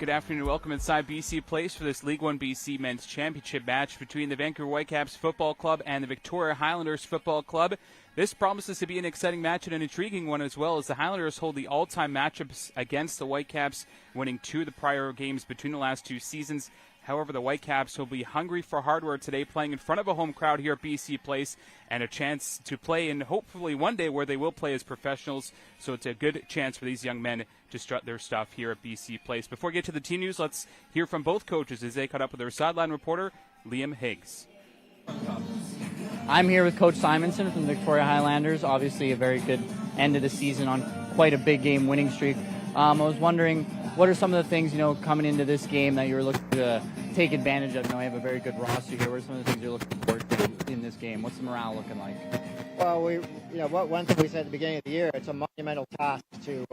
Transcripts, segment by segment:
Good afternoon and welcome inside BC Place for this League 1 BC Men's Championship match between the Vancouver Whitecaps Football Club and the Victoria Highlanders Football Club. This promises to be an exciting match and an intriguing one as well, as the Highlanders hold the all-time matchups against the Whitecaps, winning 2 of the prior games between the last 2 seasons. However, the Whitecaps will be hungry for hardware today, playing in front of a home crowd here at BC Place, and a chance to play in hopefully one day where they will play as professionals. So it's a good chance for these young men to strut their stuff here at BC Place. Before we get to the team news, let's hear from both coaches as they caught up with their sideline reporter, Liam Higgs. I'm here with Coach Simonson from the Victoria Highlanders. Obviously a very good end of the season on quite a big game winning streak. I was wondering, what are some of the things, coming into this game that you're looking to take advantage of? You have a very good roster here. What are some of the things you're looking forward to in this game? What's the morale looking like? Well, one thing we said at the beginning of the year, it's a monumental task to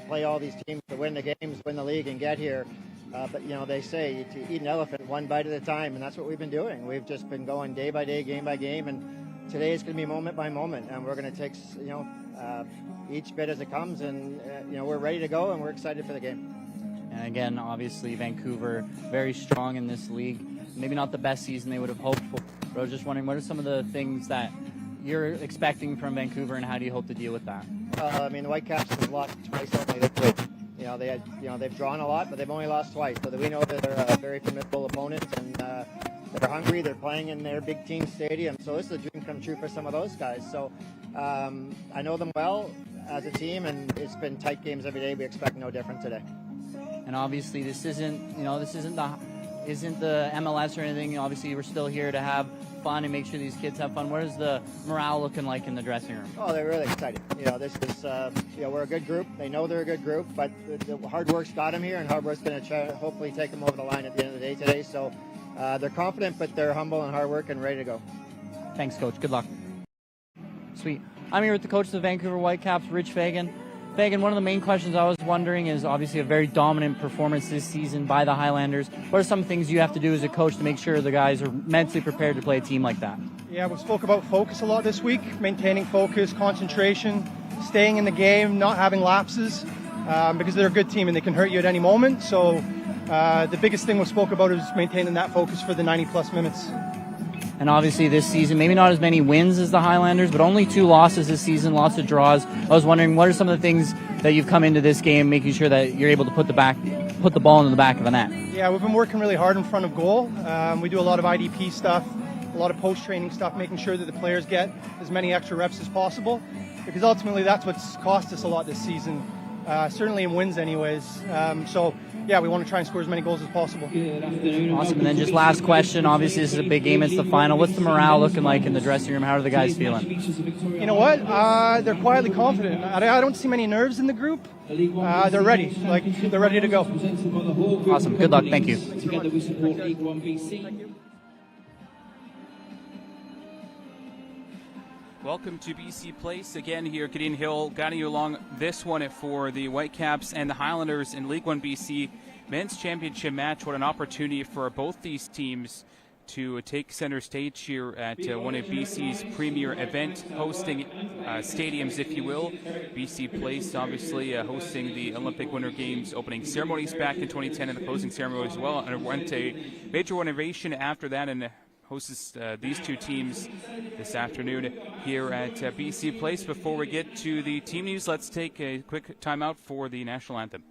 play all these teams, to win the games, win the league, and get here. But they say to eat an elephant one bite at a time, and that's what we've been doing. We've just been going day by day, game by game, and today is going to be moment by moment, and we're going to take each bit as it comes, and we're ready to go, and we're excited for the game. And again, obviously Vancouver very strong in this league. Maybe not the best season they would have hoped for, but I was just wondering, what are some of the things that you're expecting from Vancouver, and how do you hope to deal with that? The Whitecaps have lost twice only this week. They've drawn a lot, but they've only lost twice. So that we know that they're a very formidable opponent, and they're hungry. They're playing in their big team stadium. So this is a dream come true for some of those guys. So I know them well as a team, and it's been tight games every day. We expect no different today. And obviously this isn't the MLS or anything. Obviously we're still here to have fun and make sure these kids have fun. What is the morale looking like in the dressing room? Oh, they're really excited. This is we're a good group. They know they're a good group, but the hard work's got them here, and hard work's going to hopefully take them over the line at the end of the day today. So they're confident, but they're humble and hard work and ready to go. Thanks, Coach. Good luck. Sweet. I'm here with the coach of the Vancouver Whitecaps, Rich Fagan. Fagan, one of the main questions I was wondering is obviously a very dominant performance this season by the Highlanders. What are some things you have to do as a coach to make sure the guys are mentally prepared to play a team like that? Yeah, we spoke about focus a lot this week, maintaining focus, concentration, staying in the game, not having lapses, because they're a good team and they can hurt you at any moment. So the biggest thing we spoke about is maintaining that focus for the 90-plus minutes. And obviously this season, maybe not as many wins as the Highlanders, but only 2 losses this season, lots of draws. I was wondering, what are some of the things that you've come into this game, making sure that you're able to put the ball into the back of the net? Yeah, we've been working really hard in front of goal. We do a lot of IDP stuff, a lot of post-training stuff, making sure that the players get as many extra reps as possible, because ultimately that's what's cost us a lot this season, certainly in wins anyways. Yeah, we want to try and score as many goals as possible. Awesome. And then just last question. Obviously, this is a big game. It's the final. What's the morale looking like in the dressing room? How are the guys feeling? You know what? They're quietly confident. I don't see many nerves in the group. They're ready. They're ready to go. Awesome. Good luck. Thank you. Together we support League 1 BC. Welcome to BC Place again here. Gideon Hill guiding you along this one for the Whitecaps and the Highlanders in League 1 BC Men's Championship match. What an opportunity for both these teams to take center stage here at one of BC's premier event hosting stadiums, if you will. BC Place obviously hosting the Olympic Winter Games opening ceremonies back in 2010 and the closing ceremony as well, and it went a major renovation after that, and hosts these 2 teams this afternoon here at BC Place. Before we get to the team news, let's take a quick timeout for the national anthem.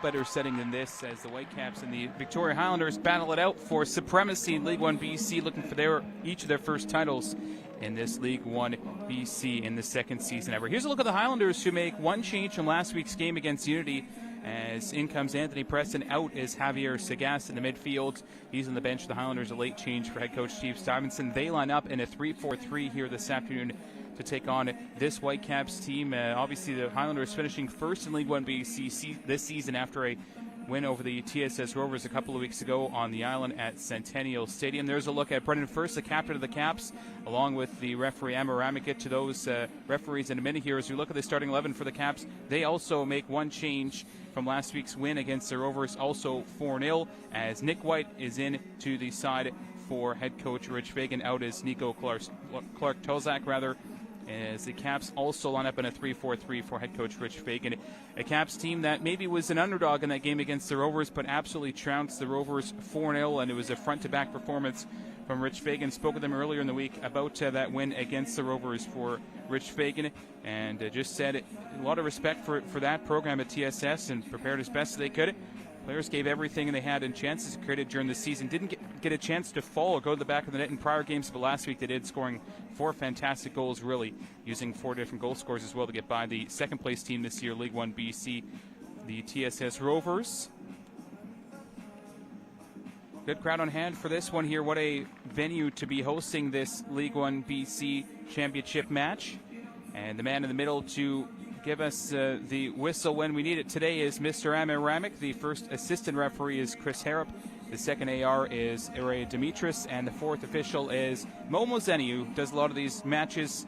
better setting than this as the Whitecaps and the Victoria Highlanders battle it out for supremacy in League 1 BC, looking for each of their first titles in this League 1 BC in the second season ever. Here's a look at the Highlanders, who make one change from last week's game against Unity. As in comes Anthony Preston, out is Javier Sagas in the midfield. He's on the bench. The Highlanders, a late change for head coach Steve Stevenson. They line up in a 3-4-3 here this afternoon to take on this Whitecaps team. Obviously, the Highlanders finishing first in League 1 BC this season after a win over the TSS Rovers a couple of weeks ago on the island at Centennial Stadium. There's a look at Brendan First, the captain of the Caps, along with the referee Amaramik. Get to those referees in a minute here. As we look at the starting 11 for the Caps, they also make one change from last week's win against the Rovers, also 4-0, as Nick White is in to the side for head coach Rich Fagan. Out is Nico Clark-Tozak, as the Caps also line up in a 3-4-3 for head coach Rich Fagan. A Caps team that maybe was an underdog in that game against the Rovers, but absolutely trounced the Rovers 4-0, and it was a front-to-back performance from Rich Fagan. Spoke with him earlier in the week about that win against the Rovers for Rich Fagan, and just said a lot of respect for that program at TSS and prepared as best as they could. Players gave everything they had, and chances created during the season. Didn't get a chance to fall or go to the back of the net in prior games, but last week they did, scoring 4 fantastic goals, really, using 4 different goal scorers as well to get by the second-place team this year, League 1 BC, the TSS Rovers. Good crowd on hand for this one here. What a venue to be hosting this League 1 BC championship match. And the man in the middle to give us the whistle when we need it today is Mr. Amaramik. The first assistant referee is Chris Harrop. The second AR is Ire Dimitris. And the fourth official is Momo Zeni, who does a lot of these matches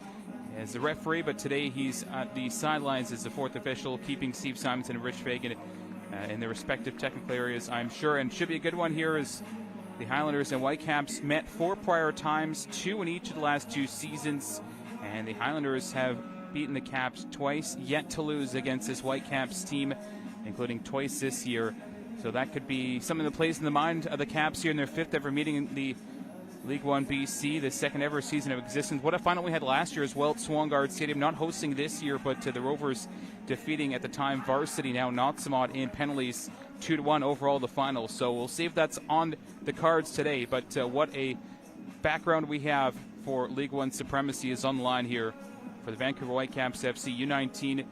as the referee, but today he's at the sidelines as the fourth official, keeping Steve Simonson and Rich Fagan in their respective technical areas, I'm sure. And should be a good one here as the Highlanders and Whitecaps met 4 prior times, 2 in each of the last 2 seasons. And the Highlanders have beaten the Caps twice, yet to lose against this Whitecaps team, including twice this year. So that could be something that plays in the mind of the Caps here in their 5th ever meeting in the League 1 BC, the 2nd ever season of existence. What a final we had last year as well at Swangard Stadium, not hosting this year, but the Rovers defeating at the time Varsity, now Notsamot, in penalties 2-1 overall the final. So we'll see if that's on the cards today, but what a background we have for League 1 supremacy is on the line here for the Vancouver Whitecaps FC U19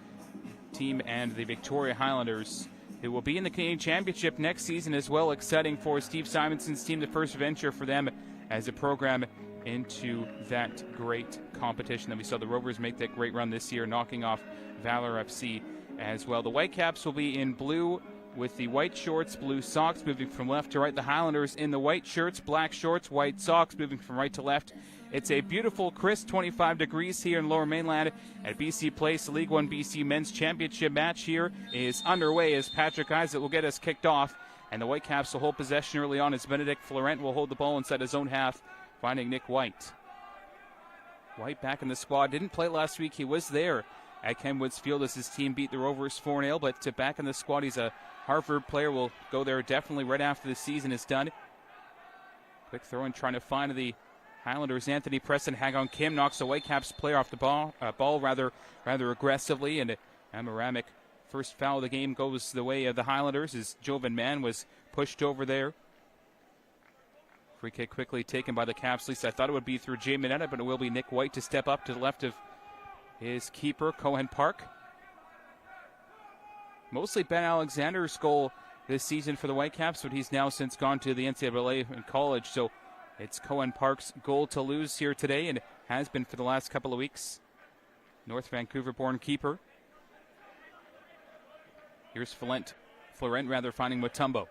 team and the Victoria Highlanders, who will be in the Canadian Championship next season as well. Exciting for Steve Simonson's team, the first venture for them as a program into that great competition that we saw the Rovers make that great run this year, knocking off Valor FC as well. The Whitecaps will be in blue with the white shorts, blue socks, moving from left to right. The Highlanders in the white shirts, black shorts, white socks, moving from right to left. It's a beautiful, crisp 25 degrees here in Lower Mainland at BC Place. The League 1 BC Men's Championship match here is underway as Patrick Isaac will get us kicked off. And the Whitecaps will hold possession early on as Benedict Florent will hold the ball inside his own half, finding Nick White. White back in the squad. Didn't play last week. He was there at Kenwood's Field as his team beat the Rovers 4-0. But back in the squad, he's a Harvard player. Will go there definitely right after the season is done. Quick throw in trying to find the Highlanders. Anthony Preston, Hagon Kim knocks the Whitecaps player off the ball rather aggressively, and Amaramik, first foul of the game, goes the way of the Highlanders as Jovan Mann was pushed over there. Free kick quickly taken by the Caps. At least I thought it would be through Jay Minetta, but it will be Nick White to step up to the left of his keeper, Cohen Park. Mostly Ben Alexander's goal this season for the Whitecaps, but he's now since gone to the NCAA in college, so it's Cohen Park's goal to lose here today, and has been for the last couple of weeks. North Vancouver-born keeper. Here's Florent finding Mutombo.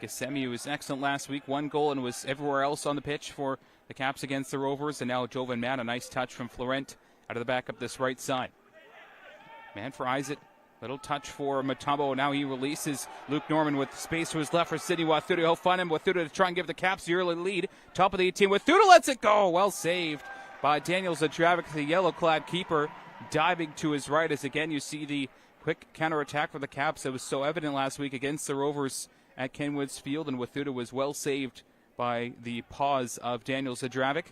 Gasemi was excellent last week, 1 goal and was everywhere else on the pitch for the Caps against the Rovers. And now Jovan Mann, a nice touch from Florent out of the back up this right side. Man for Isaac. Little touch for Mutombo. Now he releases Luke Norman with space to his left for Sidney Wathuta. He'll find him. Wathuta to try and give the Caps the early lead. Top of the 18. Wathuta lets it go. Well saved by Daniel Zadravic, the yellow-clad keeper, diving to his right. As again you see the quick counterattack for the Caps that was so evident last week against the Rovers at Kenwood's Field. And Wathuta was well saved by the paws of Daniel Zadravic.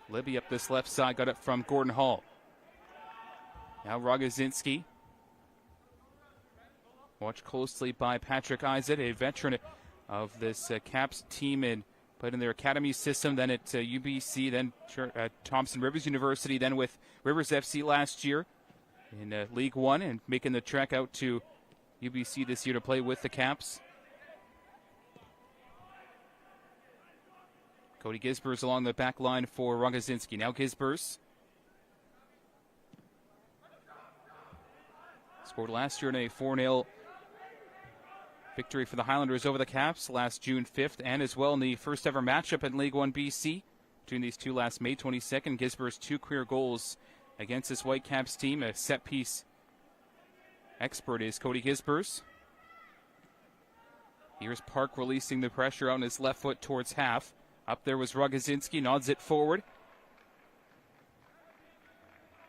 Libby up this left side, got it from Gordon Hall. Now Rogozinski. Watched closely by Patrick Isaac, a veteran of this Caps team, and played in their academy system, then at UBC, then at Thompson Rivers University, then with Rivers FC last year in League 1, and making the trek out to UBC this year to play with the Caps. Cody Gisbers along the back line for Rogozinski. Now Gisbers. Scored last year in a 4-0 victory for the Highlanders over the Caps last June 5th, and as well in the first ever matchup in League1 BC between these two last May 22nd. Gisbers 2 career goals against this Whitecaps team. A set piece expert is Cody Gisbers. Here's Park releasing the pressure on his left foot towards half. Up there was Rogozinski, nods it forward.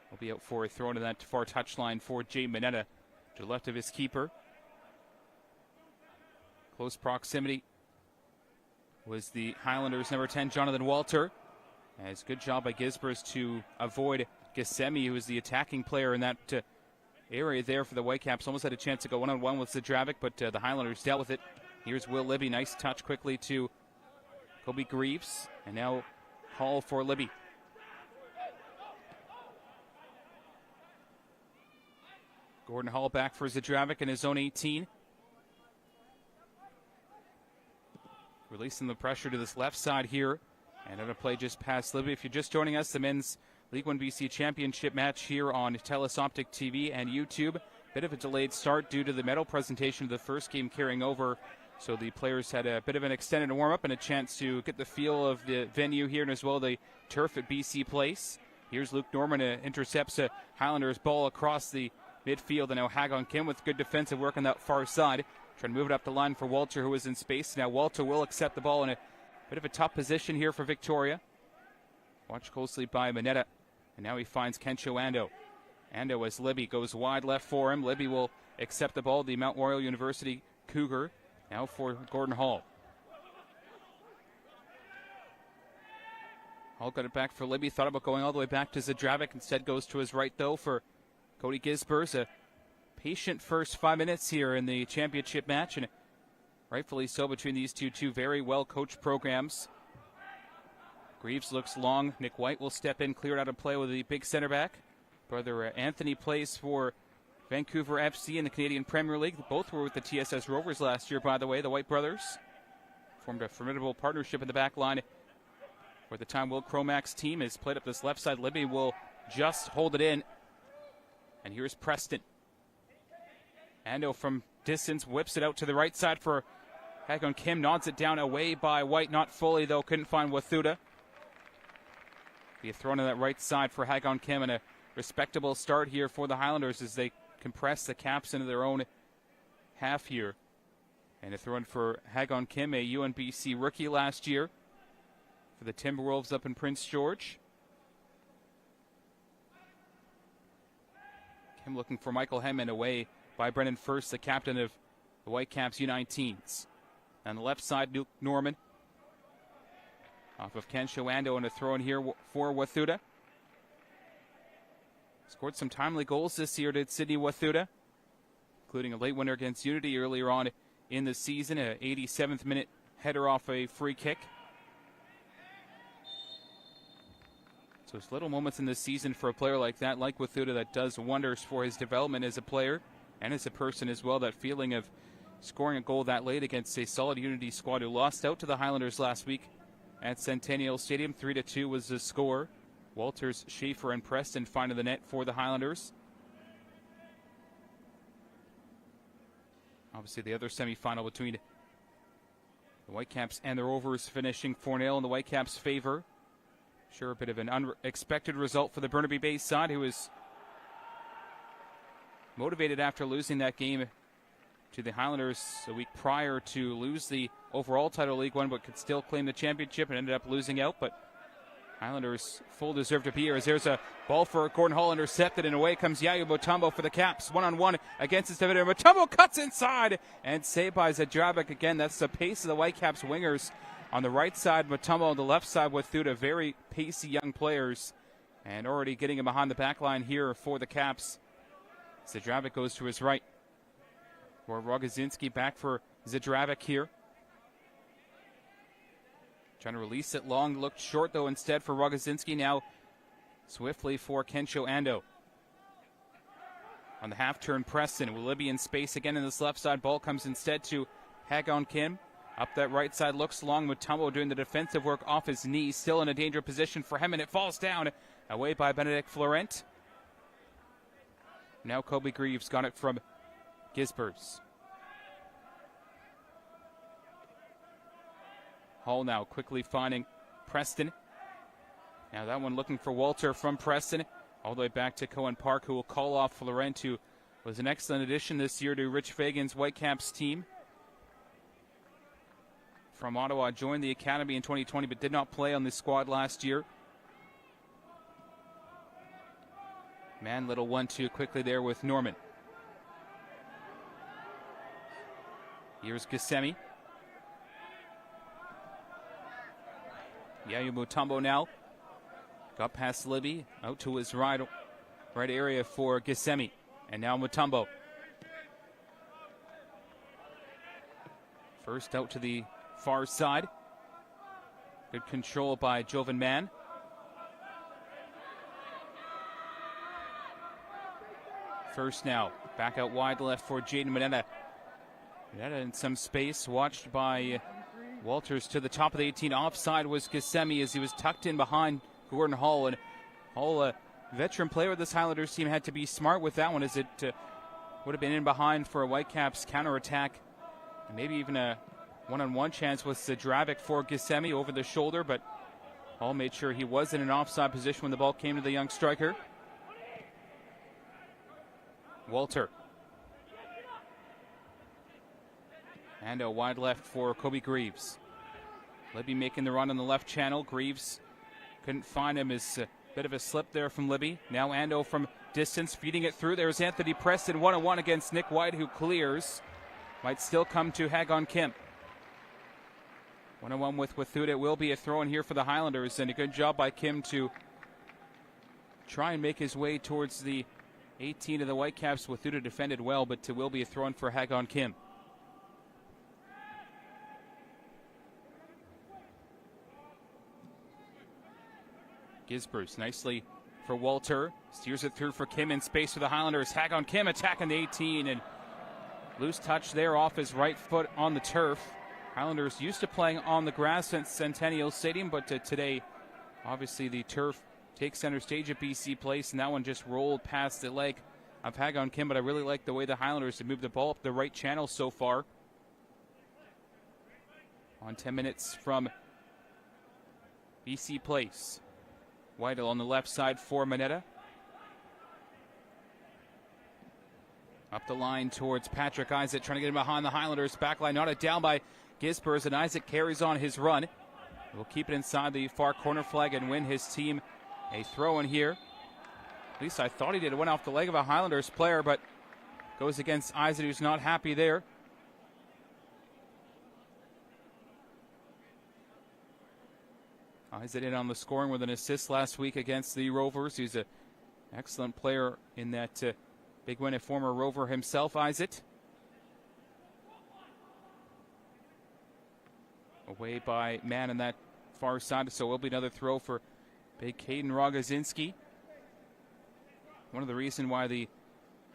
Will be out for a throw into that far touchline for Jay Mineta to the left of his keeper. Close proximity was the Highlanders' number 10, Jonathan Walter. As good job by Gisbers to avoid Gissemi, who was the attacking player in that area there for the Whitecaps. Almost had a chance to go one-on-one with Zadravic, but the Highlanders dealt with it. Here's Will Libby. Nice touch quickly to Kobe Greaves. And now Hall for Libby. Gordon Hall back for Zadravic in his own 18. Releasing the pressure to this left side here. And on a play just past Libby. If you're just joining us, the men's League1 BC Championship match here on Telus Optic TV and YouTube. Bit of a delayed start due to the medal presentation of the first game carrying over. So the players had a bit of an extended warm-up and a chance to get the feel of the venue here and as well the turf at BC Place. Here's Luke Norman intercepts a Highlanders ball across the midfield. And now Hagon Kim with good defensive work on that far side. Trying to move it up the line for Walter, who was in space. Now Walter will accept the ball in a bit of a tough position here for Victoria. Watched closely by Mineta. And now he finds Kencho Ando. Ando as Libby goes wide left for him. Libby will accept the ball. The Mount Royal University Cougar. Now for Gordon Hall. Hall got it back for Libby. Thought about going all the way back to Zadravic. Instead goes to his right, though, for Cody Gisbers. A patient first 5 minutes here in the championship match. And rightfully so between these two very well-coached programs. Greaves looks long. Nick White will step in, cleared out of play with the big center back. Brother Anthony plays for Vancouver FC in the Canadian Premier League. Both were with the TSS Rovers last year, by the way, the White brothers. Formed a formidable partnership in the back line. For the time, Will Cromac's team has played up this left side. Libby will just hold it in. And here's Preston. Ando from distance whips it out to the right side for Hagon Kim. Nods it down away by White. Not fully, though. Couldn't find Wathuda. Be a throw to that right side for Hagon Kim, and a respectable start here for the Highlanders as they compress the Caps into their own half here. And a throw in for Hagon Kim, a UNBC rookie last year for the Timberwolves up in Prince George. Kim looking for Michael Hemman away by Brendan First, the captain of the Whitecaps U19s. On the left side, Luke Norman. Off of Kencho Ando, and a throw in here for Wathuda. Scored some timely goals this year, did Sidney Wathuda, including a late winner against Unity earlier on in the season, an 87th minute header off a free kick. So it's little moments in this season for a player like that, like Wathuda, that does wonders for his development as a player and as a person as well. That feeling of scoring a goal that late against a solid Unity squad who lost out to the Highlanders last week at Centennial Stadium. 3-2 was the score. Walters, Schaefer, and Preston finding the net for the Highlanders. Obviously, the other semifinal between the Whitecaps and the Rovers finishing 4-0 in the Whitecaps' favor. Sure, a bit of an unexpected result for the Burnaby Bay side, who was motivated after losing that game to the Highlanders a week prior to lose the overall title League One, but could still claim the championship and ended up losing out. But Highlanders full deserve to be here as there's a ball for Gordon Hall intercepted, and away comes Yayo Mutombo for the Caps. One-on-one against his defender. Mutombo cuts inside and saved by Zadravic again. That's the pace of the Whitecaps wingers. On the right side, Mutombo on the left side with very pacey young players. And already getting him behind the back line here for the Caps Zadravic goes to his right. For Rogozinski, back for Zadravic here. Trying to release it long, looked short though instead for Rogozinski. Now swiftly for Kensho Ando. On the half-turn, Preston will Libby in space again in this left side. Ball comes instead to Hagon Kim. Up that right side, looks long. Mutombo doing the defensive work off his knee. Still in a dangerous position for him, and it falls down. Away by Benedict Florent. Now Kobe Greaves got it from Gisbers. Hall now quickly finding Preston. Now that one looking for Walter from Preston. All the way back to Cohen Park, who will call off Florent, who was an excellent addition this year to Rich Fagan's Whitecaps team. From Ottawa, joined the academy in 2020, but did not play on the squad last year. Man, little 1-2 quickly there with Norman. Here's Gissemi. Yayu Mutombo now. Got past Libby, out to his right area for Gissemi. And now Mutombo. First out to the far side. Good control by Jovan Mann. First now, back out wide left for Jaden Mineta. Mineta in some space, watched by Walters to the top of the 18. Offside was Gissemi as he was tucked in behind Gordon Hall. And Hall, a veteran player of this Highlanders team, had to be smart with that one as it would have been in behind for a Whitecaps counterattack. And maybe even a one-on-one chance with Zadravic for Gissemi over the shoulder, but Hall made sure he was in an offside position when the ball came to the young striker. Walter. And a wide left for Kobe Greaves. Libby making the run on the left channel. Greaves couldn't find him. As a bit of a slip there from Libby. Now Ando from distance, feeding it through. There's Anthony Preston, 1-on-1 against Nick White, who clears. Might still come to Hagon Kim. 1-on-1 with Wathuda. It will be a throw in here for the Highlanders, and a good job by Kim to try and make his way towards the 18 of the Whitecaps. Wathuda defended well, but it will be a throw in for Hagon Kim. Gisbers nicely for Walter. Steers it through for Kim in space for the Highlanders. Hagon Kim attacking the 18, and loose touch there off his right foot on the turf. Highlanders used to playing on the grass at Centennial Stadium, but today, obviously, the turf takes center stage at BC Place, and that one just rolled past the leg of Hagon Kim. But I really like the way the Highlanders have moved the ball up the right channel so far. On 10 minutes from BC Place. Weidel on the left side for Mineta. Up the line towards Patrick Isaac, trying to get him behind the Highlanders. Backline knotted down by Gisbers, and Isaac carries on his run. Will keep it inside the far corner flag and win his team a throw in here. At least I thought he did. It went off the leg of a Highlanders player, but goes against Isaac, who's not happy there. Isaac in on the scoring with an assist last week against the Rovers. He's an excellent player in that big win, a former Rover himself, Isaac. Away by Mann on that far side, so it will be another throw for big Caden Rogozinski. One of the reasons why the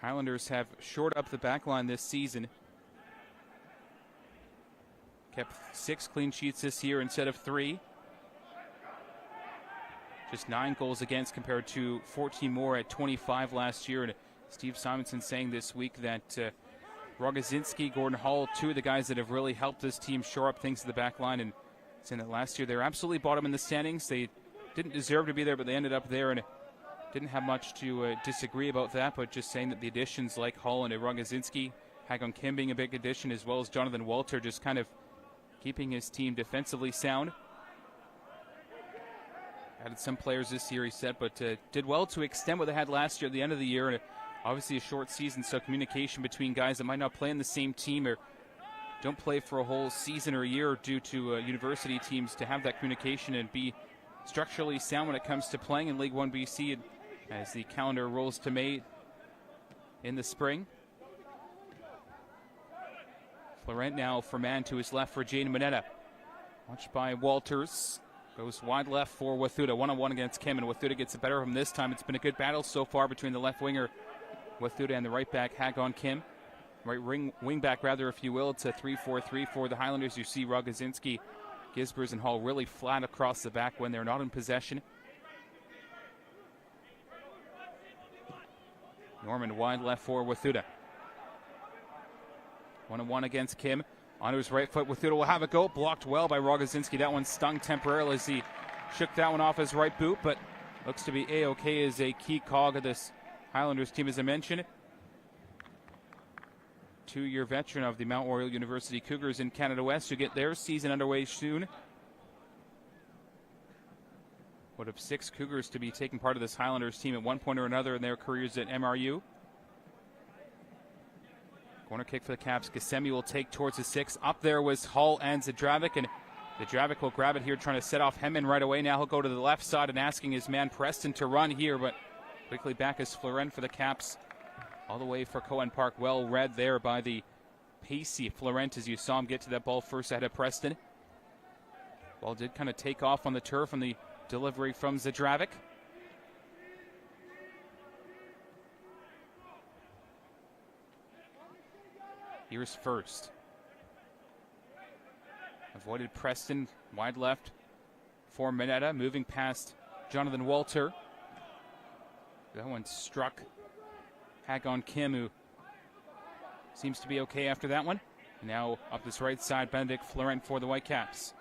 Highlanders have shored up the back line this season. Kept 6 clean sheets this year instead of 3. Just 9 goals against compared to 14 more at 25 last year. And Steve Simonson saying this week that Rogozinski, Gordon Hall, 2 of the guys that have really helped this team shore up things to the back line. And saying that last year they were absolutely bottom in the standings. They didn't deserve to be there, but they ended up there, and didn't have much to disagree about that. But just saying that the additions like Hall and Rogozinski, Hagon Kim being a big addition, as well as Jonathan Walter, just kind of keeping his team defensively sound. Added some players this year, he said, but did well to extend what they had last year at the end of the year. And obviously a short season, so communication between guys that might not play in the same team or don't play for a whole season or a year due to university teams, to have that communication and be structurally sound when it comes to playing in League 1 BC. And as the calendar rolls to May, in the spring. Florent now for man to his left for Jane Mineta. Watched by Walters. Goes wide left for Wathuta. One-on-one against Kim, and Wathuta gets the better of him this time. It's been a good battle so far between the left winger, Wathuta, and the right back, Hagon Kim. Right wing back, rather, if you will. It's a 3-4-3 for the Highlanders. You see Rogozinski, Gisbers, and Hall really flat across the back when they're not in possession. Norman wide left for Wathuta. One-on-one against Kim. On his right foot, Wathuta will have a go. Blocked well by Rogozinski. That one stung temporarily as he shook that one off his right boot, but looks to be A-OK as a key cog of this Highlanders team, as I mentioned. 2-year veteran of the Mount Royal University Cougars in Canada West, who get their season underway soon. One of 6 Cougars to be taking part of this Highlanders team at one point or another in their careers at MRU. Corner kick for the Caps. Gacemi will take towards the 6. Up there was Hall and Zdravik, and Zdravik will grab it here, trying to set off Hemman right away. Now he'll go to the left side and asking his man Preston to run here, but quickly back is Florent for the Caps. All the way for Cohen Park. Well read there by the pacey Florent as you saw him get to that ball first ahead of Preston. Ball did kind of take off on the turf on the delivery from Zdravik. Here's first. Avoided Preston, wide left for Mineta, moving past Jonathan Walter. That one struck Hagon Kim, who seems to be okay after that one. And now up this right side, Benedict Florent for the Whitecaps.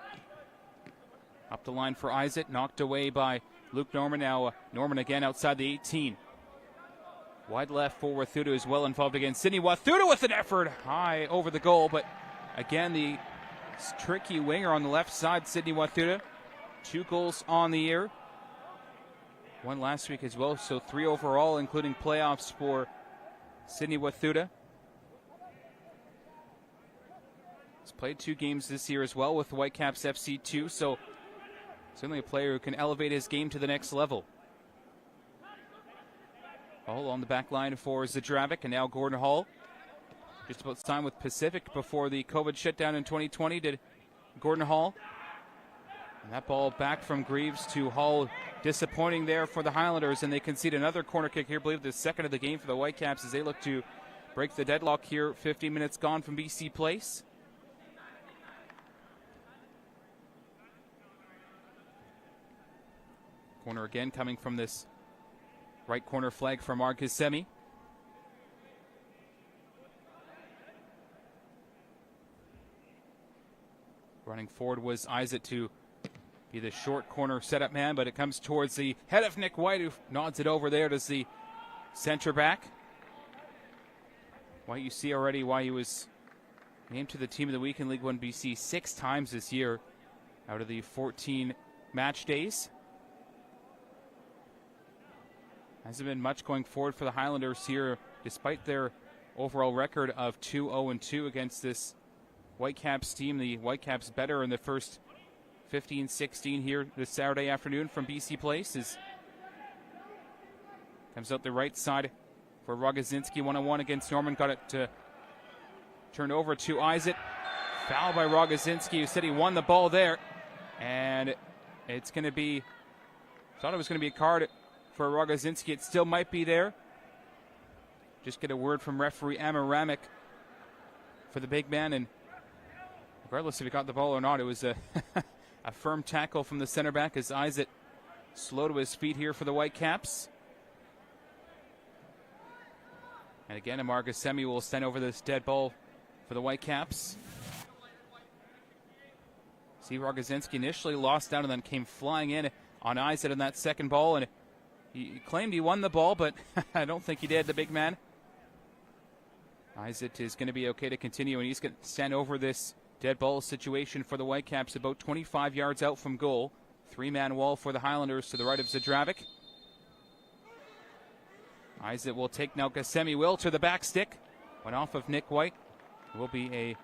Up the line for Isaac, knocked away by Luke Norman. Now Norman again outside the 18. Wide left for Wathuta, is well involved again. Sidney Wathuta with an effort high over the goal, but again the tricky winger on the left side, Sidney Wathuta. 2 goals on the year. 1 last week as well, so 3 overall, including playoffs for Sidney Wathuta. He's played 2 games this year as well with the Whitecaps FC2, so certainly a player who can elevate his game to the next level. Hall on the back line for Zdravik, and now Gordon Hall. Just about signed with Pacific before the COVID shutdown in 2020, did Gordon Hall. And that ball back from Greaves to Hall. Disappointing there for the Highlanders, and they concede another corner kick here. I believe the second of the game for the Whitecaps as they look to break the deadlock here. 15 minutes gone from BC Place. Corner again coming from this right corner flag for Mark Gacemi. Running forward was Isaac to be the short corner setup man, but it comes towards the head of Nick White, who nods it over there to the center back. White, you see already why he was named to the Team of the Week in League1 BC 6 times this year out of the 14 match days. Hasn't been much going forward for the Highlanders here, despite their overall record of 2-0-2 against this Whitecaps team. The Whitecaps better in the first 15-16 here this Saturday afternoon from BC Place. Comes out the right side for Rogozinski, one-on-one against Norman. Got it to turn over to Isaac. Foul by Rogozinski, who said he won the ball there. And it's going to be, thought it was going to be a card for Rogozinski. It still might be there. Just get a word from referee Amaramek for the big man, and regardless if he got the ball or not, it was a a firm tackle from the center back as Isaac slow to his feet here for the Whitecaps. And again, Amar Gacemi will stand over this dead ball for the Whitecaps. See, Rogozinski initially lost down and then came flying in on Isaac in that second ball, and he claimed he won the ball, but I don't think he did, the big man. Isaac is going to be okay to continue, and he's going to stand over this dead ball situation for the Whitecaps about 25 yards out from goal. 3-man wall for the Highlanders to the right of Zdravik. Isaac will take now. Gacemi will to the back stick. Went off of Nick White. It will be a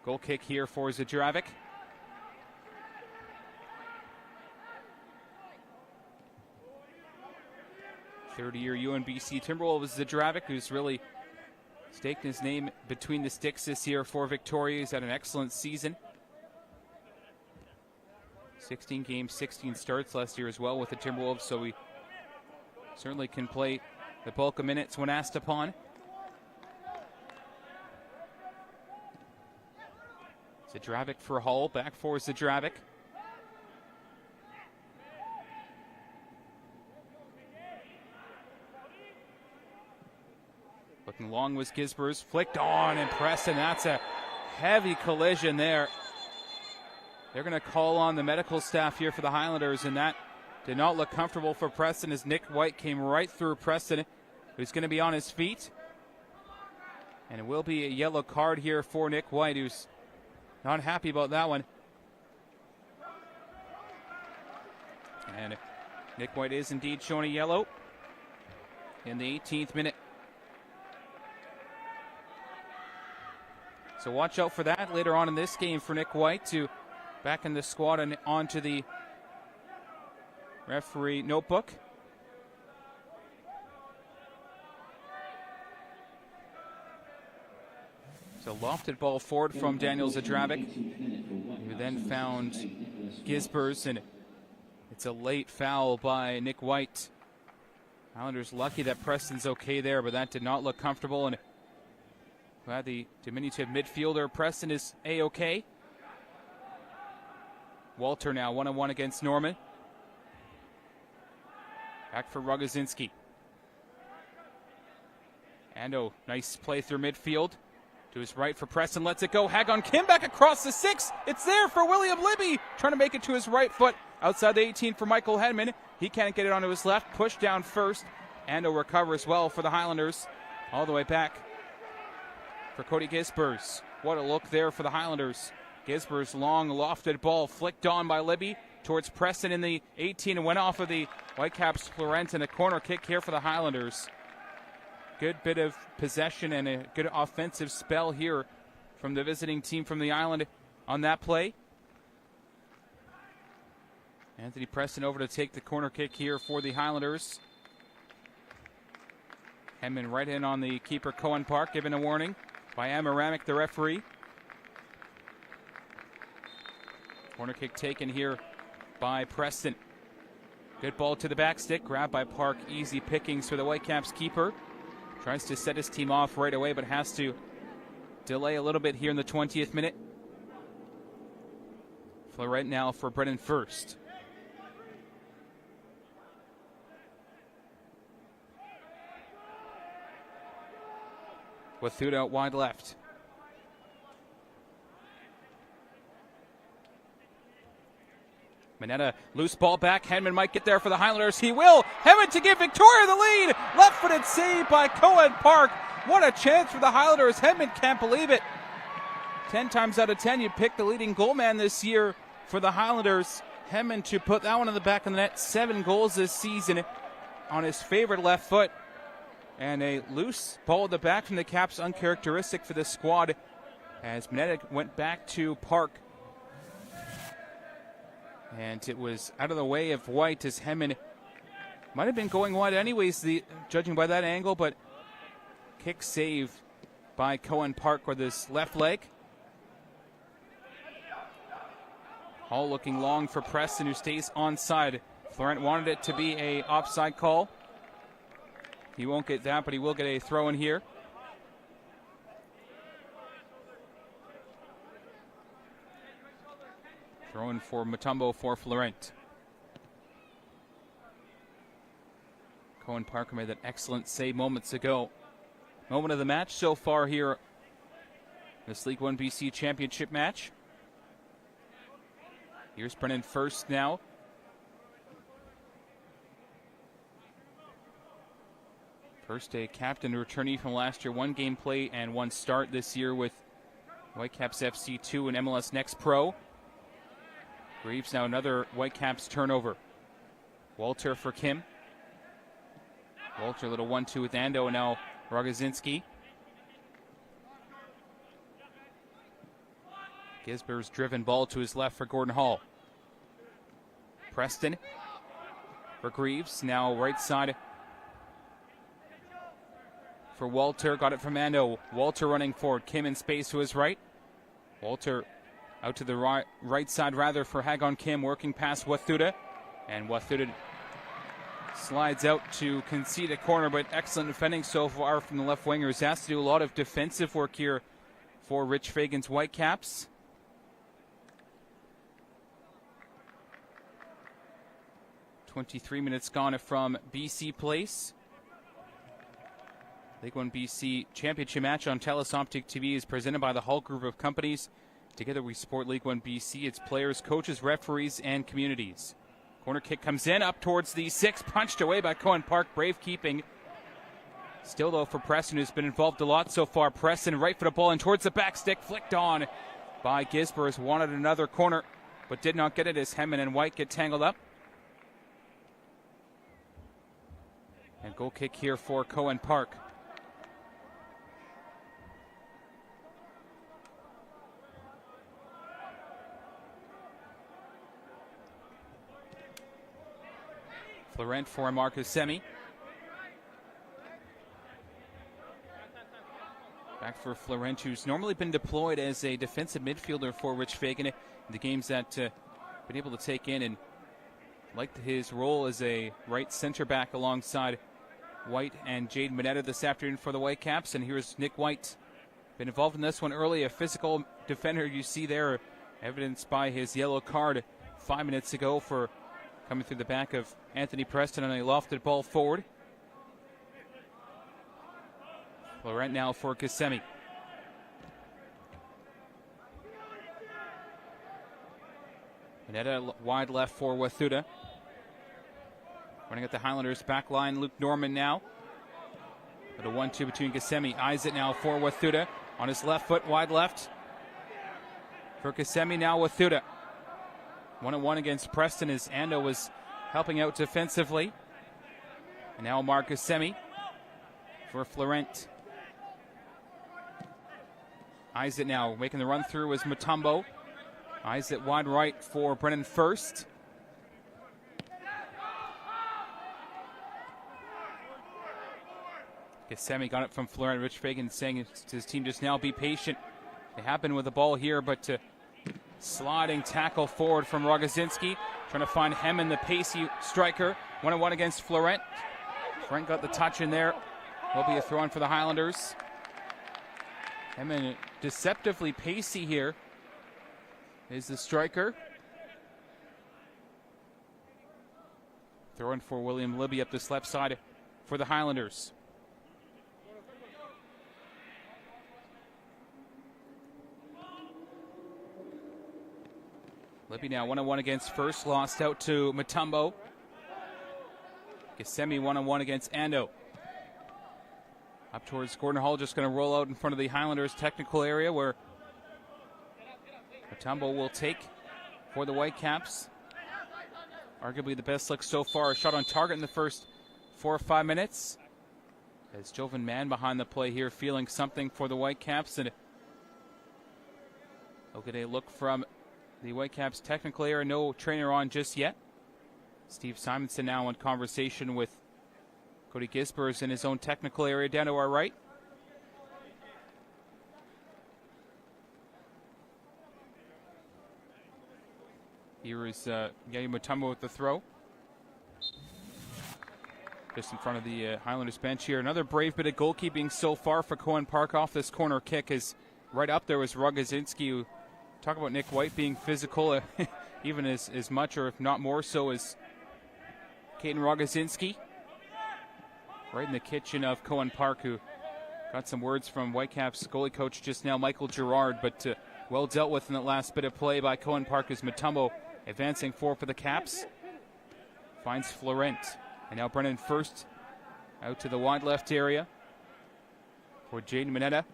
goal kick here for Zdravik. Third-year UNBC Timberwolves Zadravic, who's really staked his name between the sticks this year for Victoria. He's had an excellent season. 16 games, 16 starts last year as well with the Timberwolves, so he certainly can play the bulk of minutes when asked upon. Zadravic for Hull, back for Zadravic. Looking long was Gisbers, flicked on, and Preston, that's a heavy collision there. They're going to call on the medical staff here for the Highlanders, and that did not look comfortable for Preston as Nick White came right through Preston, who's going to be on his feet. And it will be a yellow card here for Nick White, who's not happy about that one. And Nick White is indeed showing a yellow in the 18th minute. So watch out for that later on in this game for Nick White to back in the squad and onto the referee notebook. So lofted ball forward from Daniel Zadravic, who then found Gisbers, and it's a late foul by Nick White. Islanders lucky that Preston's okay there, but that did not look comfortable, and glad the diminutive midfielder Preston is A-okay. Walter now 1-on-1 against Norman. Back for Rogozinski. Ando, nice play through midfield. To his right for Preston, lets it go. Hagon Kim back across the 6. It's there for William Libby. Trying to make it to his right foot. Outside the 18 for Michael Hedman. He can't get it onto his left. Push down first. Ando recovers well for the Highlanders. All the way back for Cody Gisbers. What a look there for the Highlanders. Gisbers' long lofted ball flicked on by Libby towards Preston in the 18 and went off of the Whitecaps Florent, and a corner kick here for the Highlanders. Good bit of possession and a good offensive spell here from the visiting team from the island on that play. Anthony Preston over to take the corner kick here for the Highlanders. Hedman right in on the keeper Cohen Park, given a warning by Amaramic, the referee. Corner kick taken here by Preston. Good ball to the back stick, grabbed by Park. Easy pickings for the Whitecaps keeper. Tries to set his team off right away, but has to delay a little bit here in the 20th minute. Florent now for Brennan First. Wathuda out wide left. Mineta, loose ball back. Hedman might get there for the Highlanders. He will. Hedman to give Victoria the lead. Left-footed save by Cohen Park. What a chance for the Highlanders. Hedman can't believe it. 10 times out of 10, you pick the leading goal man this year for the Highlanders. Hedman to put that one in the back of the net. 7 goals this season on his favorite left foot. And a loose ball at the back from the Caps, uncharacteristic for this squad, as Mineta went back to Park. And it was out of the way of White, as Hedman might have been going wide anyways, judging by that angle, but kick save by Cohen Park with his left leg. Hall looking long for Preston, who stays onside. Florent wanted it to be a offside call. He won't get that, but he will get a throw in here. Throw in for Mutombo for Florent. Cohen Parker made that excellent save moments ago. Moment of the match so far here, this League 1 BC championship match. Here's Brennan First now. First, a captain returnee from last year, 1 game play and 1 start this year with Whitecaps FC 2 and MLS Next Pro. Reeves now another Whitecaps turnover. Walter for Kim. Walter a little 1-2 with Ando, and now Rogozinski. Gisber's driven ball to his left for Gordon Hall. Preston for Greaves, now right side for Walter. Got it from Ando. Walter running forward. Kim in space to his right. Walter out to the right side rather for Hagon Kim, working past Wathuda. And Wathuda slides out to concede a corner, but excellent defending so far from the left wingers. Has to do a lot of defensive work here for Rich Fagan's Whitecaps. "23 minutes gone from BC Place. League 1 BC championship match on TELUS Optic TV is presented by the Hall Group of Companies. Together we support League 1 BC, its players, coaches, referees, and communities. Corner kick comes in, up towards the 6, punched away by Cohen Park. Brave keeping. Still, though, for Preston, who's been involved a lot so far. Preston right foot of ball and towards the back stick, flicked on by Gisbers. Wanted another corner, but did not get it as Hemman and White get tangled up. And goal kick here for Cohen Park. Florent for Marcus Semi. Back for Florent, who's normally been deployed as a defensive midfielder for Rich Fagan in the games that been able to take in, and liked his role as a right center back alongside White and Jade Mineta this afternoon for the Whitecaps. And here's Nick White. Been involved in this one early, a physical defender you see there, evidenced by his yellow card 5 minutes ago for coming through the back of Anthony Preston on a lofted ball forward. Laurent now for Kissimmee. Mineta wide left for Wathuda. Running at the Highlanders back line, Luke Norman now. With a 1-2 between Kissimmee. Eyes it now for Wathuda. On his left foot, wide left. For Kissimmee now Wathuda. 1-1 against Preston as Ando was helping out defensively. And now Marcus Semi for Florent. Eyes it now, making the run through is Mutombo. Eyes it wide right for Brennan First. Kissimmee got it from Florent. Rich Fagan saying to his team just now, be patient. They happen with the ball here, but sliding tackle forward from Rogozinski. Trying to find Hemman, the pacey striker. 1-1 against Florent. Florent got the touch in there. Will be a throw in for the Highlanders. Hemman deceptively pacey here is the striker. Throw in for William Libby up this left side for the Highlanders. Libby now 1-1 against First, lost out to Mutombo. Kissimmee 1-1 against Ando. Up towards Gordon Hall, just going to roll out in front of the Highlanders technical area where Mutombo will take for the Whitecaps. Arguably the best look so far. A shot on target in the first 4 or 5 minutes. As Jovan Mann behind the play here, feeling something for the Whitecaps. And we'll get a look from the Whitecaps technical area. No trainer on just yet. Steve Simonson now in conversation with Cody Gisbers in his own technical area down to our right. Here is Yaya Mutombo with the throw. Just in front of the Highlanders bench here. Another brave bit of goalkeeping so far for Cohen Park off this corner kick. Is right up there was Rogozinski, who talk about Nick White being physical even as much or if not more so as Caden Rogozinski. Right in the kitchen of Cohen Park, who got some words from Whitecaps goalie coach just now, Michael Gerard, but well dealt with in that last bit of play by Cohen Park as Mutombo advancing forward for the Caps. Finds Florent. And now Brennan First out to the wide left area for Jaden Mineta.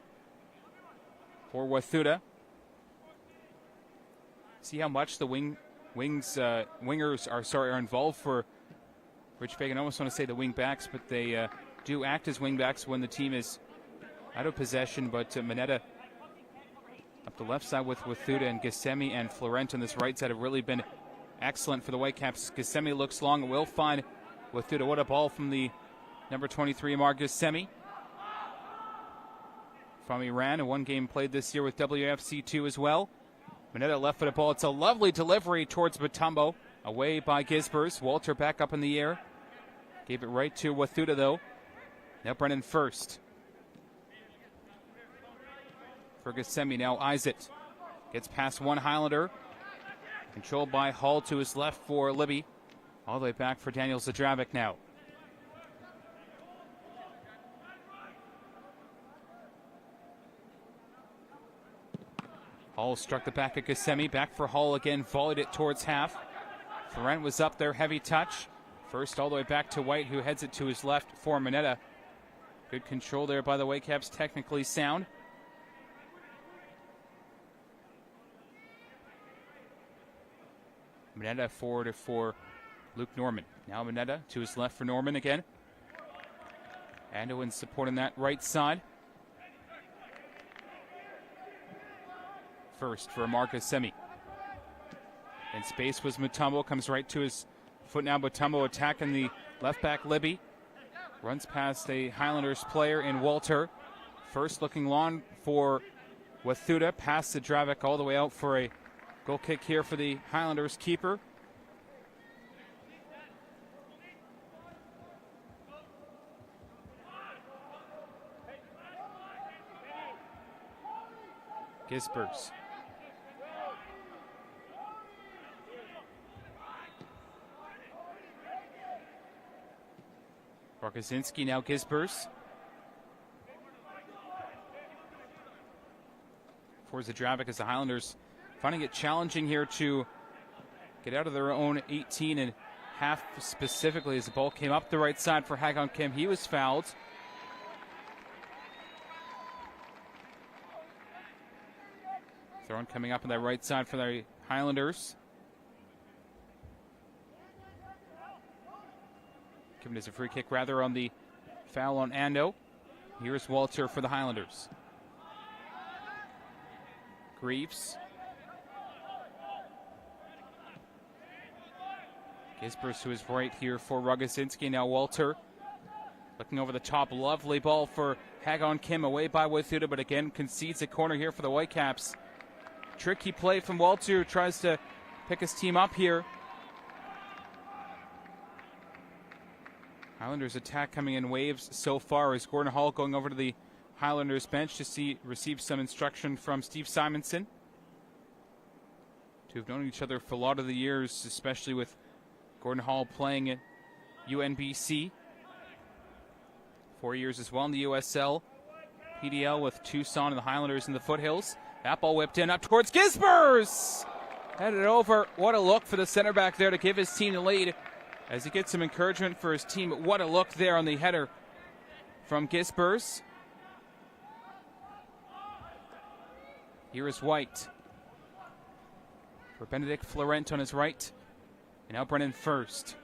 For Wathuda. See how much the wingers are involved for Rich Fagan. I almost want to say the wing backs, but they do act as wing backs when the team is out of possession. But Mineta up the left side with Wathuda and Kissimmee and Florent on this right side have really been excellent for the Whitecaps. Kissimmee looks long and will find Wathuda. What a ball from the number 23 Marcus Semi. from Iran, and one game played this year with WFC2 as well. Mineta left-footed ball. It's a lovely delivery towards Mutombo. Away by Gisbers. Walter back up in the air. Gave it right to Wathuta, though. Now Brennan first. Fergusemi now eyes it. Gets past one Highlander. Controlled by Hall to his left for Libby. All the way back for Daniel Zadravic now. Hall struck the back of Gusemi. Back for Hall again. Volleyed it towards half. Florent was up there. Heavy touch. First all the way back to White, who heads it to his left for Mineta. Good control there by the Whitecaps. Technically sound. Mineta forward for Luke Norman. Now Mineta to his left for Norman again. Anduin supporting that right side. First for Marcus Semi. In space was Mutombo, comes right to his foot now. Mutombo attacking the left back Libby. Runs past a Highlanders player in Walter. First looking long for Wathuta. Past Zadravic all the way out for a goal kick here for the Highlanders keeper. Gisbers. Barkazinski now Gisbers. For Zadravic as the Highlanders finding it challenging here to get out of their own 18 and half specifically as the ball came up the right side for Hagon Kim. He was fouled. Thrown coming up on that right side for the Highlanders. Given as a free kick rather on the foul on Ando. Here's Walter for the Highlanders. Greaves. Gisbers to his right here for Rogozinski. Now Walter looking over the top. Lovely ball for Hagon Kim away by Wathuta, but again concedes a corner here for the Whitecaps. Tricky play from Walter, who tries to pick his team up here. Highlanders attack coming in waves so far as Gordon Hall going over to the Highlanders bench to receive some instruction from Steve Simonson. Two have known each other for a lot of the years, especially with Gordon Hall playing at UNBC. 4 years as well in the USL. PDL with Tucson and the Highlanders in the foothills. That ball whipped in up towards Gisbers. Headed over. What a look for the center back there to give his team the lead as he gets some encouragement for his team. What a look there on the header from Gisbers. Here is White. For Benedict Florent on his right. And now Brennan first.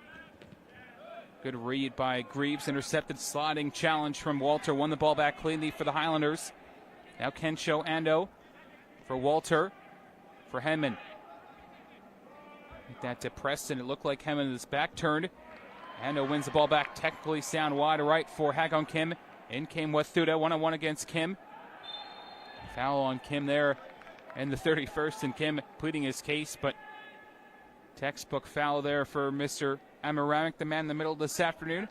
Good read by Greaves. Intercepted sliding challenge from Walter. Won the ball back cleanly for the Highlanders. Now Kensho Ando for Walter. For Henman. That to Preston. It looked like Henman is back turned. Ando wins the ball back. Technically sound wide right for Hagon Kim. In came Wathuta. 1-on-1 against Kim. Foul on Kim there in the 31st, and Kim pleading his case, but textbook foul there for Mr. Amaramek, the man in the middle this afternoon.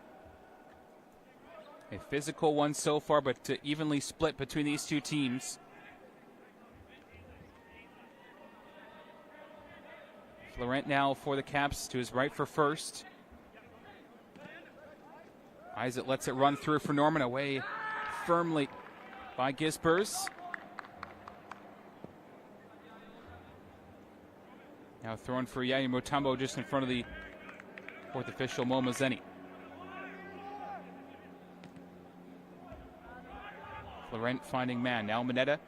A physical one so far, but evenly split between these two teams. Florent now for the Caps to his right for first. Isaac lets it run through for Norman, away firmly by Gisbers. Now thrown for Yaya Mutombo just in front of the fourth official, Mo Mazzeni. Florent finding man. Now Mineta.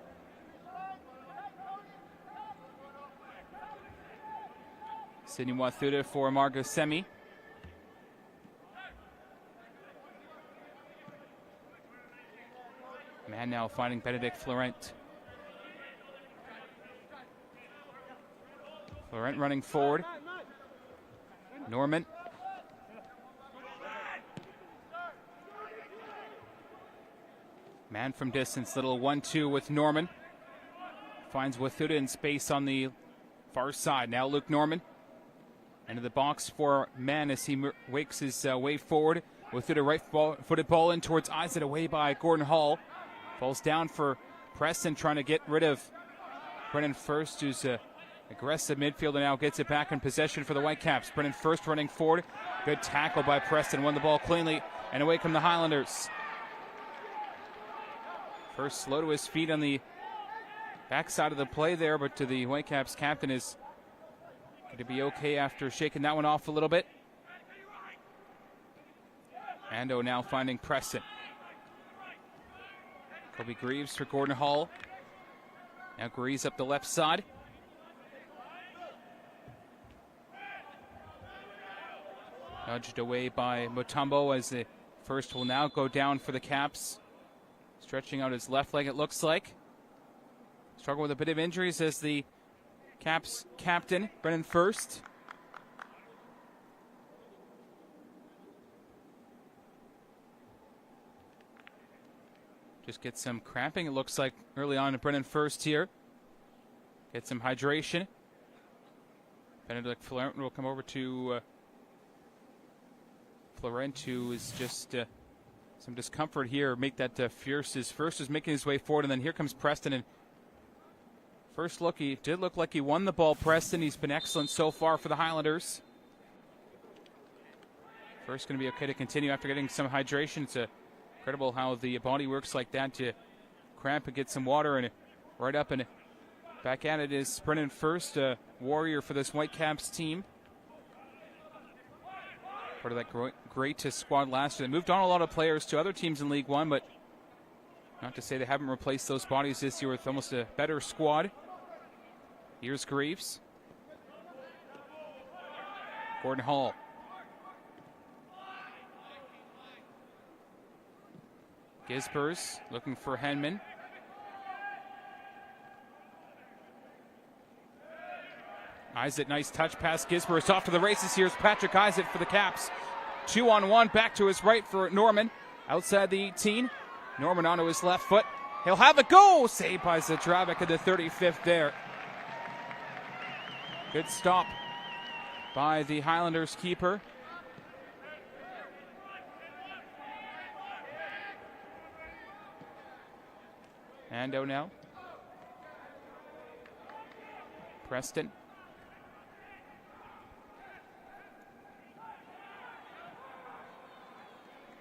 Sidney Wathuta for Margo Semi. Man now finding Benedict Florent. Florent running forward. Norman. Man from distance, little 1-2 with Norman. Finds Wathuta in space on the far side. Now Luke Norman into the box for Man as he wakes his way forward. Wathuta right-footed ball in towards Isaac, away by Gordon Hall. Falls down for Preston, trying to get rid of Brennan First, who's an aggressive midfielder, now gets it back in possession for the Whitecaps. Brennan First running forward. Good tackle by Preston, won the ball cleanly, and away come the Highlanders. First slow to his feet on the backside of the play there, but to the Whitecaps captain is going to be okay after shaking that one off a little bit. Ando now finding Preston. Kobe Greaves for Gordon Hall. Now Greaves up the left side. Nudged away by Mutombo as the first will now go down for the Caps. Stretching out his left leg, it looks like. Struggle with a bit of injuries as the Caps captain, Brennan First. Just get some cramping, it looks like, early on to Brennan First here. Get some hydration. Benedict Florent will come over to Florent, who is just some discomfort here. Make that First is making his way forward, and then here comes Preston. And first look, he did look like he won the ball, Preston. He's been excellent so far for the Highlanders. First going to be okay to continue after getting some hydration. It's incredible how the body works like that to cramp and get some water, and right up and back at it is Brennan First, a warrior for this Whitecaps team. Part of that great squad last year. They moved on a lot of players to other teams in League One, but not to say they haven't replaced those bodies this year with almost a better squad. Here's Greaves. Gordon Hall. Gisbers looking for Henman. Isaac, nice touch pass. Gisbers off to the races. Here's Patrick Isaac for the Caps. 2-on-1, back to his right for Norman. Outside the 18. Norman onto his left foot. He'll have a goal. Saved by Zadravic at the 35th there. Good stop by the Highlanders keeper. Ando now. Preston.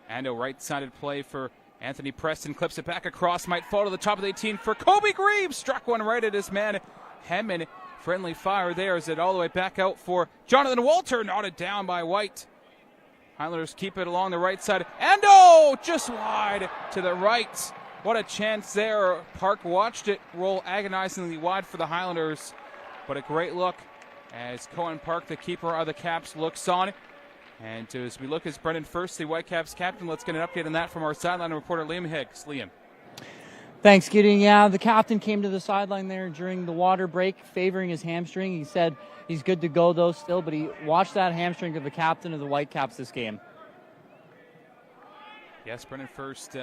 Ando right-sided play for Anthony Preston. Clips it back across. Might fall to the top of the 18 for Kobe Greaves. Struck one right at his man, Hemman. Friendly fire there as it all the way back out for Jonathan Walter. Knotted down by White. Highlanders keep it along the right side. Ando just wide to the right. What a chance there. Park watched it roll agonizingly wide for the Highlanders. But a great look as Cohen Park, the keeper of the Caps, looks on. And as we look as Brendan First, the Whitecaps captain, let's get an update on that from our sideline reporter, Liam Higgs. Liam. Thanks, Gideon. Yeah, the captain came to the sideline there during the water break, favoring his hamstring. He said he's good to go, though, still, but he watched that hamstring of the captain of the Whitecaps this game. Yes, Brendan First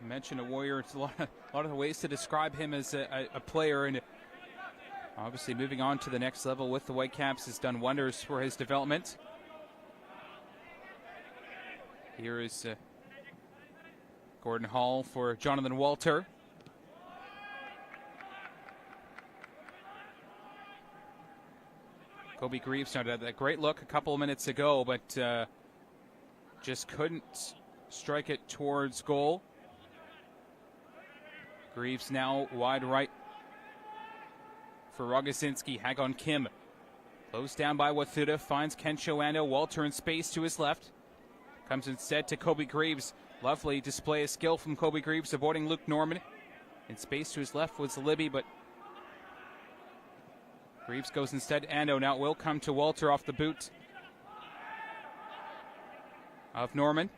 mentioned a warrior. It's a lot of ways to describe him as a player, and obviously moving on to the next level with the Whitecaps has done wonders for his development. Here is Gordon Hall for Jonathan Walter. Kobe Greaves had a great look a couple of minutes ago, but just couldn't strike it towards goal. Greaves now wide right for Rogozinski. Hagon Kim closed down by Wathuta, finds Kensho Ando. Walter in space to his left. Comes instead to Kobe Greaves. Lovely display of skill from Kobe Greaves, avoiding Luke Norman. In space to his left was Libby, but Greaves goes instead to Ando. Now it will come to Walter off the boot of Norman.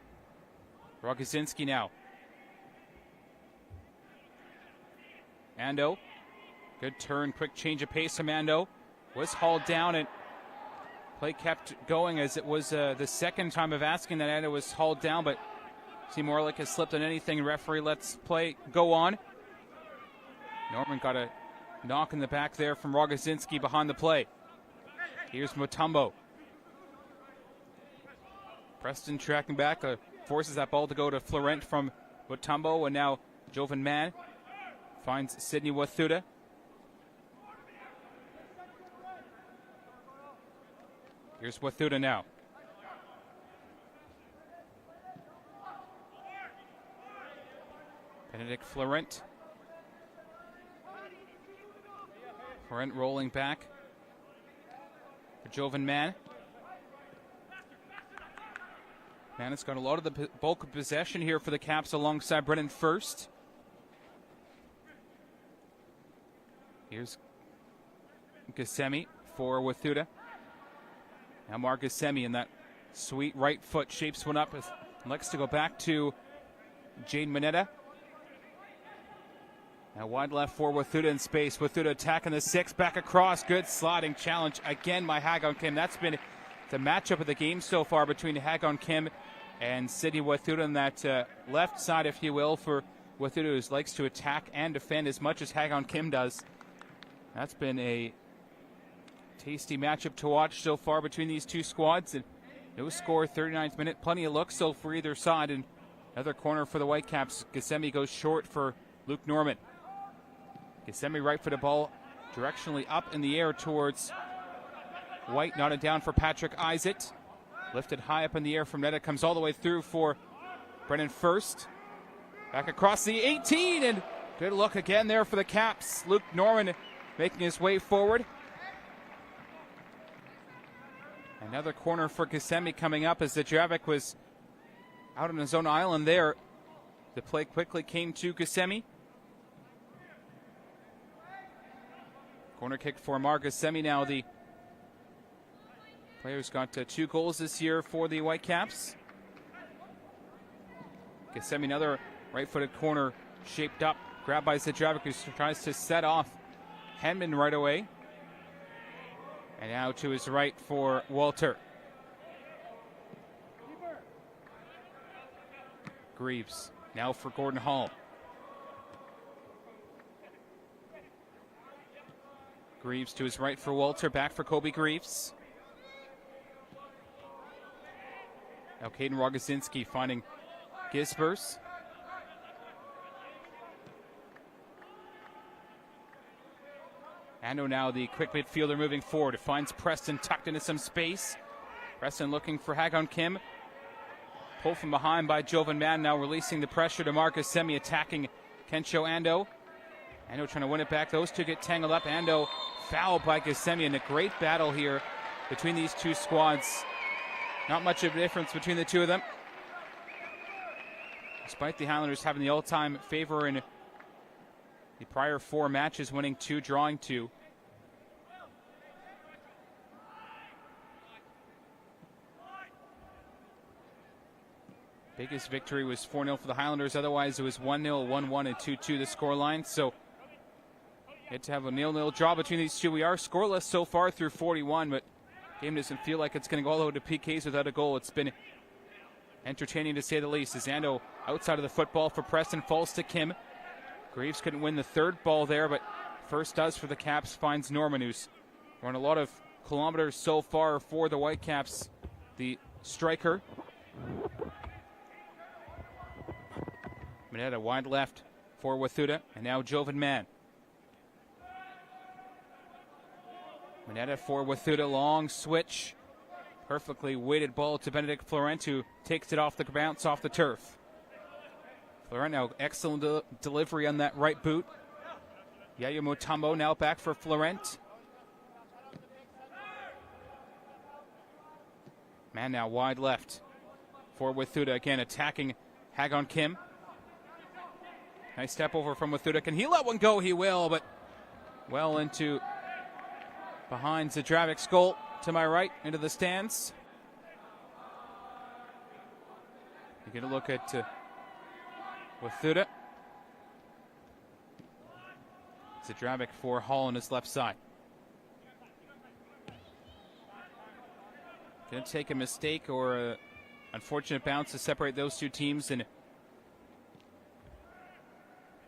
Rogozinski now. Ando. Good turn, quick change of pace from Ando. Was hauled down and play kept going as it was the second time of asking that Ando was hauled down, but See, Morlick has slipped on anything. Referee lets play go on. Norman got a knock in the back there from Rogozinski behind the play. Here's Mutombo. Preston tracking back, forces that ball to go to Florent from Mutombo, and now Jovan Mann finds Sidney Wathuta. Here's Wathuta now. Benedict Florent. Florent rolling back for Jovan Mann. Mann has got a lot of the bulk of possession here for the Caps alongside Brennan First. Here's Ghassemi for Wathuta. Now Mark Ghassemi in that sweet right foot shapes one up. Likes to go back to Jade Mineta. Now wide left for Wathuta in space. Wathuta attacking the 6, back across. Good sliding challenge again by Hagon Kim. That's been the matchup of the game so far between Hagon Kim and Sidney Wathuta on that left side, if you will, for Wathuta, who likes to attack and defend as much as Hagon Kim does. That's been a tasty matchup to watch so far between these two squads. And no score, 39th minute. Plenty of looks so for either side. And another corner for the Whitecaps. Ghassemi goes short for Luke Norman. Ghassemi right for the ball, directionally up in the air towards White. Nodded down for Patrick Isaac. Lifted high up in the air from Netta. Comes all the way through for Brennan First. Back across the 18, and good look again there for the Caps. Luke Norman making his way forward. Another corner for Ghassemi coming up as Zadravic was out on his own island there. The play quickly came to Ghassemi. Corner kick for Mark Ghassemi now. The player's got 2 goals this year for the Whitecaps. Ghassemi, another right-footed corner shaped up. Grabbed by Zadravic, who tries to set off Henman right away. And now to his right for Walter. Greaves now for Gordon Hall. Greaves to his right for Walter, back for Kobe Greaves. Now Caden Rogozinski finding Gisbers. Ando now the quick midfielder moving forward. It finds Preston tucked into some space. Preston looking for Hagon Kim. Pulled from behind by Jovan Mann, now releasing the pressure to Marcus Semi, attacking Kensho Ando. Ando trying to win it back. Those two get tangled up. Ando fouled by Ghassemi, and a great battle here between these two squads. Not much of a difference between the two of them. Despite the Highlanders having the all-time favor in the prior 4 matches, winning 2, drawing 2. Biggest victory was 4-0 for the Highlanders. Otherwise, it was 1-0, 1-1, and 2-2 the scoreline. So, get to have a 0-0 draw between these two. We are scoreless so far through 41, but the game doesn't feel like it's going to go all the way to PKs without a goal. It's been entertaining to say the least. As Ando outside of the football for Preston falls to Kim. Greaves couldn't win the third ball there, but first does for the Caps, finds Norman, who's run a lot of kilometers so far for the Whitecaps, the striker. Mineta wide left for Wathuta, and now Jovan Mann. Mineta for Wathuta, long switch. Perfectly weighted ball to Benedict Florent, who takes it off the bounce off the turf. Florent now excellent delivery on that right boot. Yaya Mutombo now back for Florent. Man now wide left for Wathuta, again attacking Hagon Kim. Nice step over from Wathuta. Can he let one go? He will, but well into behind Zadravic's goal to my right, into the stands. You get a look at Wathuta. Zadravic for Hall on his left side. Going to take a mistake or Unfortunate bounce to separate those two teams, and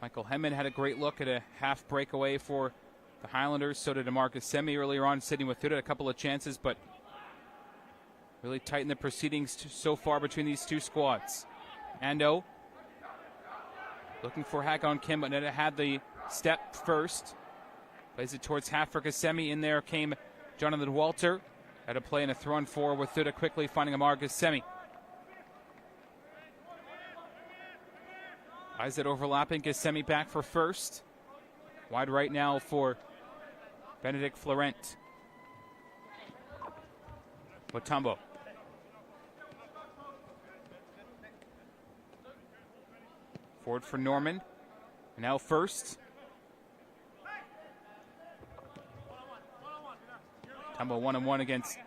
Michael Hedman had a great look at a half breakaway for the Highlanders. So did Marcus Semi earlier on, sitting with Thuda, a couple of chances, but really tightened the proceedings so far between these two squads. Ando looking for Hagon Kim, but Netta had the step first. Plays it towards half for Kasemi. In there came Jonathan Walter. Had a play and a throw and four with Thuda quickly finding Amar Kasemi. Eyes it overlapping. Kasemi back for first. Wide right now for Benedict Florent. Mutombo. Forward for Norman. And now first. Mutombo 1-on-1 against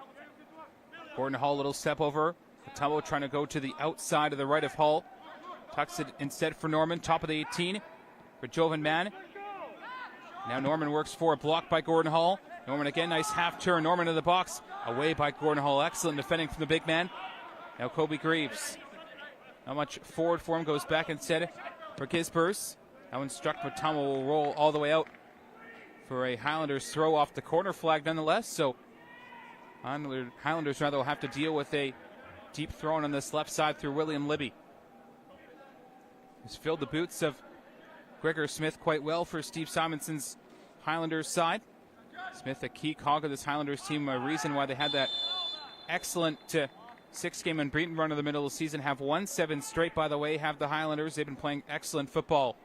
Gordon Hall. Little step over. Mutombo trying to go to the outside of the right of Hall. Tucks it instead for Norman. Top of the 18 for Jovan Mann. Now Norman works for a block by Gordon Hall. Norman again, nice half turn. Norman in the box. Away by Gordon Hall. Excellent defending from the big man. Now Kobe Greaves. Not much forward for him. Goes back instead for Gisbers. That one struck, but Mutombo will roll all the way out for a Highlanders throw off the corner flag nonetheless. So Highlanders rather will have to deal with a deep throw on this left side through William Libby. He's filled the boots of Gregor Smith quite well for Steve Simonson's Highlanders side. Smith, a key cog of this Highlanders team, a reason why they had that excellent 6-game unbeaten run in the middle of the season. Have won 7 straight, by the way, have the Highlanders. They've been playing excellent football.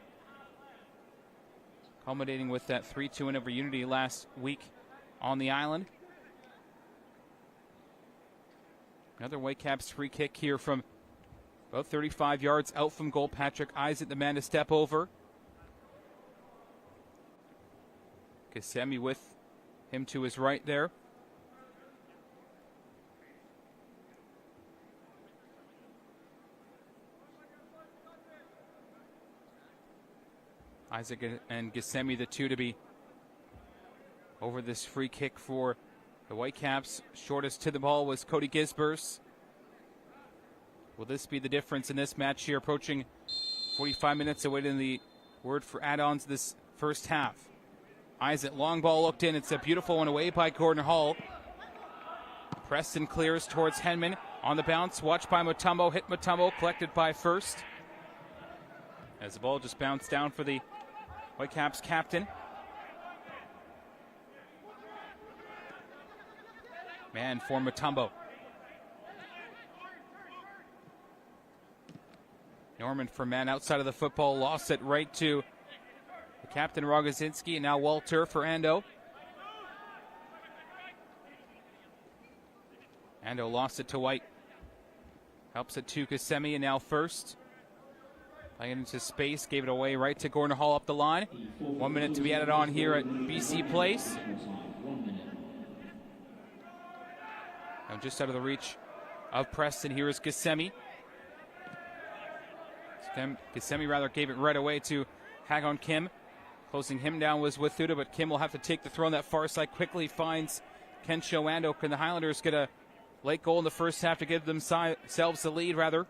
Culminating with that 3-2 win over Unity last week on the island. Another Whitecaps free kick here from about 35 yards out from goal. Patrick Isaac, the man to step over. Kasemi with him to his right there. Isaac and Kasemi, the two to be over this free kick for the Whitecaps. Shortest to the ball was Cody Gisbers. Will this be the difference in this match here? Approaching 45 minutes, awaiting the word for add-ons this first half. Isaac, long ball looked in. It's a beautiful one away by Gordon Hall. Preston clears towards Henman. On the bounce, watched by Mutombo. Hit Mutombo, collected by First. As the ball just bounced down for the Whitecaps captain. Man for Mutombo. Norman for man outside of the football. Lost it right to the captain, Rogozinski. And now Walter for Ando. Ando lost it to White. Helps it to Kasemi, and now First. Playing it into space, gave it away right to Gordon Hall up the line. 1 minute to be added on here at BC Place. Now just out of the reach of Preston, here is Kasemi. Kasemi rather gave it right away to Hagon Kim. Closing him down was with Thuda, but Kim will have to take the throw on that far side. Quickly finds Kensho Ando. Can the Highlanders get a late goal in the first half to give themselves the lead, rather?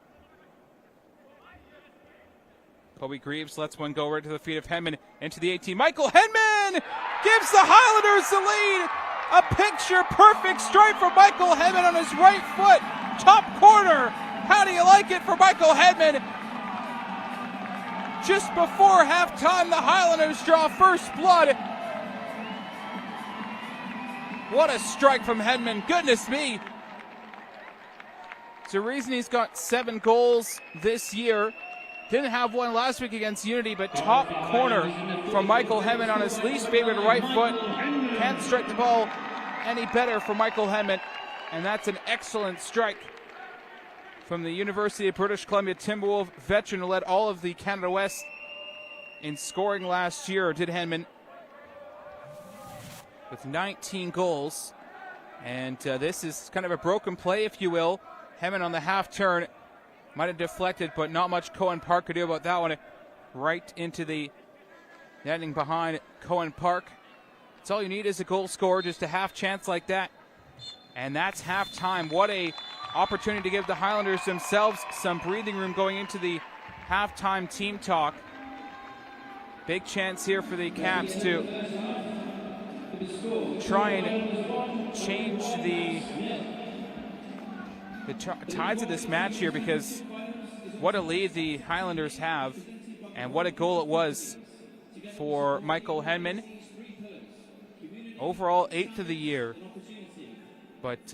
Kobe Greaves lets one go right to the feet of Hedman into the 18. Michael Hedman gives the Highlanders the lead. A picture-perfect strike for Michael Hedman on his right foot. Top corner. How do you like it for Michael Hedman? Just before halftime, the Highlanders draw first blood. What a strike from Hedman. Goodness me. It's the reason he's got 7 goals this year. Didn't have one last week against Unity, but top corner from Michael Hedman on his least favorite right foot. Can't strike the ball any better for Michael Hedman. And that's an excellent strike from the University of British Columbia Timberwolf veteran who led all of the Canada West in scoring last year, did Hedman, with 19 goals. And this is kind of a broken play, if you will. Hedman on the half turn. Might have deflected, but not much Cohen Park could do about that one. Right into the netting behind Cohen Park. That's all you need is a goal scorer, just a half chance like that. And that's halftime. What a opportunity to give the Highlanders themselves some breathing room going into the halftime team talk. Big chance here for the Caps to try and change the tides of this match here, because what a lead the Highlanders have, and what a goal it was for Michael Henman. Overall 8th of the year, but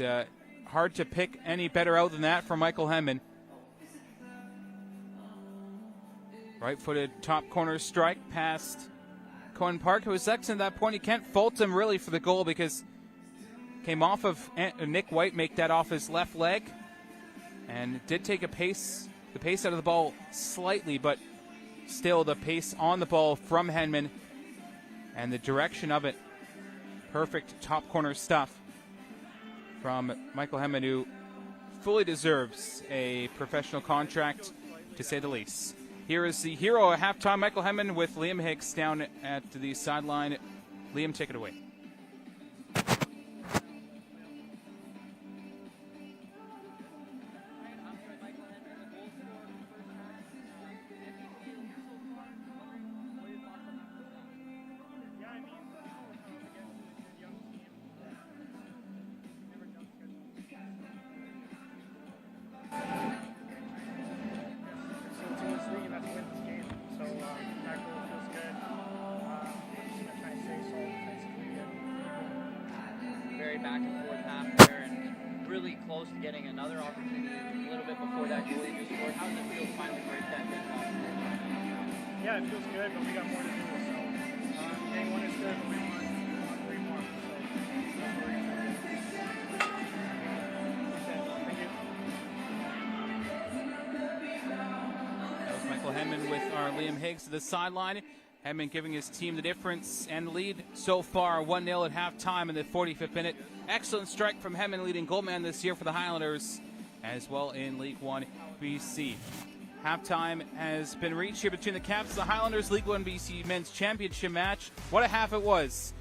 hard to pick any better out than that for Michael Henman. Right-footed top corner strike past Cohen Park, who was excellent at that point. You can't fault him really for the goal, because came off of Nick White, make that off his left leg, and did take the pace out of the ball slightly, but still the pace on the ball from Henman and the direction of it. Perfect top corner stuff from Michael Henman, who fully deserves a professional contract, to say the least. Here is the hero at halftime, Michael Henman, with Liam Hicks down at the sideline. Liam, take it away. Back and forth half there, and really close to getting another opportunity a little bit before that goalie just scored. How does it feel to finally break that deadlock? Yeah, it feels good, but we got more to do. So game one is good, but we want 3 more. So that's what we're gonna do. Thank you. That was Michael Henman with our Liam Higgs to the sideline. Henman giving his team the difference and lead so far, 1-0 at halftime in the 45th minute. Excellent strike from Henman, leading goalman this year for the Highlanders, as well in League 1 BC. Halftime has been reached here between the Caps and the Highlanders. League 1 BC men's championship match. What a half it was.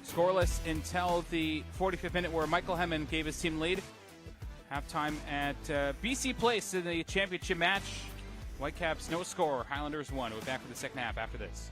Scoreless until the 45th minute, where Michael Henman gave his team lead. Halftime at BC Place in the championship match. Whitecaps no score, Highlanders 1. We'll be back for the second half after this.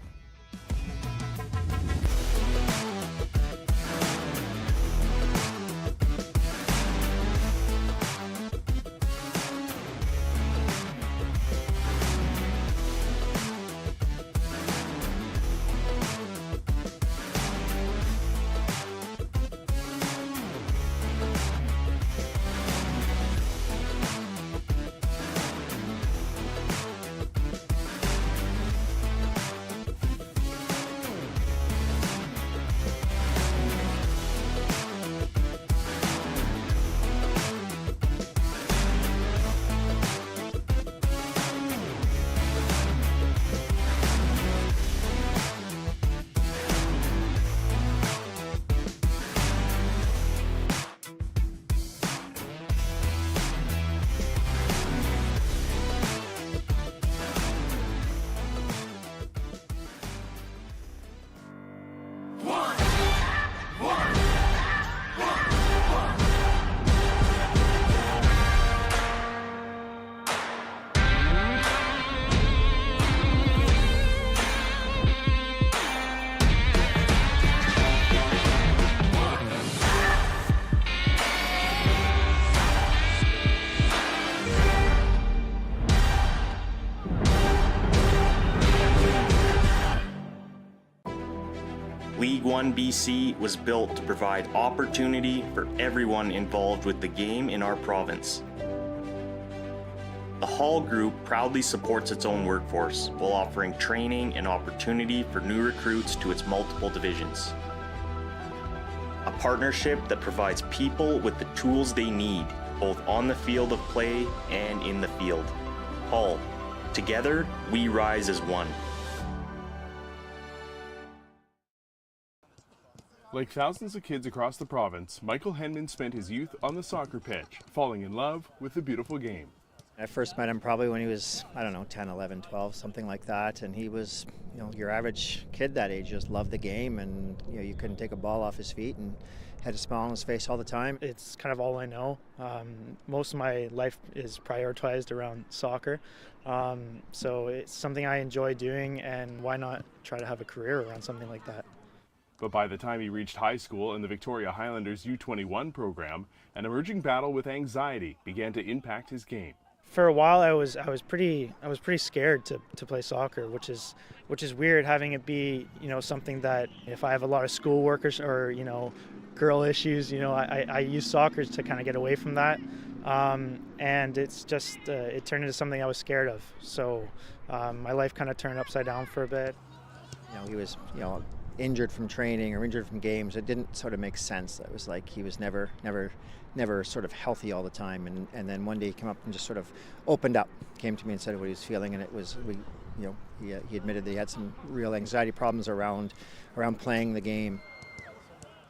League 1 BC was built to provide opportunity for everyone involved with the game in our province. The Hall Group proudly supports its own workforce while offering training and opportunity for new recruits to its multiple divisions. A partnership that provides people with the tools they need, both on the field of play and in the field. Hall, together we rise as one. Like thousands of kids across the province, Michael Henman spent his youth on the soccer pitch, falling in love with the beautiful game. I first met him probably when he was, 10, 11, 12, something like that. And he was, your average kid that age just loved the game, and you couldn't take a ball off his feet and had a smile on his face all the time. It's kind of all I know. Most of my life is prioritized around soccer, so it's something I enjoy doing, and why not try to have a career around something like that? But by the time he reached high school in the Victoria Highlanders U21 program, an emerging battle with anxiety began to impact his game. For a while, I was pretty scared to play soccer, which is weird, having it be something that if I have a lot of schoolwork or girl issues, I use soccer to kind of get away from that, and it's just it turned into something I was scared of. So my life kind of turned upside down for a bit. He was injured from training or injured from games. It didn't sort of make sense. It was like he was never sort of healthy all the time, and then one day he came up and just sort of opened up, came to me and said what he was feeling, and it was he admitted that he had some real anxiety problems around playing the game.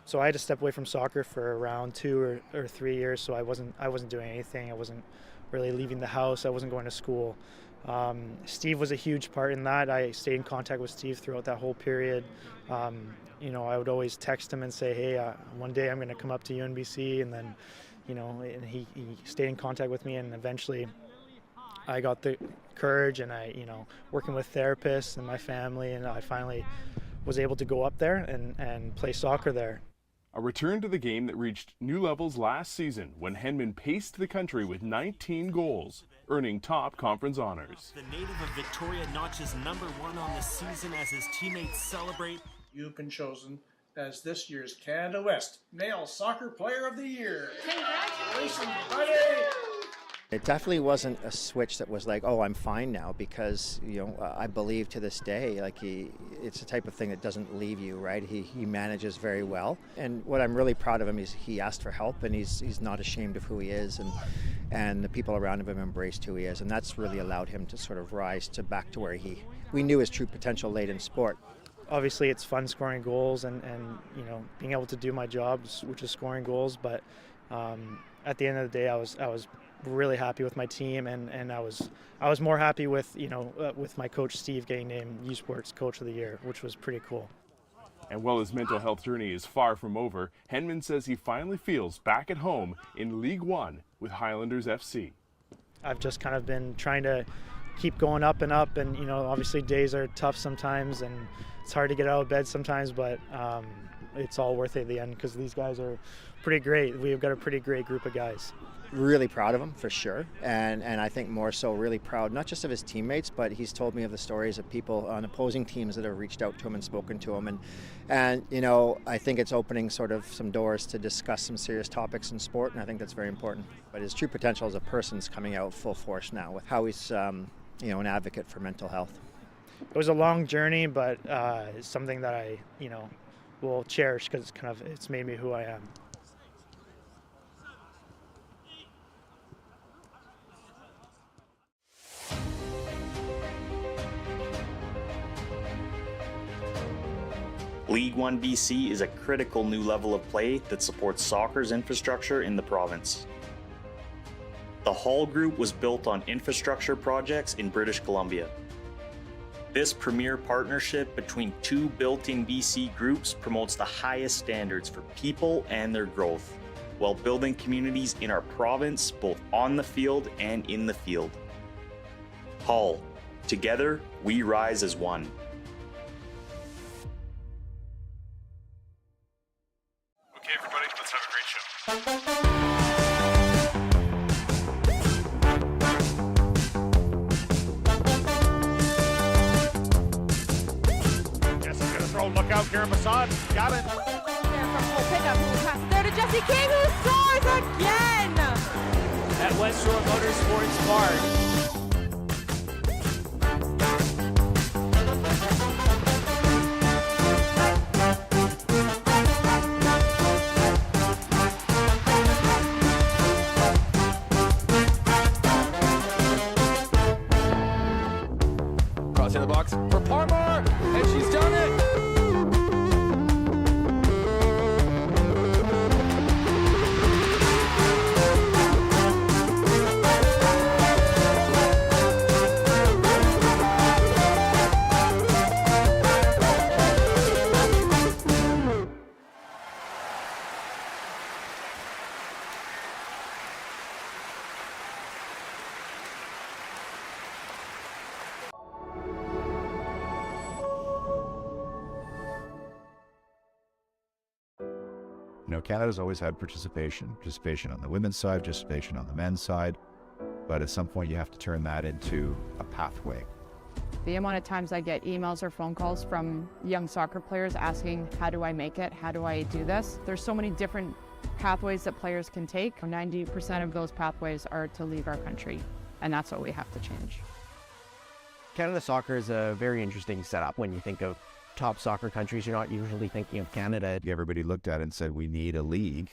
So I had to step away from soccer for around 2 or 3 years. So I wasn't doing anything. I wasn't really leaving the house. I wasn't going to school. Steve was a huge part in that. I stayed in contact with Steve throughout that whole period. I would always text him and say, hey, one day I'm going to come up to UNBC, and then, and he stayed in contact with me, and eventually I got the courage, and working with therapists and my family, and I finally was able to go up there and play soccer there. A return to the game that reached new levels last season when Henman paced the country with 19 goals, earning top conference honors. The native of Victoria notches #1 on the season as his teammates celebrate. You've been chosen as this year's Canada West Male Soccer Player of the Year. Congratulations, buddy! It definitely wasn't a switch that was like, oh, I'm fine now, because I believe to this day, like it's the type of thing that doesn't leave you, right? He manages very well, and what I'm really proud of him is he asked for help, and he's not ashamed of who he is, and the people around him embraced who he is, and that's really allowed him to sort of rise back to where we knew his true potential late in sport. Obviously, it's fun scoring goals and being able to do my job, which is scoring goals. But at the end of the day, I was really happy with my team, and I was more happy with with my coach Steve getting named U Sports Coach of the Year, which was pretty cool. And while his mental health journey is far from over, Henman says he finally feels back at home in League 1 with Highlanders FC. I've just kind of been trying to keep going up and up, and obviously days are tough sometimes, and it's hard to get out of bed sometimes, but it's all worth it at the end, because these guys are pretty great. We've got a pretty great group of guys. Really proud of him, for sure, and I think more so really proud not just of his teammates, but he's told me of the stories of people on opposing teams that have reached out to him and spoken to him, and I think it's opening sort of some doors to discuss some serious topics in sport, and I think that's very important. But his true potential as a person's coming out full force now with how he's an advocate for mental health. It was a long journey, but it's something that I will cherish, because it's made me who I am. League1 BC is a critical new level of play that supports soccer's infrastructure in the province. The Hall Group was built on infrastructure projects in British Columbia. This premier partnership between two built-in BC groups promotes the highest standards for people and their growth, while building communities in our province both on the field and in the field. Hall, together we rise as one. Okay, everybody, let's have a great show. Jesse's gonna throw, look out, Karen Masson, got it. There from full pickup, who will pass it there to Jesse King, who scores again! At West Shore Motorsports Park. In the box for Parmar, and she's done it! You know, Canada's always had participation on the women's side, participation on the men's side, but at some point you have to turn that into a pathway. The amount of times I get emails or phone calls from young soccer players asking, how do I make it? How do I do this? There's so many different pathways that players can take. 90% of those pathways are to leave our country, and that's what we have to change. Canada soccer is a very interesting setup. When you think of top soccer countries, you're not usually thinking of Canada. Everybody looked at it and said, we need a league.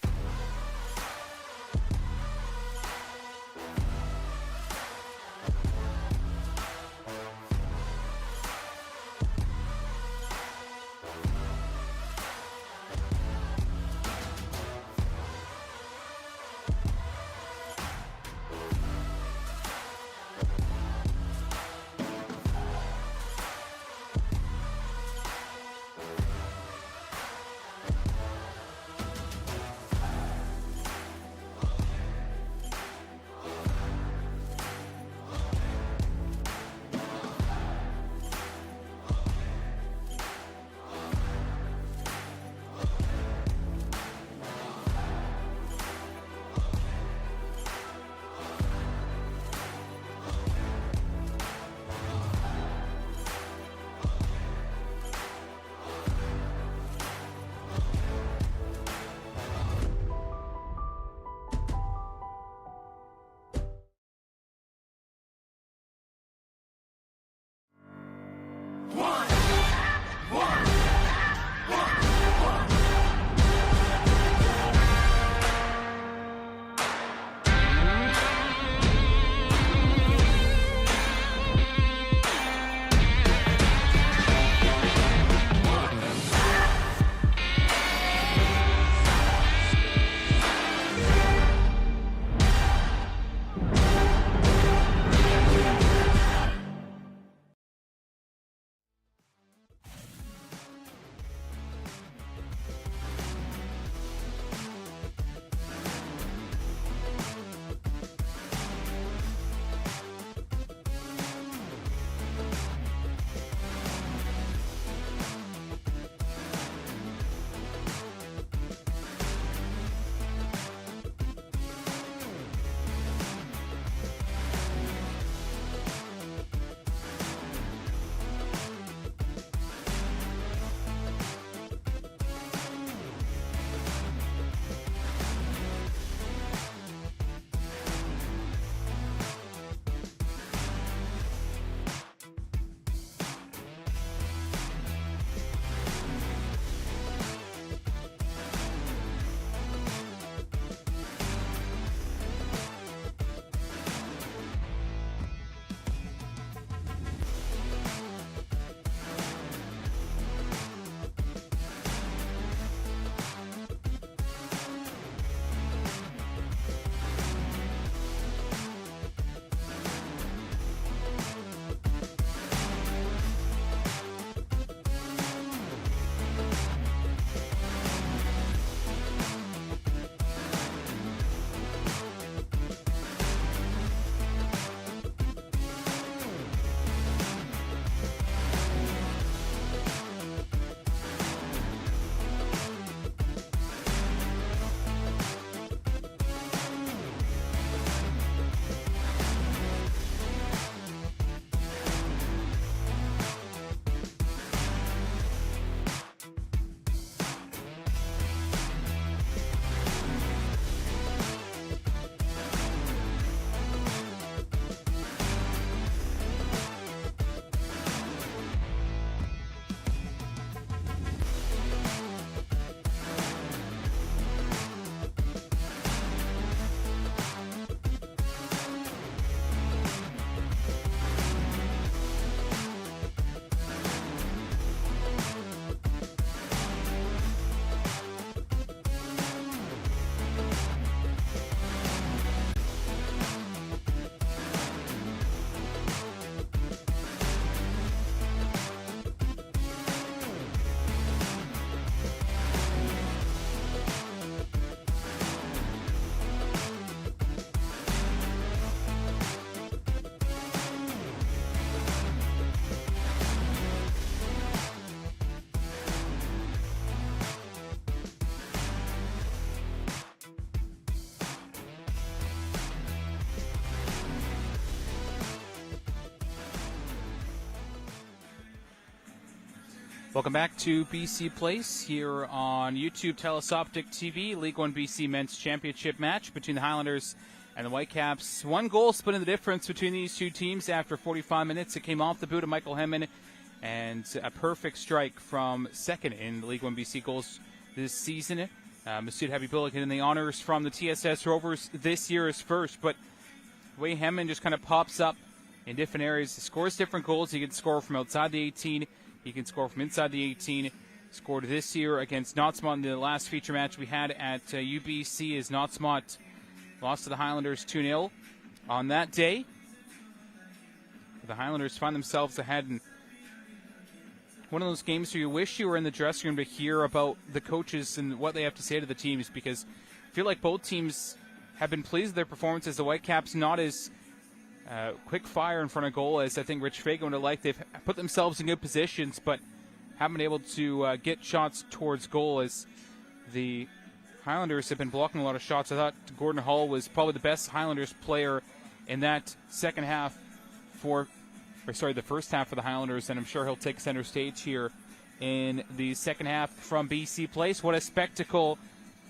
Welcome back to BC Place here on YouTube Telesoptic TV. League 1 BC Men's Championship match between the Highlanders and the Whitecaps. One goal splitting the difference between these two teams after 45 minutes. It came off the boot of Michael Hemman, and a perfect strike from second in the League 1 BC goals this season. Masood Habibullah getting the honors from the TSS Rovers this year as first, but the way Hemman just kind of pops up in different areas, scores different goals. He can score from outside the 18. He can score from inside the 18. Scored this year against Knotsmont in the last feature match we had at UBC as Knotsmont lost to the Highlanders 2-0 on that day. The Highlanders find themselves ahead in one of those games where you wish you were in the dressing room to hear about the coaches and what they have to say to the teams, because I feel like both teams have been pleased with their performances. The Whitecaps not as quick fire in front of goal as I think Rich Fagan would have liked. They've put themselves in good positions, but haven't been able to get shots towards goal, as the Highlanders have been blocking a lot of shots. I thought Gordon Hall was probably the best Highlanders player in that the first half for the Highlanders, and I'm sure he'll take center stage here in the second half from BC Place. What a spectacle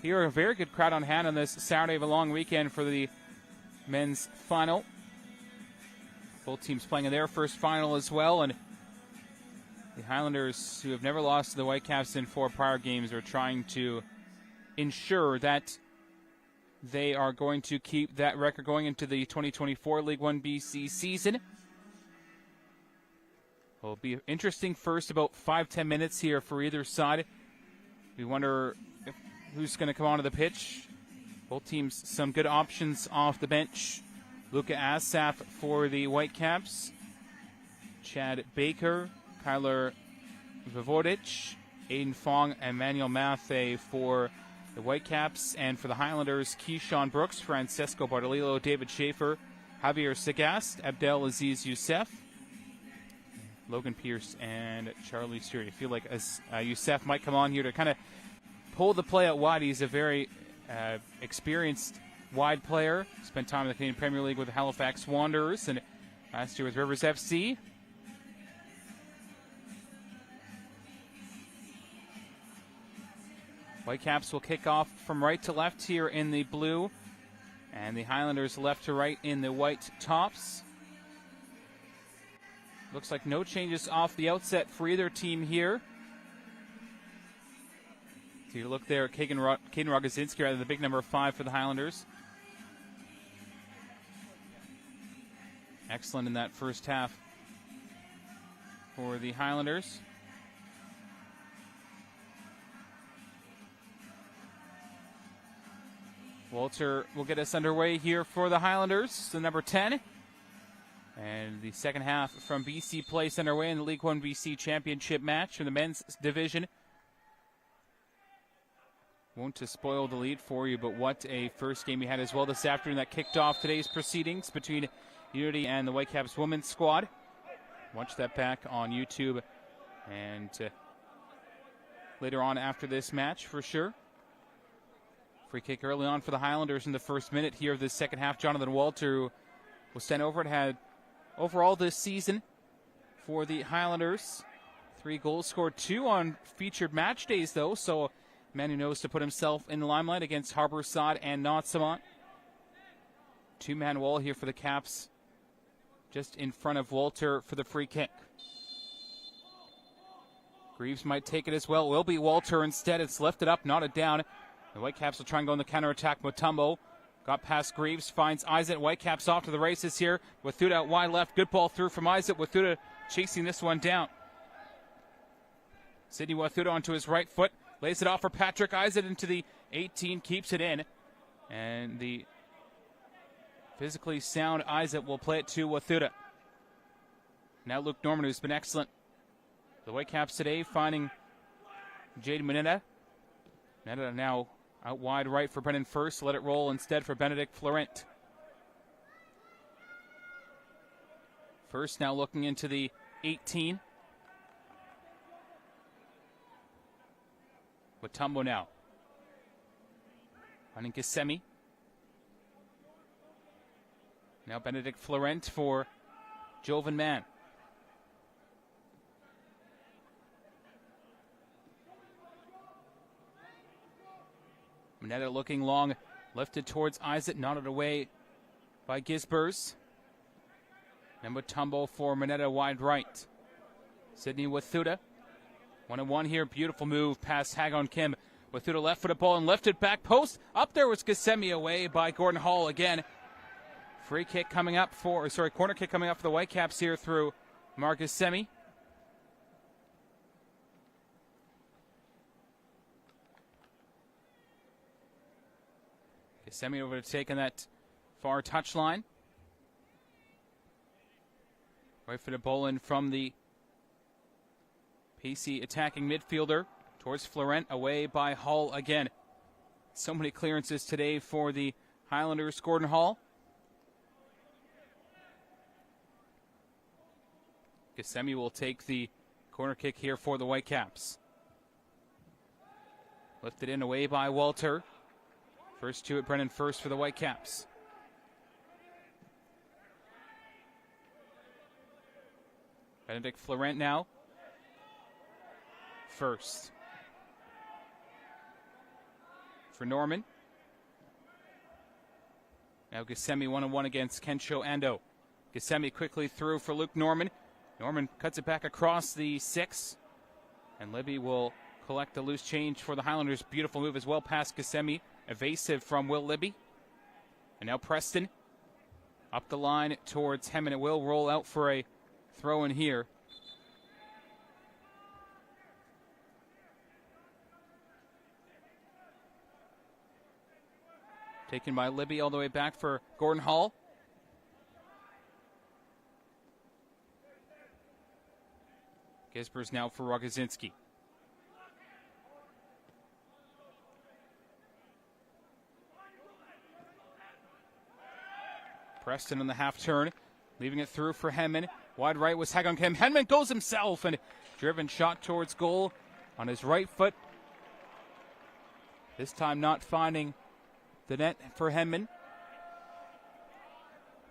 here. A very good crowd on hand on this Saturday of a long weekend for the men's final. Both teams playing in their first final as well, and the Highlanders, who have never lost to the Whitecaps in 4 prior games, are trying to ensure that they are going to keep that record going into the 2024 League 1 BC season. It'll be interesting first about 5-10 minutes here for either side. We wonder who's going to come onto the pitch. Both teams some good options off the bench. Luka Asaf for the Whitecaps, Chad Baker, Kyler Vivodic, Aiden Fong, and Manuel Mathe for the Whitecaps. And for the Highlanders, Keyshawn Brooks, Francesco Bartolillo, David Schaefer, Javier Sagast, Abdel Aziz Youssef, Logan Pierce, and Charlie Stewart. I feel like Youssef might come on here to kind of pull the play out wide. He's a very experienced wide player. Spent time in the Canadian Premier League with the Halifax Wanderers and last year with Rivers FC. Whitecaps will kick off from right to left here in the blue, and the Highlanders left to right in the white tops. Looks like no changes off the outset for either team here. So you look there at Caden Rogozinski, rather the big number 5 for the Highlanders. Excellent in that first half for the Highlanders. Walter will get us underway here for the Highlanders, the number 10. And the second half from BC Place underway in the League 1 BC Championship match in the men's division. Won't to spoil the lead for you, but what a first game we had as well this afternoon that kicked off today's proceedings between Unity and the Whitecaps women's squad. Watch that back on YouTube and later on after this match for sure. Free kick early on for the Highlanders in the first minute here of the second half. Jonathan Walter, who was sent over, had overall this season for the Highlanders 3 goals, scored 2 on featured match days though, so a man who knows to put himself in the limelight against Harborside and Knotsmont. 2-man wall here for the Caps, just in front of Walter for the free kick. Greaves might take it as well. Will be Walter instead. It's lifted up, knotted down. The Whitecaps will try and go on the counterattack. Mutombo got past Greaves, finds Isaac. Whitecaps off to the races here. Wathuta out wide left. Good ball through from Isaac. Wathuta chasing this one down. Sidney Wathuta onto his right foot. Lays it off for Patrick Isaac into the 18. Keeps it in. And the physically sound Isaac will play it to Wathuta. Now Luke Norman, who's been excellent. The Whitecaps today finding Jade Mineta. Mineta now out wide right for Brendan First. Let it roll instead for Benedict Florent. First now looking into the 18. Mutombo now. Running Kissimmee. Now Benedict Florent for Jovan Mann. Mineta looking long, lifted towards Isaac, nodded away by Gisbers. And Mutombo for Mineta wide right. Sydney Wathuta. 1-1 here. Beautiful move past Hagon Kim. Wathuta left-footed ball and lifted back post. Up there was Gissemi away by Gordon Hall again. Corner kick coming up for the Whitecaps here through Mark Gissemi. Gissemi over to take on that far touchline. Right-footed ball in from the pacey attacking midfielder towards Florent, away by Hall again. So many clearances today for the Highlanders. Gordon Hall. Gissemi will take the corner kick here for the Whitecaps. Lifted in away by Walter. First to it, Brennan first for the Whitecaps. Benedict Florent now. First. For Norman. Now Gissemi 1-on-1 against Kensho Ando. Gissemi quickly through for Luke Norman. Norman cuts it back across the 6. And Libby will collect the loose change for the Highlanders. Beautiful move as well past Gissemi. Evasive from Will Libby. And now Preston. Up the line towards Hemman. It will roll out for a throw in here. Taken by Libby all the way back for Gordon Hall. Gisbers now for Rogozinski. Preston on the half turn, leaving it through for Henman. Wide right was Hagon Kim. Henman goes himself and driven shot towards goal on his right foot. This time not finding the net for Henman.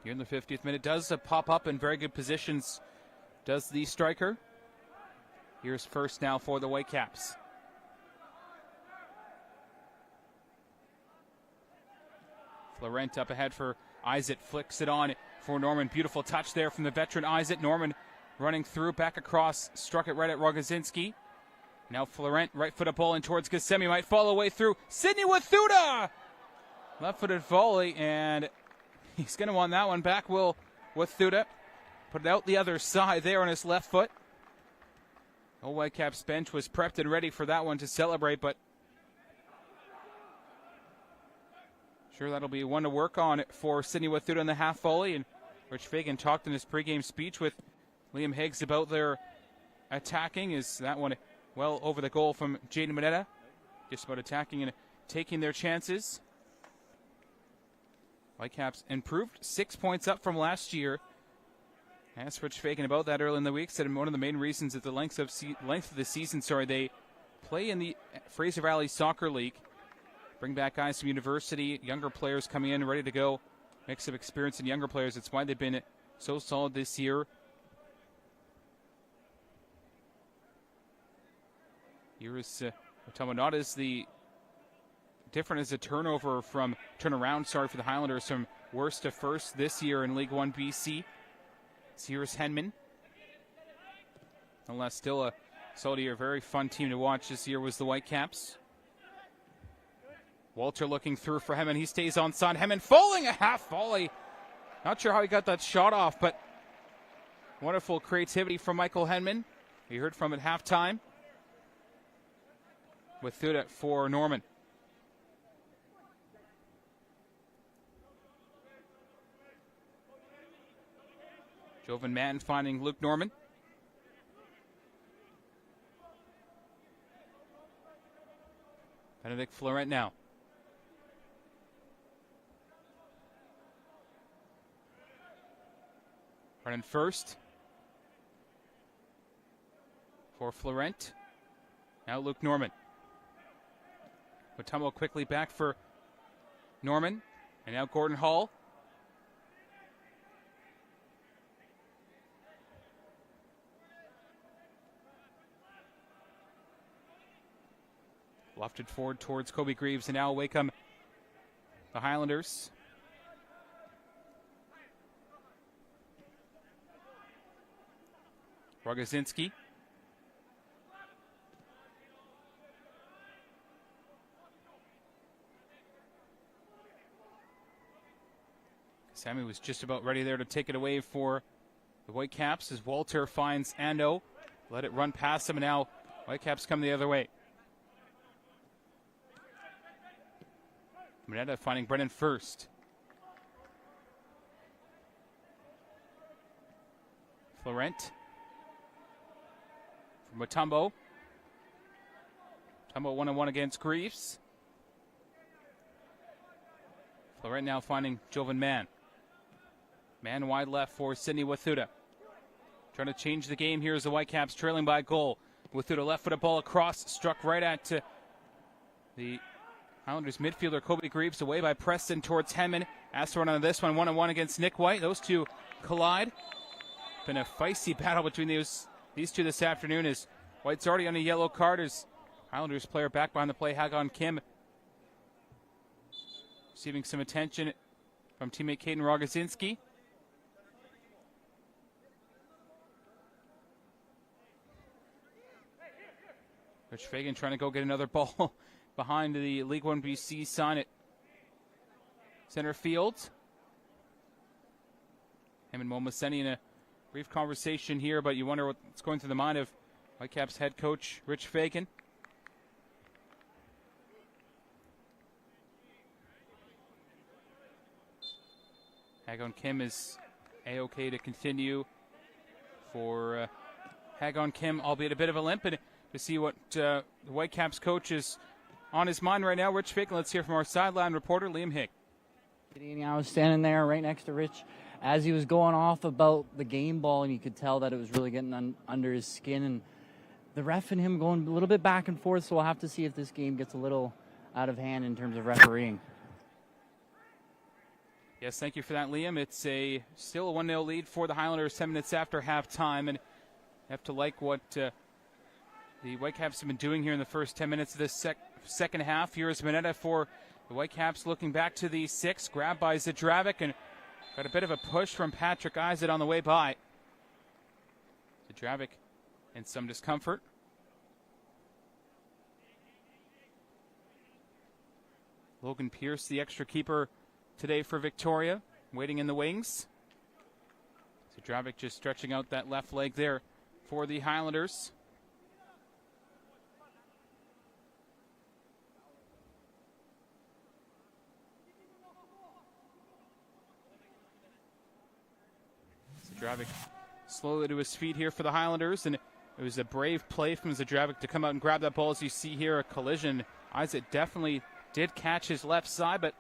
Here in the 50th minute, does pop up in very good positions, does the striker. Here's first now for the Whitecaps. Florent up ahead for Isaac, flicks it on for Norman. Beautiful touch there from the veteran Isaac. Norman running through, back across, struck it right at Rogozinski. Now Florent, right-footed ball in towards Gissemi, might fall away through. Sydney Wathuta! Left-footed volley, and he's going to want that one back. Will Wathuta put it out the other side there on his left foot. Old Whitecaps bench was prepped and ready for that one to celebrate, but sure that'll be one to work on for Sydney Wathuta in the half volley. And Rich Fagan talked in his pregame speech with Liam Higgs about their attacking. Is that one well over the goal from Jaden Mineta? Just about attacking and taking their chances. Whitecaps improved 6 points up from last year. Asked Rich Fagan about that early in the week. Said one of the main reasons at the length of the season, they play in the Fraser Valley Soccer League. Bring back guys from university, younger players coming in ready to go. Mix of experience and younger players. It's why they've been so solid this year. Here is not as the different as a turnaround for the Highlanders from worst to first this year in League 1 BC. Here's Henman. Nonetheless, still a solid year, very fun team to watch this year was the Whitecaps. Walter looking through for Henman. He stays on side. Henman falling a half volley. Not sure how he got that shot off, but wonderful creativity from Michael Henman. We heard from at halftime. Wathuta for Norman. Jovan Mann finding Luke Norman. Benedict Florent now. Running first for Florent. Now Luke Norman. Mutombo quickly back for Norman. And now Gordon Hall. Lofted forward towards Kobe Greaves, and now away come the Highlanders. Rogozinski. Sammy was just about ready there to take it away for the Whitecaps as Walter finds Ando. Let it run past him, and now Whitecaps come the other way. Mineta finding Brennan first. Florent. From Mutombo. Mutombo 1-on-1 against Greaves. Florent now finding Jovan Mann. Man wide left for Sidney Wathuta. Trying to change the game here as the Whitecaps trailing by a goal. Wathuta left-footed ball across, struck right at the Highlanders midfielder Kobe Greaves, away by Preston towards Henman. Asked to run on this one, 1-on-1 against Nick White. Those two collide. Been a feisty battle between these two this afternoon as White's already on a yellow card as Highlanders player back behind the play, Hagon Kim, receiving some attention from teammate Caden Rogozinski. Rich Fagan trying to go get another ball behind the League 1 BC sign at center field. Him and Momaseni in a brief conversation here, but you wonder what's going through the mind of Whitecaps head coach Rich Fagan. Hagon Kim is A-OK to continue for Hagon Kim, albeit a bit of a limp, and to see what the Whitecaps coach is on his mind right now. Rich Fagan, let's hear from our sideline reporter, Liam Hick. I was standing there right next to Rich as he was going off about the game ball, and you could tell that it was really getting under his skin, and the ref and him going a little bit back and forth, so we'll have to see if this game gets a little out of hand in terms of refereeing. Yes, thank you for that, Liam. It's still a 1-0 lead for the Highlanders 10 minutes after halftime, and you have to like what the Whitecaps have been doing here in the first 10 minutes of this second half. Here is Mineta for the Whitecaps, looking back to the 6, grabbed by Zadravic, and got a bit of a push from Patrick Izet on the way by. Zadravic in some discomfort. Logan Pierce, the extra keeper today for Victoria, waiting in the wings. Zadravic just stretching out that left leg there for the Highlanders. Zadravic slowly to his feet here for the Highlanders, and it was a brave play from Zadravic to come out and grab that ball. As you see here, a collision. Izet definitely did catch his left side, but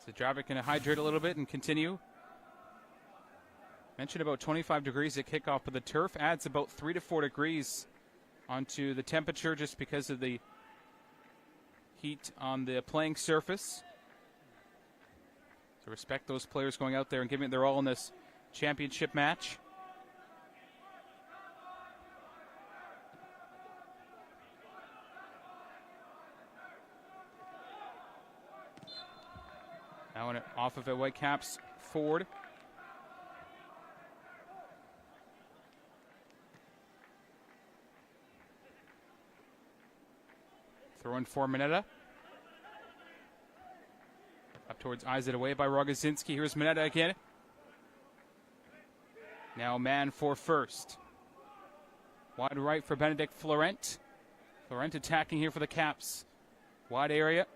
Zadravic going to hydrate a little bit and continue. Mentioned about 25 degrees at kickoff, but the turf adds about 3 to 4 degrees onto the temperature just because of the heat on the playing surface. So respect those players going out there and giving it their all in this championship match. Now off of it, Whitecaps forward. Throw in for Mineta. Up towards Izet, away by Rogozinski. Here's Mineta again. Now man for first. Wide right for Benedict Florent. Florent attacking here for the Caps. Wide area.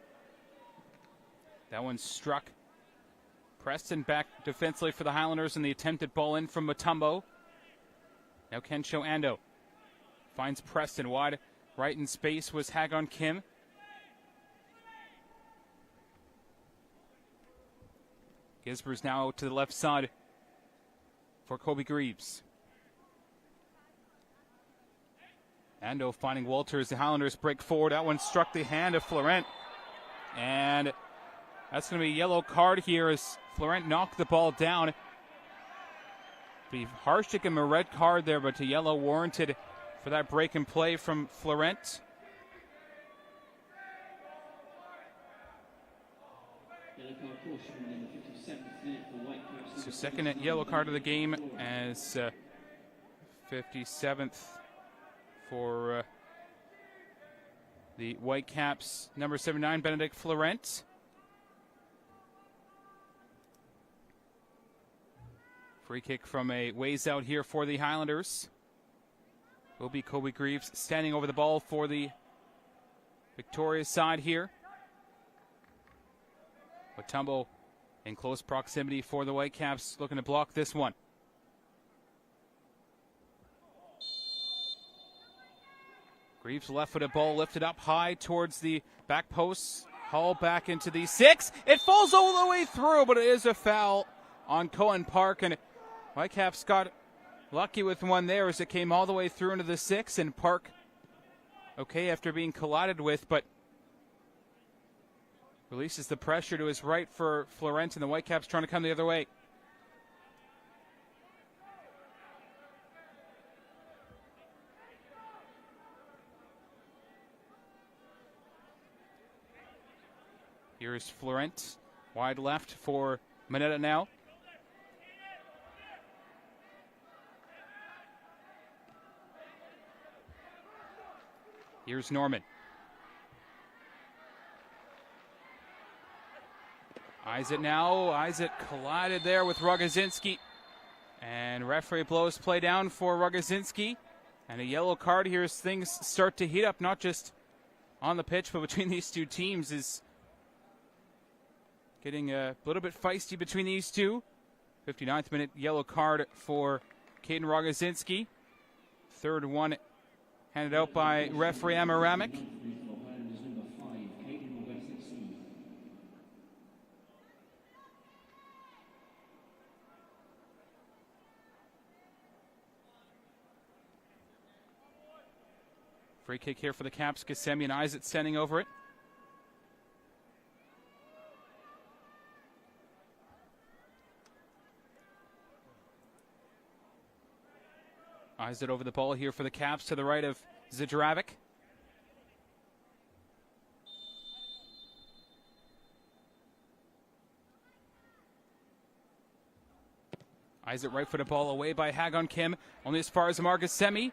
That one struck Preston back defensively for the Highlanders, and the attempted ball in from Mutombo. Now Kensho Ando finds Preston wide right in space was Hagon Kim. Gisber's now to the left side for Kobe Greaves. Ando finding Walter as the Highlanders break forward. That one struck the hand of Florent, and that's going to be a yellow card here as Florent knocked the ball down. Be harsh to give him a red card there, but a yellow warranted for that break and play from Florent. So second yellow card of the game as 57th for the Whitecaps. Number 79, Benedict Florent. Free kick from a ways out here for the Highlanders. Will be Kobe Greaves standing over the ball for the Victoria's side here. Watumbo in close proximity for the Whitecaps, looking to block this one. Greaves left-footed ball lifted up high towards the back post. Hall back into the 6. It falls all the way through, but it is a foul on Cohen Park, and Whitecaps got lucky with one there as it came all the way through into the 6, and Park okay after being collided with, but releases the pressure to his right for Florent, and the Whitecaps trying to come the other way. Here's Florent, wide left for Mineta now. Here's Norman. Isaac now. Isaac collided there with Rogozinski. And referee blows play down for Rogozinski. And a yellow card here as things start to heat up, not just on the pitch, but between these two teams is getting a little bit feisty between these two. 59th minute yellow card for Caden Rogozinski. Third one handed out by referee Amaramek. Free kick here for the Caps. Ghassemi and Isaac standing over it. Isaac over the ball here for the Caps to the right of Zadravic. Isaac right-footed ball away by Hagon Kim. Only as far as Ghassemi.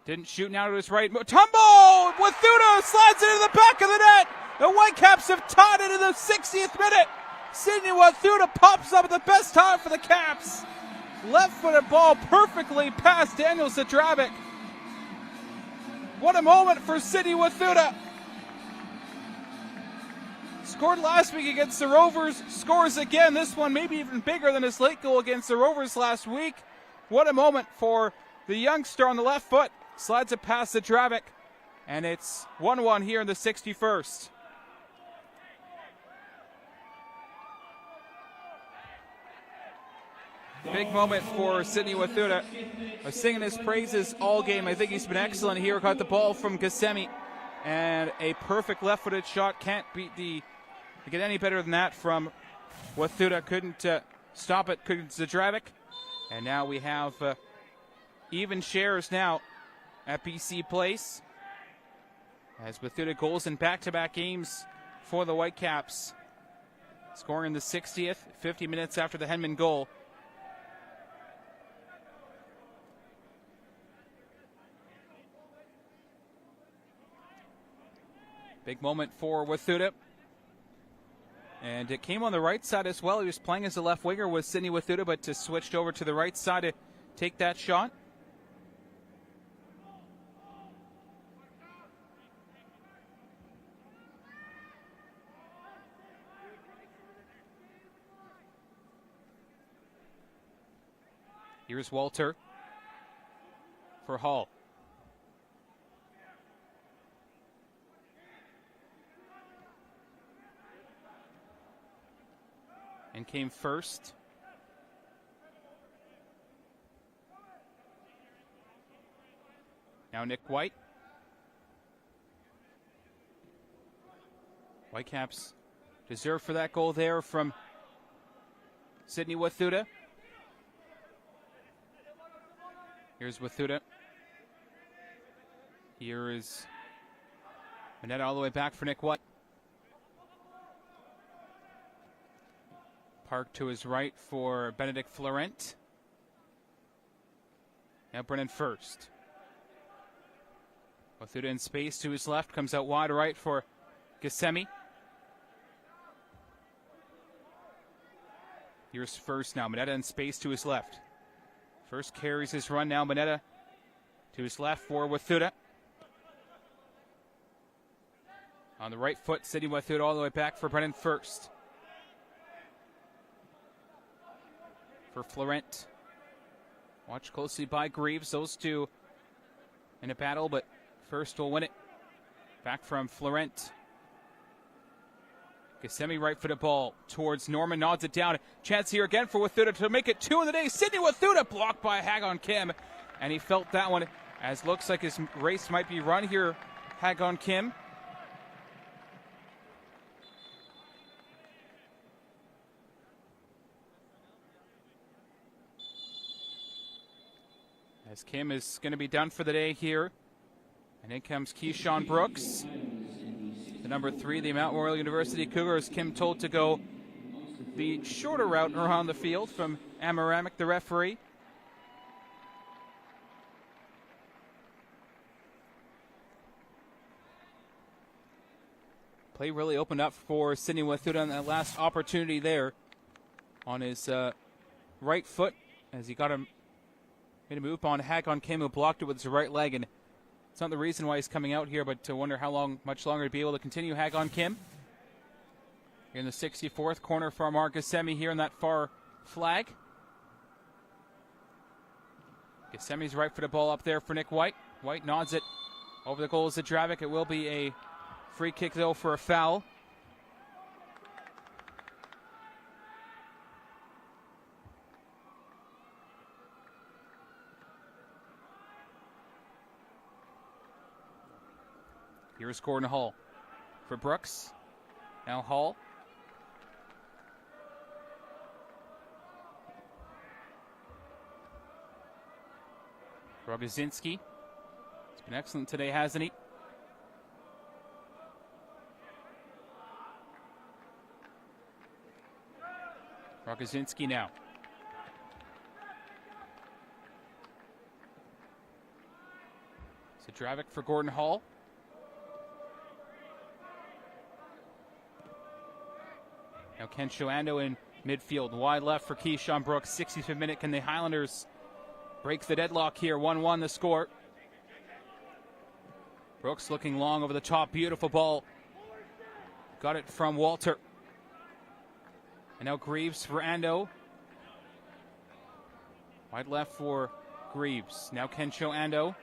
Didn't shoot now to his right. Mutombo! Wathuda slides it into the back of the net. The Whitecaps have tied it in the 60th minute. Sidney Wathuda pops up at the best time for the Caps. Left-footed ball perfectly past Daniel Zadravic. What a moment for Sidney Wathuda. Scored last week against the Rovers. Scores again. This one maybe even bigger than his late goal against the Rovers last week. What a moment for the youngster on the left foot. Slides it past Zadravic. And it's 1-1 here in the 61st. Big moment for Sidney Wathuda. I was singing his praises all game. I think he's been excellent here. Got the ball from Ghassemi. And a perfect left-footed shot. Can't get any better than that from Wathuda. Couldn't stop it. Couldn't Zadravic. And now we have even shares now at BC Place. As Wathuda goals in back-to-back games for the Whitecaps. Scoring in the 60th, 50 minutes after the Henman goal. Big moment for Wathuda. And it came on the right side as well. He was playing as a left winger with Sidney Wathuda, but switched over to the right side to take that shot. Here's Walter for Hall. And came first. Now Nick White. Whitecaps deserved for that goal there from Sidney Wathuda. Here's Wathuda. Here is Mineta all the way back for Nick White. Park to his right for Benedict Florent. Now Brennan first. Wathuta in space to his left, comes out wide right for Gissemi. Here's first now. Mineta in space to his left. First carries his run now. Mineta to his left for Wathuta. On the right foot, Sidney Wathuta all the way back for Brennan first. For Florent. Watched closely by Greaves. Those two in a battle, but first will win it. Back from Florent. Gissemi right-footed ball towards Norman, nods it down. Chance here again for Wathuta to make it 2 in the day. Sidney Wathuta blocked by Hagon Kim, and he felt that one as looks like his race might be run here, Hagon Kim. As Kim is going to be done for the day here. And in comes Keyshawn Brooks. The number 3, the Mount Royal University Cougars. Kim told to go the shorter route around the field from Amaramek, the referee. Play really opened up for Sidney Wathuta on that last opportunity there on his right foot as he got him. Made a move on Hagon Kim, who blocked it with his right leg, and it's not the much longer he's coming out here, but to wonder much longer to be able to continue. Hagon Kim in the 64th corner for Mark Gissemi here on that far flag. Gissemi's right for the ball up there for Nick White. White nods it over the goal of Zadravik. It will be a free kick, though, for a foul. Here's Gordon Hall for Brooks. Now Hall. Rogozinski. He's been excellent today, hasn't he? Rogozinski now. Zadravik for Gordon Hall. Now Ken Shoando in midfield. Wide left for Keyshawn Brooks. 65th minute. Can the Highlanders break the deadlock here? 1-1 the score. Brooks looking long over the top. Beautiful ball. Got it from Walter. And now Greaves for Ando. Wide left for Greaves. Now Ken Shoando.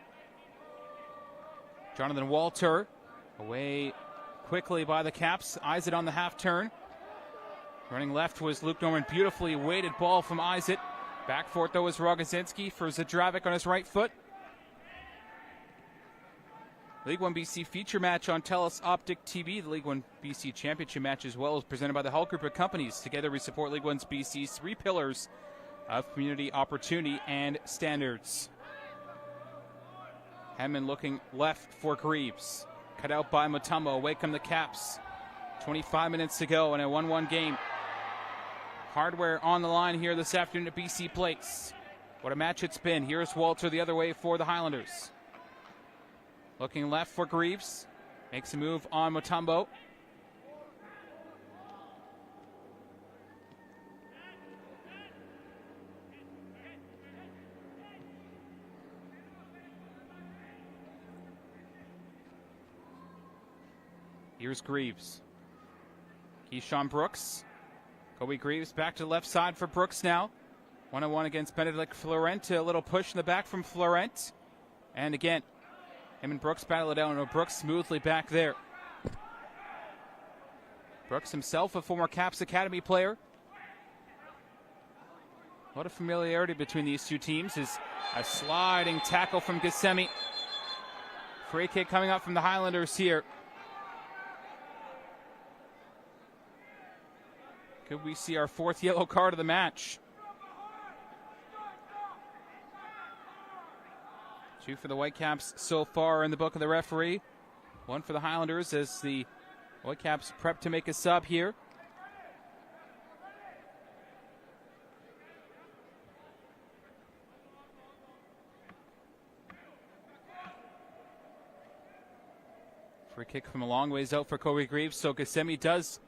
Jonathan Walter. Away quickly by the Caps. Eyes it on the half turn. Running left was Luke Norman. Beautifully weighted ball from Isaac. Back for it, though, is Rogozinski for Zadravik on his right foot. League 1 BC feature match on TELUS Optic TV. The League 1 BC championship match as well is presented by the Hull Group of Companies. Together we support League 1 BC's 3 pillars of community, opportunity, and standards. Hammond looking left for Greaves. Cut out by Mutombo. Away come the Caps. 25 minutes to go in a 1-1 game. Hardware on the line here this afternoon at BC Place. What a match it's been. Here's Walter the other way for the Highlanders. Looking left for Greaves. Makes a move on Mutombo. Here's Greaves. Keyshawn Brooks. Kobe Greaves back to the left side for Brooks now. 1-on-1 against Benedict Florent. A little push in the back from Florent. And again, him and Brooks battle it out. And Brooks smoothly back there. Brooks himself, a former Caps Academy player. A lot of familiarity between these two teams. Is a sliding tackle from Gissemi. Free kick coming up from the Highlanders here. Could we see our 4th yellow card of the match? 2 for the Whitecaps so far in the book of the referee. 1 for the Highlanders as the Whitecaps prep to make a sub here. Free kick from a long ways out for Kobe Greaves, so Gissemi does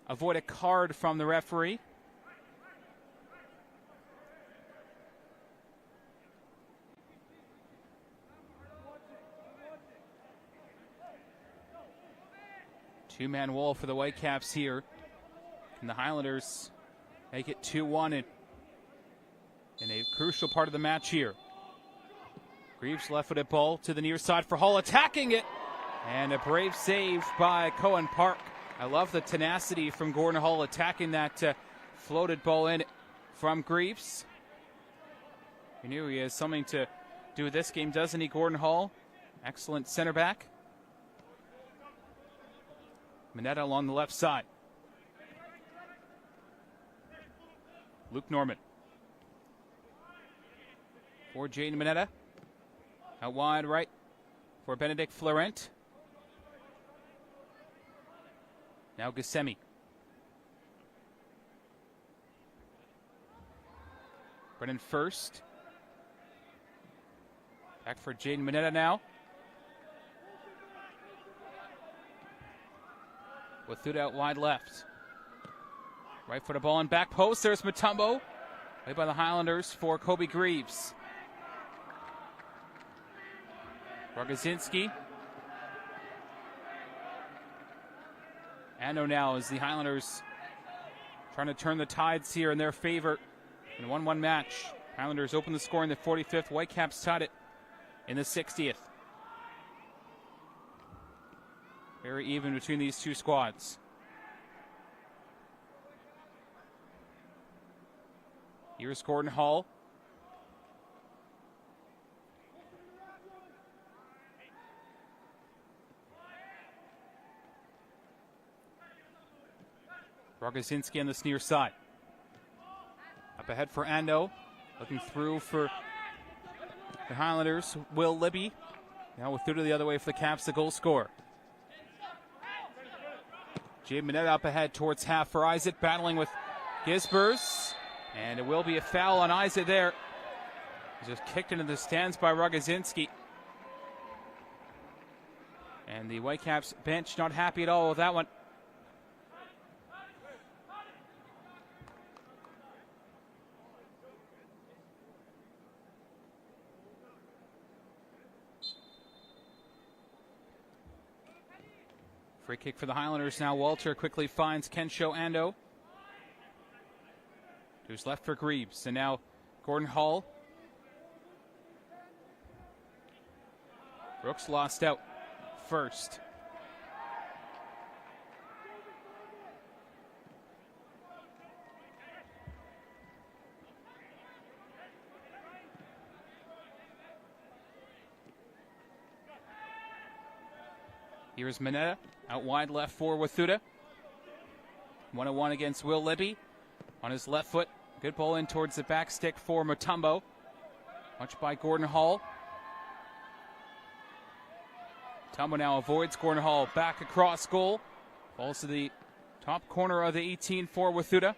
avoid a card from the referee. Two-man wall for the Whitecaps here. And the Highlanders make it 2-1 in a crucial part of the match here. Greaves left-footed ball to the near side for Hall, attacking it. And a brave save by Cohen Park. I love the tenacity from Gordon Hall attacking that floated ball in from Greaves. You knew he has something to do with this game, doesn't he, Gordon Hall? Excellent center back. Mineta along the left side. Luke Norman. For Jaden Mineta. Out wide right for Benedict Florent. Now Gissemi. Brennan first. Back for Jaden Mineta now. With Thuda out wide left. Right foot of ball and back post. There's Mutombo. Played by the Highlanders for Kobe Greaves. Rogozinski. Ando now as the Highlanders trying to turn the tides here in their favor in a 1-1 match. Highlanders open the score in the 45th. Whitecaps tied it in the 60th. Very even between these two squads. Here's Gordon Hall. Rogozinski on this near side. Up ahead for Ando. Looking through for the Highlanders. Will Libby. Now with Thuda the other way for the Caps, the goal scorer. Jay Mineta up ahead towards half for Isaac, battling with Gisbers. And it will be a foul on Isaac there. He's just kicked into the stands by Rogozinski. And the Whitecaps bench not happy at all with that one. Free kick for the Highlanders now. Walter quickly finds Kensho Ando. Who's left for Greaves. And now Gordon Hall. Brooks lost out first. Here's Mineta, out wide left for Wathuda. 1-1 against Will Libby. On his left foot, good ball in towards the back stick for Mutombo. Watched by Gordon Hall. Mutombo now avoids Gordon Hall, back across goal. Falls to the top corner of the 18 for Wathuda.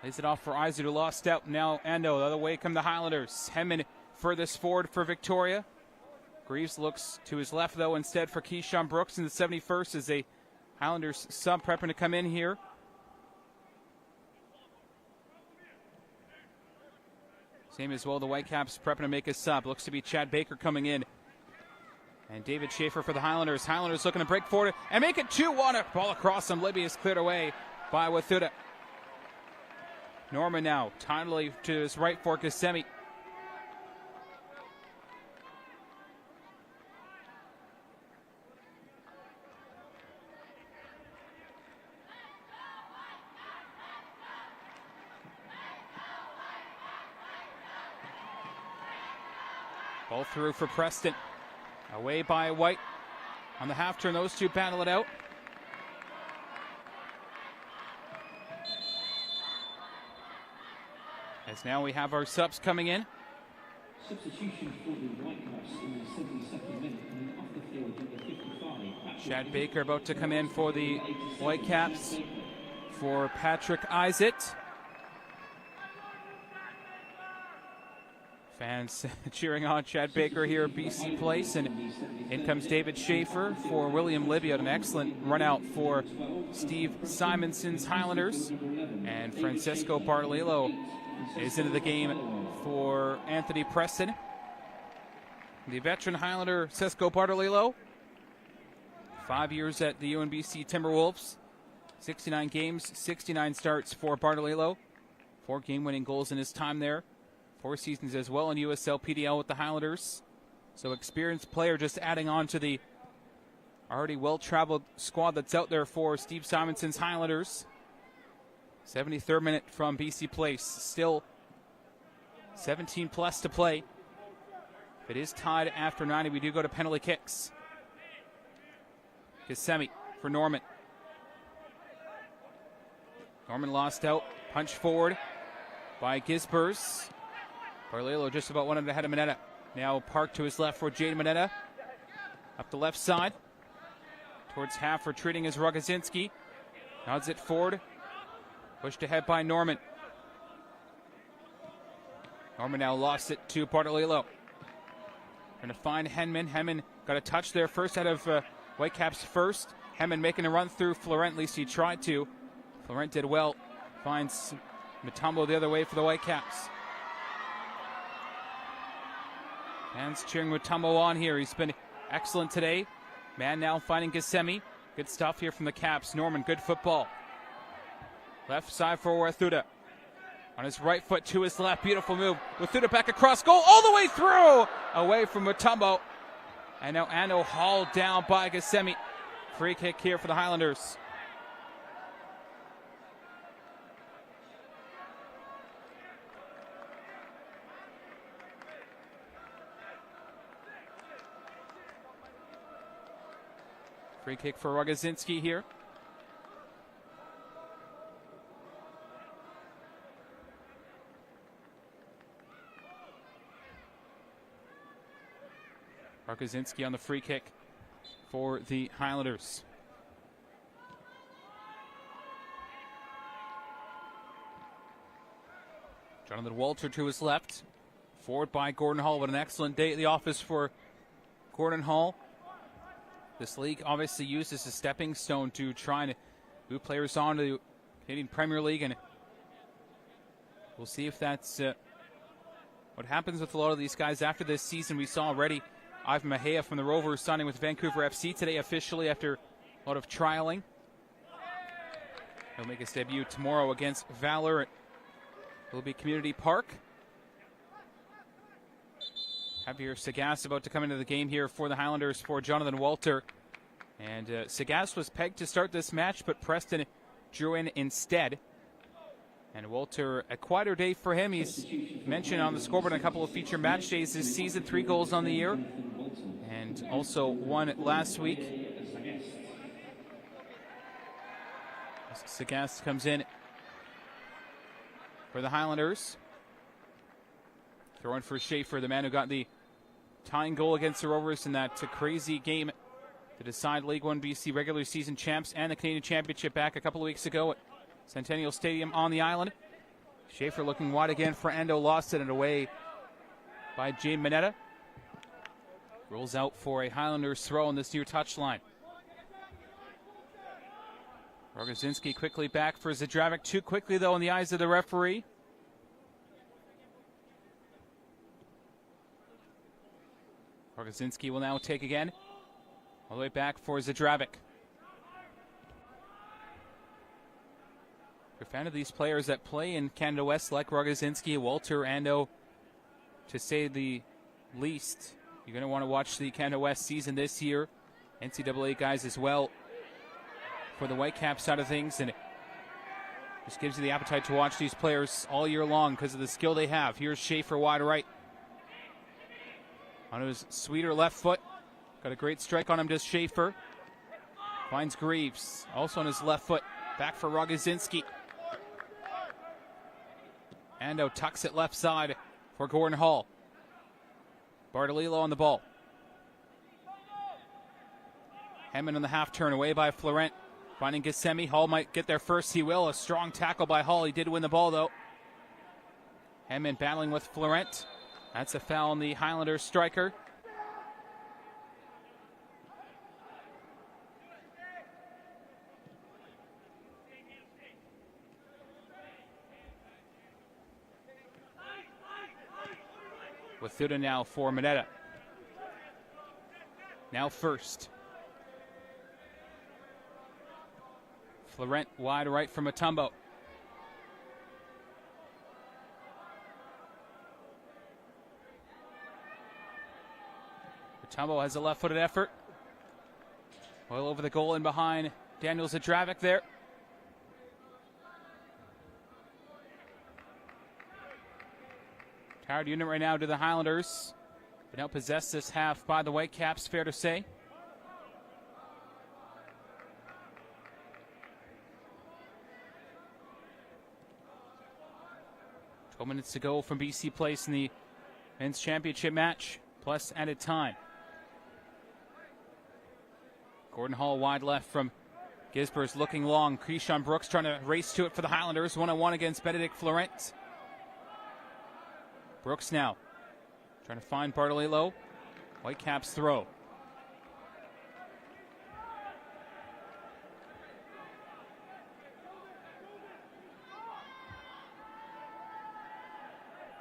Lays it off for Isaac, who lost out. Now Ando, the other way come the Highlanders. Hemman furthest forward for Victoria. Greaves looks to his left, though, instead for Keyshawn Brooks in the 71st as a Highlanders sub prepping to come in here. Same as well, the Whitecaps prepping to make a sub. Looks to be Chad Baker coming in. And David Schaefer for the Highlanders. Highlanders looking to break forward and make it 2-1. Ball across them. Libby is cleared away by Wathuda. Norman now, tidally to his right for Gissemi. Ball through for Preston. Away by White. On the half turn, those two battle it out. As now we have our subs coming in. Substitution for the Whitecaps in the 72nd minute, and off the field number 55. Chad Baker about to come in for the Whitecaps for Patrick Isaac. Fans cheering on Chad Baker here at BC Place, and in comes David Schaefer for William Libby. An excellent run out for Steve Simonson's Highlanders, and Francisco Bartolillo is into the game for Anthony Preston. The veteran Highlander Cisco Bartolillo, 5 years at the UNBC Timberwolves, 69 games, 69 starts for Bartolillo, 4 game-winning goals in his time there. 4 seasons as well in USL PDL with the Highlanders. So experienced player, just adding on to the already well-traveled squad that's out there for Steve Simonson's Highlanders. 73rd minute from BC Place. Still 17 plus to play. If it is tied after 90, we do go to penalty kicks. Gissemi for Norman. Norman lost out. Punch forward by Gisbers. Bartolillo just about wanted ahead of Mineta. Now parked to his left for Jade Mineta. Up the left side. Towards half, retreating is Rogozinski. Nods it forward. Pushed ahead by Norman. Norman now lost it to Bartolillo. Trying to find Henman. Henman got a touch there first out of Whitecaps first. Henman making a run through Florent, at least he tried to. Florent did well. Finds Mutombo the other way for the Whitecaps. Fans cheering Mutombo on here. He's been excellent today. Man now finding Gissemi. Good stuff here from the Caps. Norman, good football. Left side for Wathuda. On his right foot to his left. Beautiful move. Wathuda back across goal all the way through. Away from Mutombo. And now Ando hauled down by Gissemi. Free kick here for the Highlanders. Free kick for Rogozinski here. Rogozinski on the free kick for the Highlanders. Jonathan Walter to his left. Forward by Gordon Hall. What an excellent day at the office for Gordon Hall. This league obviously used as a stepping stone to try and move players on to the Canadian Premier League, and we'll see if that's what happens with a lot of these guys after this season. We saw already Ivan Mejia from the Rovers signing with Vancouver FC today officially after a lot of trialing. He'll make his debut tomorrow against Valor at Willoughby Community Park. Javier Sagast about to come into the game here for the Highlanders for Jonathan Walter. And Sagast was pegged to start this match, but Preston drew in instead. And Walter, a quieter day for him. He's mentioned on the scoreboard on a couple of feature match days this season, 3 goals on the year. And also 1 last week. Sagast comes in for the Highlanders. Throwing for Schaefer, the man who got the tying goal against the Rovers in that crazy game to decide League 1 BC regular season champs and the Canadian Championship back a couple of weeks ago at Centennial Stadium on the island. Schaefer looking wide again for Ando, lost it and away by Jane Mineta. Rolls out for a Highlanders throw on this near touchline. Rogozinski quickly back for Zadravic. Too quickly though in the eyes of the referee. Rogozinski will now take again. All the way back for Zadravic. We're a fan of these players that play in Canada West like Rogozinski, Walter, Ando, to say the least. You're going to want to watch the Canada West season this year. NCAA guys as well for the Whitecaps side of things. And it just gives you the appetite to watch these players all year long because of the skill they have. Here's Schaefer wide right. On his sweeter left foot. Got a great strike on him, does Schaefer. Finds Greaves. Also on his left foot. Back for Rogozinski. Ando tucks it left side for Gordon Hall. Bartolillo on the ball. Henman on the half turn, away by Florent. Finding Gissemi. Hall might get there first. He will. A strong tackle by Hall. He did win the ball, though. Henman battling with Florent. That's a foul on the Highlanders striker. With Thuda now for Mineta. Now first. Florent wide right from Mutombo. Mutombo has a left-footed effort. Well over the goal and behind Daniel Zadravic there. Tired unit right now to the Highlanders. But now possessed this half by the Whitecaps, fair to say. Minutes to go from BC Place in the men's championship match, plus added time. Gordon Hall wide left from Gisbers, looking long. Keyshawn Brooks trying to race to it for the Highlanders. 1-on-1 against Benedict Florent. Brooks now trying to find Bartolillo. Whitecaps throw.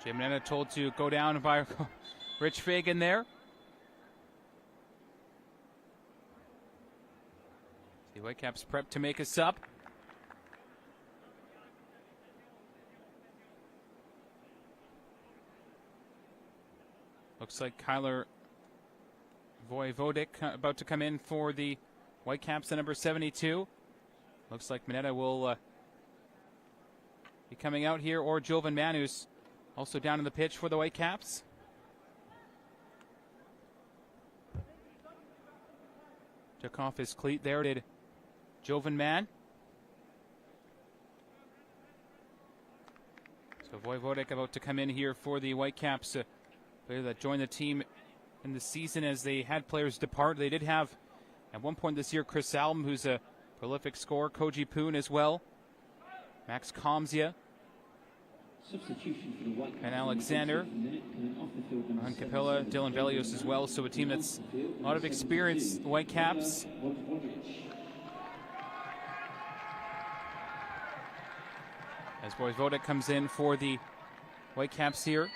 Jay Mineta told to go down by Rich Fagan there. The Whitecaps prep to make a sub. Looks like Kyler Voivodic about to come in for the Whitecaps at number 72. Looks like Mineta will be coming out here, or Jovan Manus also down in the pitch for the Whitecaps. Took off his cleat there, did Jovan Mann. So Voivodic about to come in here for the Whitecaps, player that joined the team in the season as they had players depart. They did have, at one point this year, Chris Alm, who's a prolific scorer, Koji Poon as well, Max Comzia, and Alexander, Ron Capella, Dylan Velios as well. So a team that's a lot of experience, the Whitecaps. As Voivodic comes in for the Whitecaps here.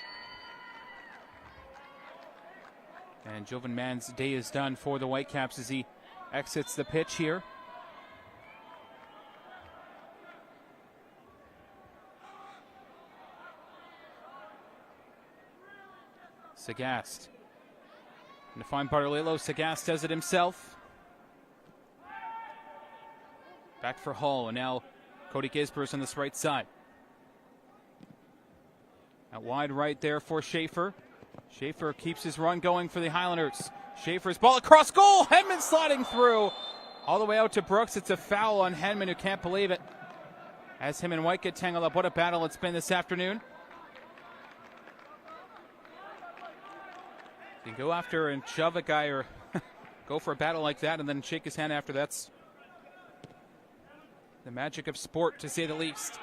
And Jovan Mann's day is done for the Whitecaps as he exits the pitch here. Sagast. And to find Bartolillo, Sagast does it himself. Back for Hall, and now Cody Gisbers on this right side. Out wide right there for Schaefer. Schaefer keeps his run going for the Highlanders. Schaefer's ball across goal. Henman sliding through. All the way out to Brooks. It's a foul on Henman, who can't believe it. As him and White get tangled up. What a battle it's been this afternoon. You can go after and shove a guy or go for a battle like that and then shake his hand after. That's the magic of sport, to say the least.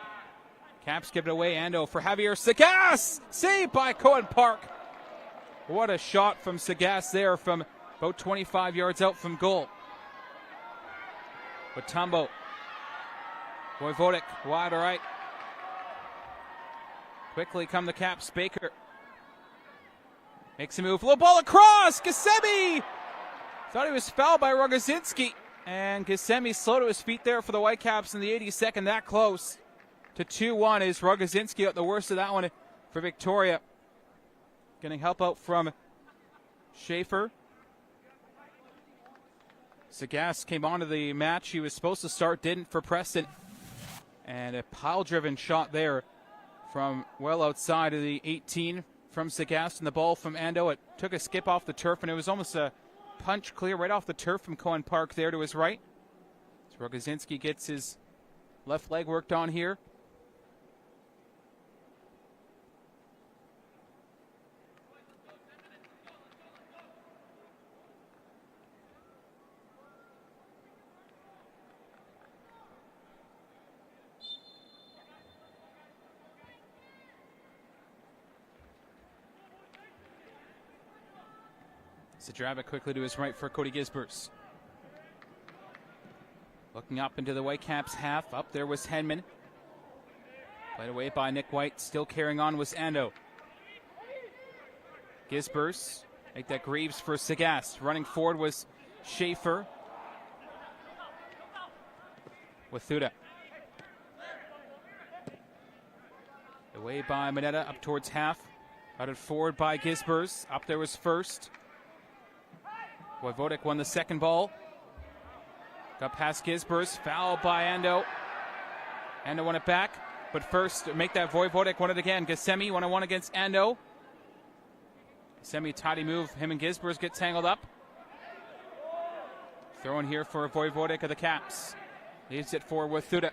Caps give it away. Ando for Javier Sagast. Saved by Cohen Park. What a shot from Sagast there from about 25 yards out from goal. Mutombo. Voivodic wide right. Quickly come the Caps. Baker makes a move. Low ball across. Gissemi thought he was fouled by Rogozinski. And Gissemi slow to his feet there for the Whitecaps in the 82nd. That close to 2-1 is Rogozinski got the worst of that one for Victoria. Getting help out from Schaefer. Sagast came onto the match. He was supposed to start, didn't, for Preston. And a pile-driven shot there from well outside of the 18 from Sagast, and the ball from Ando. It took a skip off the turf, and it was almost a punch clear right off the turf from Cohen Park there to his right. So Rogozinski gets his left leg worked on here. Zadravic quickly to his right for Cody Gisbers. Looking up into the Whitecaps half. Up there was Henman. Played away by Nick White. Still carrying on was Ando. Gisbers. Make that Greaves for Sagast. Running forward was Schaefer. Wathuta. Away by Mineta, up towards half. Routed forward by Gisbers. Up there was First. Wojvodek won the second ball. Got past Gisbers. Foul by Ando. Ando won it back. But First, make that Wojvodek won it again. Gacemi 1-on-1 against Ando. Gacemi, tidy move. Him and Gisbers get tangled up. Throw in here for Wojvodek of the Caps. Leaves it for Wathuta.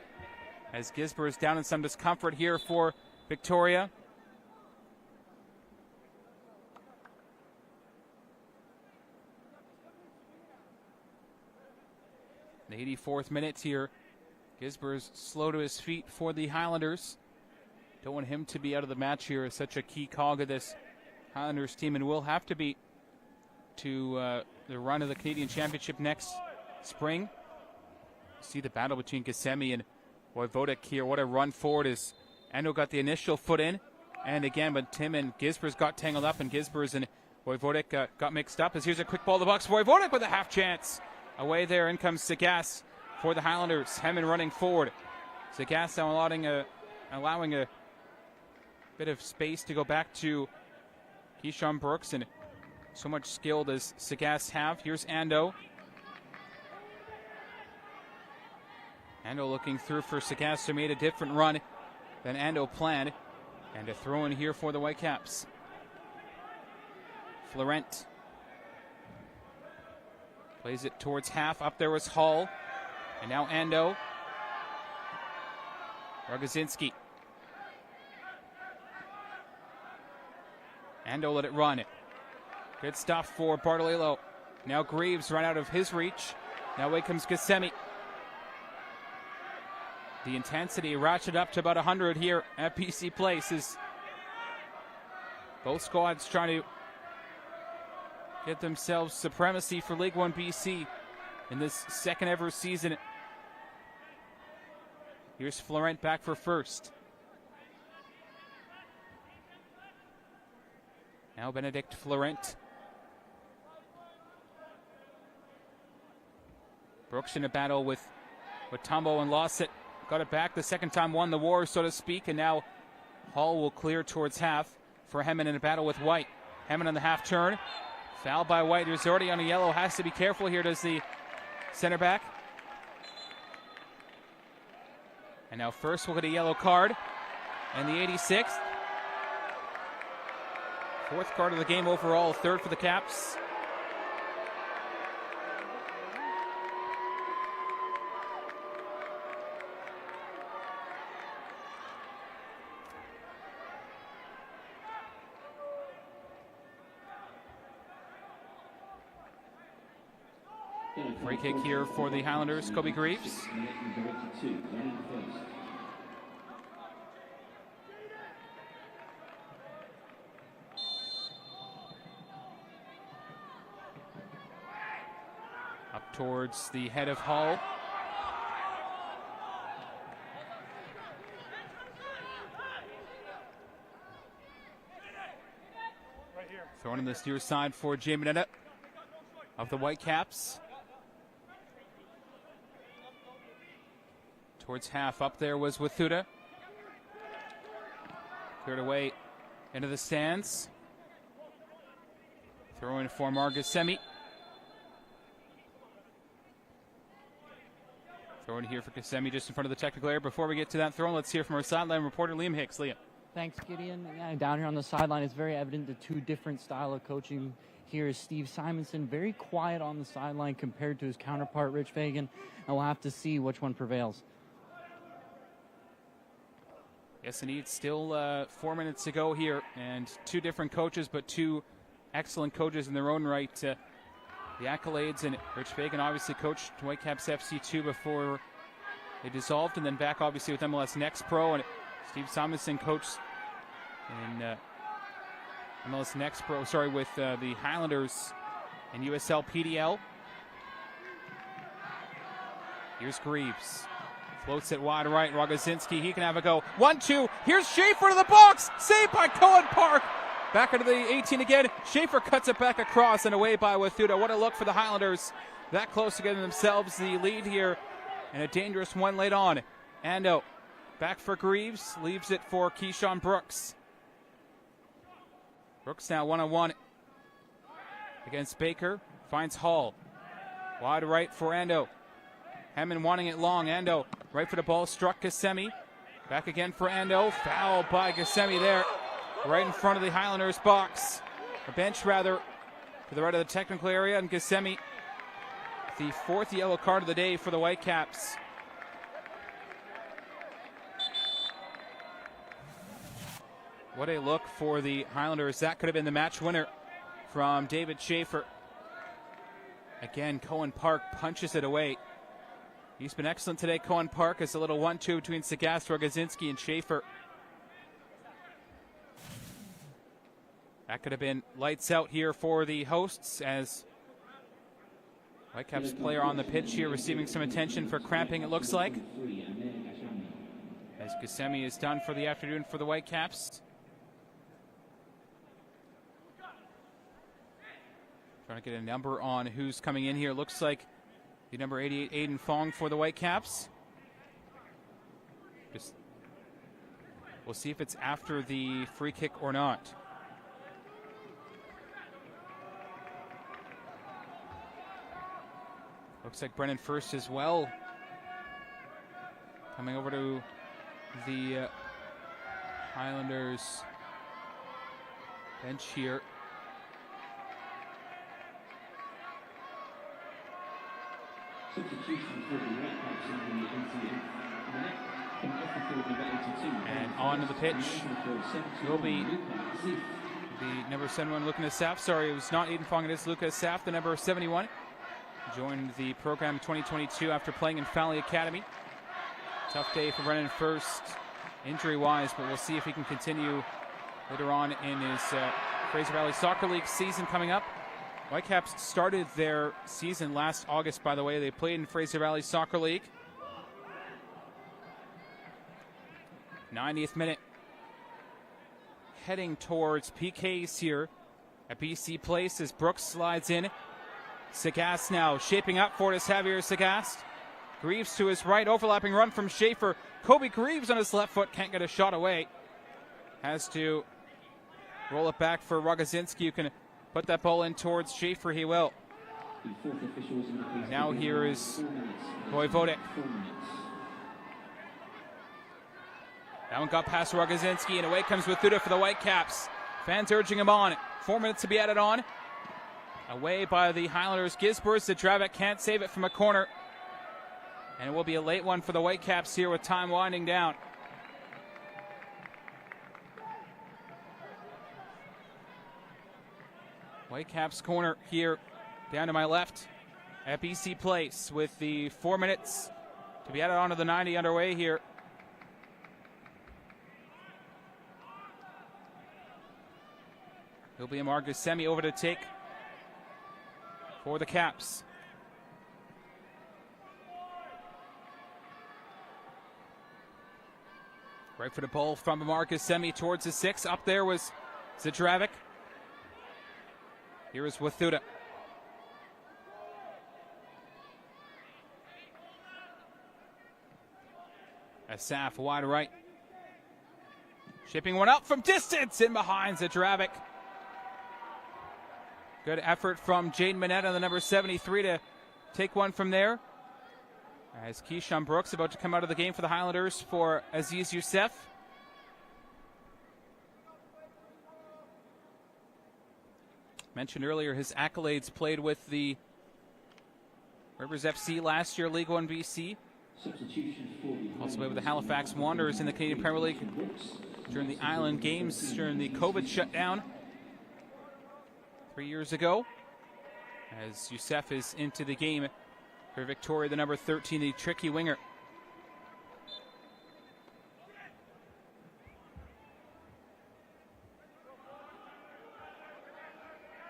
As Gisbers down in some discomfort here for Victoria. The 84th minute here. Gisbers slow to his feet for the Highlanders. Don't want him to be out of the match here as such a key cog of this Highlanders team, and will have to be to the run of the Canadian Championship next spring. See the battle between Gacemi and Wojvodek here. What a run forward as Ando got the initial foot in. And again, but Tim and Gisbers got tangled up, and Gisbers and Wojvodek got mixed up. As here's a quick ball to the box. Wojvodek with a half chance. Away there, in comes Sagast for the Highlanders. Hemman running forward. Sagast now allowing a bit of space to go back to Keyshawn Brooks, and so much skill does Sagast have. Here's Ando. Ando looking through for Sagast, who made a different run than Ando planned. And a throw in here for the Whitecaps. Florent plays it towards half. Up there was Hall. And now Ando. Rogozinski. Ando let it run. Good stuff for Bartolillo. Now Greaves run out of his reach. Now away comes Gacemi. The intensity ratcheted up to about 100 here at BC Place as both squads trying to get themselves supremacy for League 1 BC in this second ever season. Here's Florent back for First. Now Benedict Florent. Brooks in a battle with Tumbo and lost it. Got it back the second time, won the war, so to speak, and now Hall will clear towards half for Hemman in a battle with White. Hemman on the half turn. Foul by White, who's already on a yellow. Has to be careful here, does the center back. And now First will get a yellow card. And the 86th. Fourth card of the game overall, third for the Caps. Free kick here for the Highlanders, Kobe Greaves. Up towards the head of Hall. Thrown in the steer side for Jay Mineta of the Whitecaps. Towards half, up there was Wathuta. Cleared away into the stands. Throw in for Gacemi. Throw in here for Gacemi just in front of the technical area. Before we get to that throw, let's hear from our sideline reporter, Liam Hicks. Liam. Thanks, Gideon. Yeah, down here on the sideline, it's very evident the two different style of coaching. Here is Steve Simonson, very quiet on the sideline compared to his counterpart, Rich Fagan, and we'll have to see which one prevails. Yes, indeed. Still 4 minutes to go here, and two different coaches, but two excellent coaches in their own right. The accolades, and Rich Fagan obviously coached Whitecaps FC2 before they dissolved, and then back obviously with MLS Next Pro, and Steve Simonson coached in MLS Next Pro, with the Highlanders and USL PDL. Here's Greaves. Floats it wide right. Rogozinski, he can have a go. 1-2. Here's Schaefer to the box. Saved by Cohen Park. Back into the 18 again. Schaefer cuts it back across and away by Wathuta. What a look for the Highlanders. That close to getting themselves the lead here. And a dangerous one late on. Ando back for Greaves. Leaves it for Keyshawn Brooks. Brooks now one-on-one against Baker. Finds Hall. Wide right for Ando. Hammond wanting it long. Ando right for the ball. Struck Ghassemi. Back again for Ando. Foul by Ghassemi there. Right in front of the Highlanders box. A bench rather. To the right of the technical area. And Ghassemi, the 4th yellow card of the day for the Whitecaps. What a look for the Highlanders. That could have been the match winner from David Schaefer. Again, Cohen Park punches it away. He's been excellent today, Cohen Park. It's a little 1-2 between Sagast, Rogozinski, and Schaefer. That could have been lights out here for the hosts as Whitecaps player on the pitch here receiving some attention for cramping, it looks like. As Ghassemi is done for the afternoon for the Whitecaps. Trying to get a number on who's coming in here. Looks like the number 88, Aiden Fong for the Whitecaps. We'll see if it's after the free kick or not. Looks like Brennan First as well. Coming over to the Highlanders bench here. And on to the pitch will be the number 71, Lucas Saf. Sorry, it was not Aiden Fong, it is Lucas Saf, the number 71. Joined the program in 2022 after playing in Fowley Academy. Tough day for Brennan First, injury-wise, but we'll see if he can continue later on in his Fraser Valley Soccer League season coming up. Whitecaps started their season last August, by the way. They played in Fraser Valley Soccer League. 90th minute. Heading towards PKs here at BC Place as Brooks slides in. Sagast now shaping up for it as Javier Sagast. Greaves to his right, overlapping run from Schaefer. Kobe Greaves on his left foot, can't get a shot away. Has to roll it back for Rogozinski, who can put that ball in towards Schaefer, he will. Now here is Voivodek. That one got past Rogozinski, and away comes Wathuta for the Whitecaps. Fans urging him on. 4 minutes to be added on. Away by the Highlanders. Gisbert, Zadravic can't save it from a corner. And it will be a late one for the Whitecaps here with time winding down. Whitecaps corner here down to my left at BC Place with the 4 minutes to be added on to the 90 underway here. He'll be Amar Ghassemi over to take for the Caps. Right for the ball from Amar Ghassemi towards the 6. Up there was Zadravic. Here is Wathuta. Asaf wide right. Shipping one up from distance in behind Zadravic. Good effort from Jaden Minette on the number 73 to take one from there. As Keyshawn Brooks about to come out of the game for the Highlanders for Aziz Youssef. Mentioned earlier his accolades, played with the Rivers FC last year, League 1 BC. Also played with the Halifax Wanderers in the Canadian Premier League during the Island Games during the COVID shutdown 3 years ago. As Youssef is into the game for Victoria, the number 13, the tricky winger.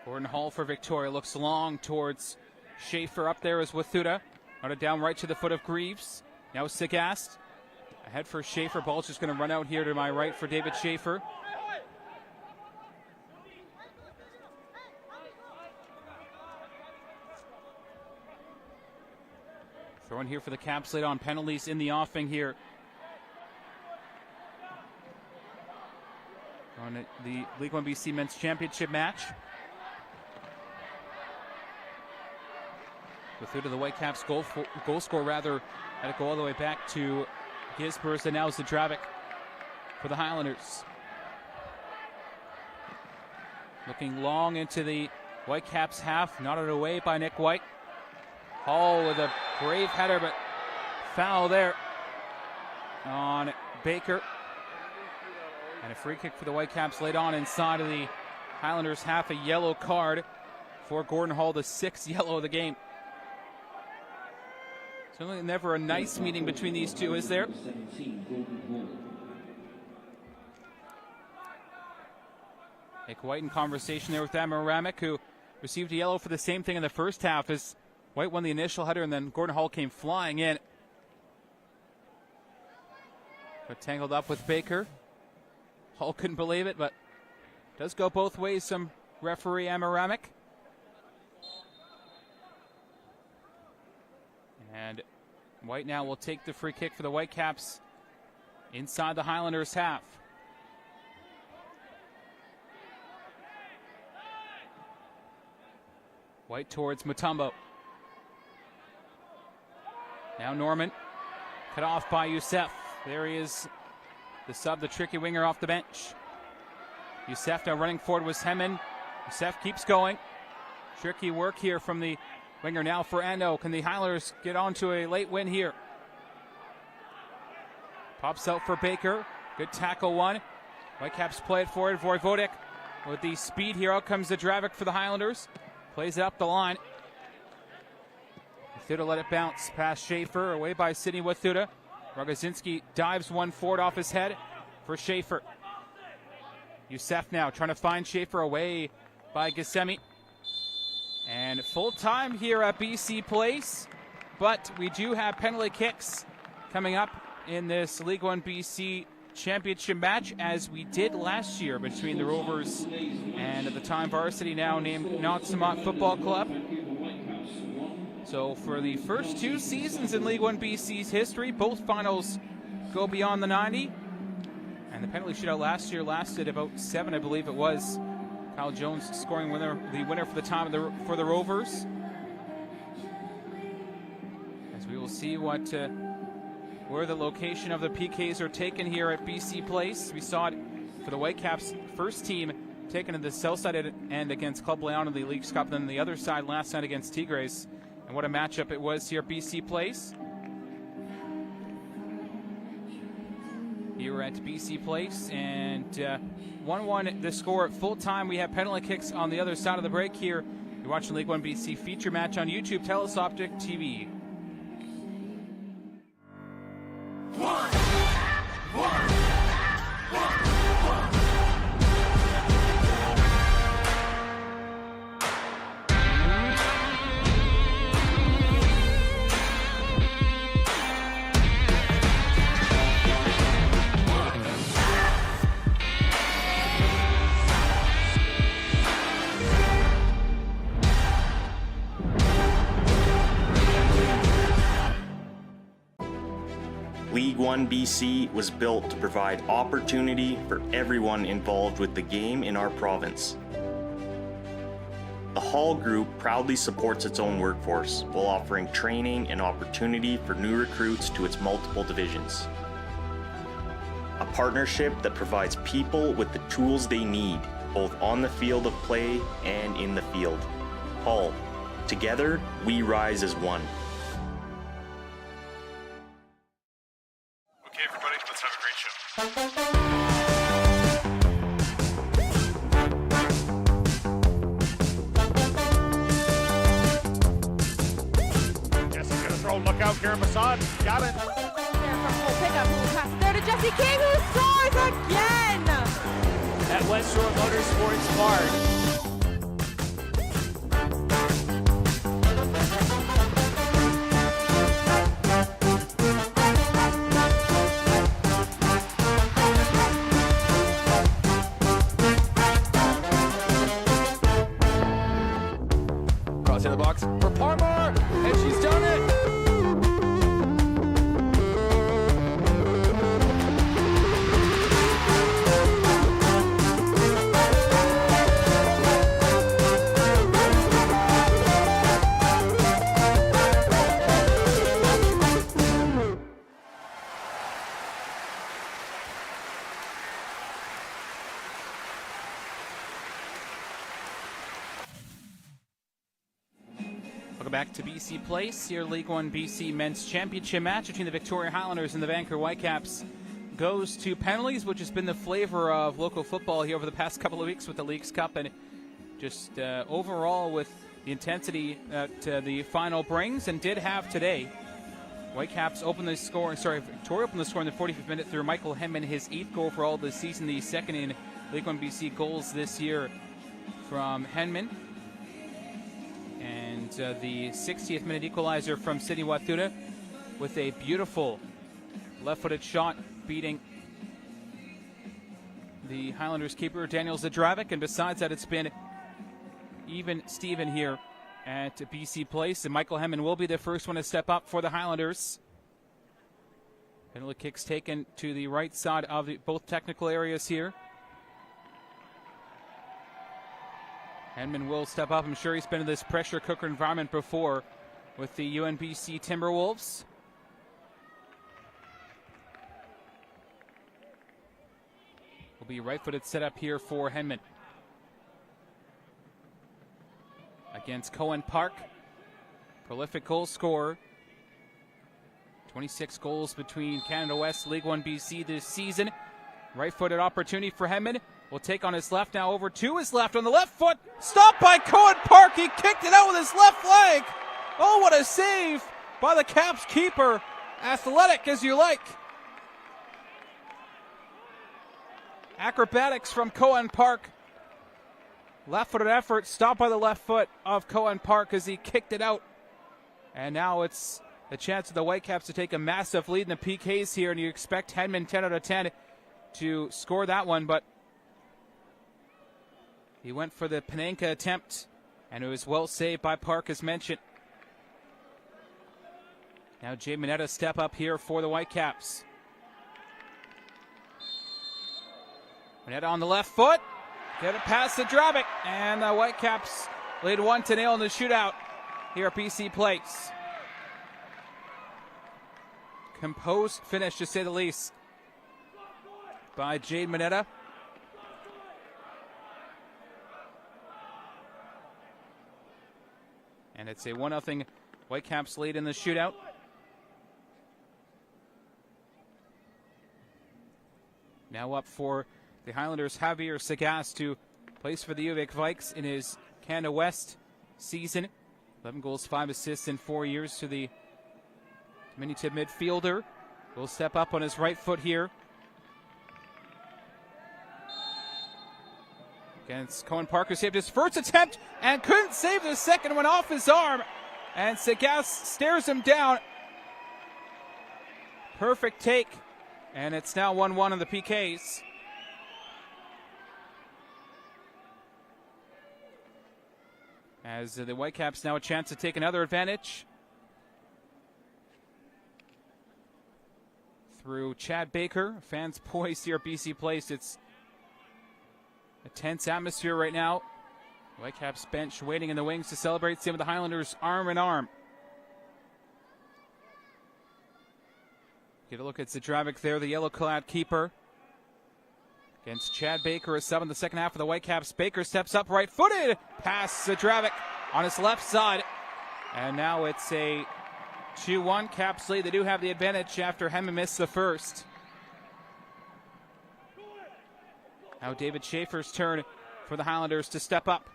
For Gordon Hall for Victoria looks long towards Schaefer. Up there is Wathuta. Noted down right to the foot of Greaves. Now Sigast. Ahead for Schaefer. Ball's just going to run out here to my right for David Schaefer. Throwing here for the Caps late on penalties in the offing here. On the League1 BC Men's Championship match. Wathuta, the Whitecaps goal scorer, rather, had to go all the way back to Gisbers, and now Zdravik for the Highlanders. Looking long into the Whitecaps half, knotted away by Nick White. Hall with a brave header, but foul there on Baker. And a free kick for the Whitecaps laid on inside of the Highlanders half, a yellow card for Gordon Hall, the 6th yellow of the game. Certainly never a nice meeting between these two, is there? Nick White in conversation there with Amaramek, who received a yellow for the same thing in the first half as White won the initial header and then Gordon Hall came flying in. But tangled up with Baker. Hall couldn't believe it, but does go both ways, some referee Amaramek. And White now will take the free kick for the Whitecaps inside the Highlanders half. White towards Mutombo. Now Norman, cut off by Youssef. There he is, the sub, the tricky winger off the bench. Youssef now running forward with Hemmen. Youssef keeps going. Tricky work here from the winger now for Ando. Can the Highlanders get on to a late win here? Pops out for Baker. Good tackle one. Whitecaps play it forward. Voivodek with the speed here. Out comes Zdravik for the Highlanders. Plays it up the line. Wathuta let it bounce past Schaefer. Away by Sidney Wathuta. Rogozinski dives one forward off his head for Schaefer. Youssef now trying to find Schaefer, away by Gissemi. And full time here at BC Place. But we do have penalty kicks coming up in this League1 BC championship match, as we did last year between the Rovers and at the time varsity, now named Notsamot Football Club. So for the first 2 seasons in League1 BC's history, both finals go beyond the 90. And the penalty shootout last year lasted about 7, I believe it was. Kyle Jones scoring the winner for the time for the Rovers. As we will see where the location of the PKs are taken here at BC Place. We saw it for the Whitecaps first team taken to the south side end against Club Leon in the Leagues Cup, then the other side last night against Tigres. And what a matchup it was here at BC Place. Here at BC Place, and 1-1 the score at full time. We have penalty kicks on the other side of the break here. You're watching League1 BC feature match on YouTube, Telus Optic TV. League1 BC was built to provide opportunity for everyone involved with the game in our province. The Hall Group proudly supports its own workforce while offering training and opportunity for new recruits to its multiple divisions. A partnership that provides people with the tools they need, both on the field of play and in the field. Hall, together we rise as one. Okay, everybody, let's have a great show. Yes, he's gonna throw. Look out, Karen Masson. Got it. Pickup, pass there to Jesse King, who scores again! At West Shore Motorsports Park. Welcome back to BC Place. Here, League 1 BC Men's Championship match between the Victoria Highlanders and the Vancouver Whitecaps goes to penalties, which has been the flavor of local football here over the past couple of weeks with the Leagues Cup, and just overall with the intensity that the final brings and did have today. Whitecaps opened the score, Victoria opened the score in the 45th minute through Michael Henman, his 8th goal for all this season, the second in League 1 BC goals this year from Henman. And the 60th minute equalizer from Sidney Wathuta with a beautiful left-footed shot beating the Highlanders keeper Daniel Zadravic. And besides that, it's been even Steven here at BC Place, and Michael Henman will be the first one to step up for the Highlanders. Penalty kicks taken to the right side of both technical areas here. Henman will step up. I'm sure he's been in this pressure cooker environment before with the UNBC Timberwolves. Will be right-footed setup here for Henman against Cohen Park. Prolific goal scorer. 26 goals between Canada West, League 1 BC this season. Right-footed opportunity for Henman. Will take on his left now, over to his left on the left foot. Stopped by Cohen Park. He kicked it out with his left leg. Oh, what a save by the Caps keeper. Athletic as you like. Acrobatics from Cohen Park. Left-footed effort, stopped by the left foot of Cohen Park as he kicked it out. And now it's a chance of the Whitecaps to take a massive lead in the PKs here, and you expect Henman 10 out of 10 to score that one, but he went for the Panenka attempt, and it was well saved by Park, as mentioned. Now Jay Mineta step up here for the Whitecaps. Mineta on the left foot. Get it past the Zadravic, and the Whitecaps lead 1-0 in the shootout here at BC Place. Composed finish, to say the least, by Jade Mineta. And it's a 1-0 Whitecaps lead in the shootout. Now up for the Highlanders, Javier Sagast, to plays for the U of A Vikes in his Canada West season. 11 goals, 5 assists in 4 years to the diminutive midfielder. Will step up on his right foot here against Cohen Parker. Saved his first attempt and couldn't save the second one off his arm. And Sagast stares him down. Perfect take. And it's now 1-1 in the PKs. As the Whitecaps now a chance to take another advantage through Chad Baker. Fans poised here at BC Place. It's a tense atmosphere right now. Whitecaps bench waiting in the wings to celebrate. Same with the Highlanders arm in arm. Get a look at Zadravic there, the yellow-clad keeper. Against Chad Baker, a sub in the second half of the Whitecaps. Baker steps up right-footed. Pass Zadravic on his left side. And now it's a 2-1 Caps lead. They do have the advantage after Henman missed the first. Now David Schaefer's turn for the Highlanders to step up.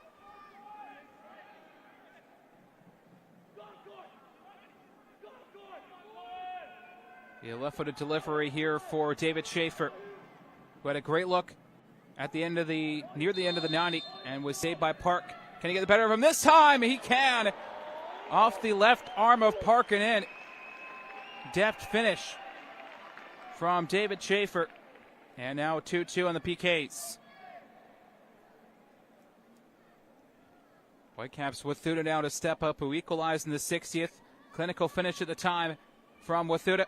The left-footed delivery here for David Schaefer, who had a great look at the end of near the end of the 90 and was saved by Park. Can he get the better of him this time? He can. Off the left arm of Park and in. Deft finish from David Schaefer. And now 2-2 on the PKs. Whitecaps Wathuta now to step up, who equalized in the 60th. Clinical finish at the time from Wathuta.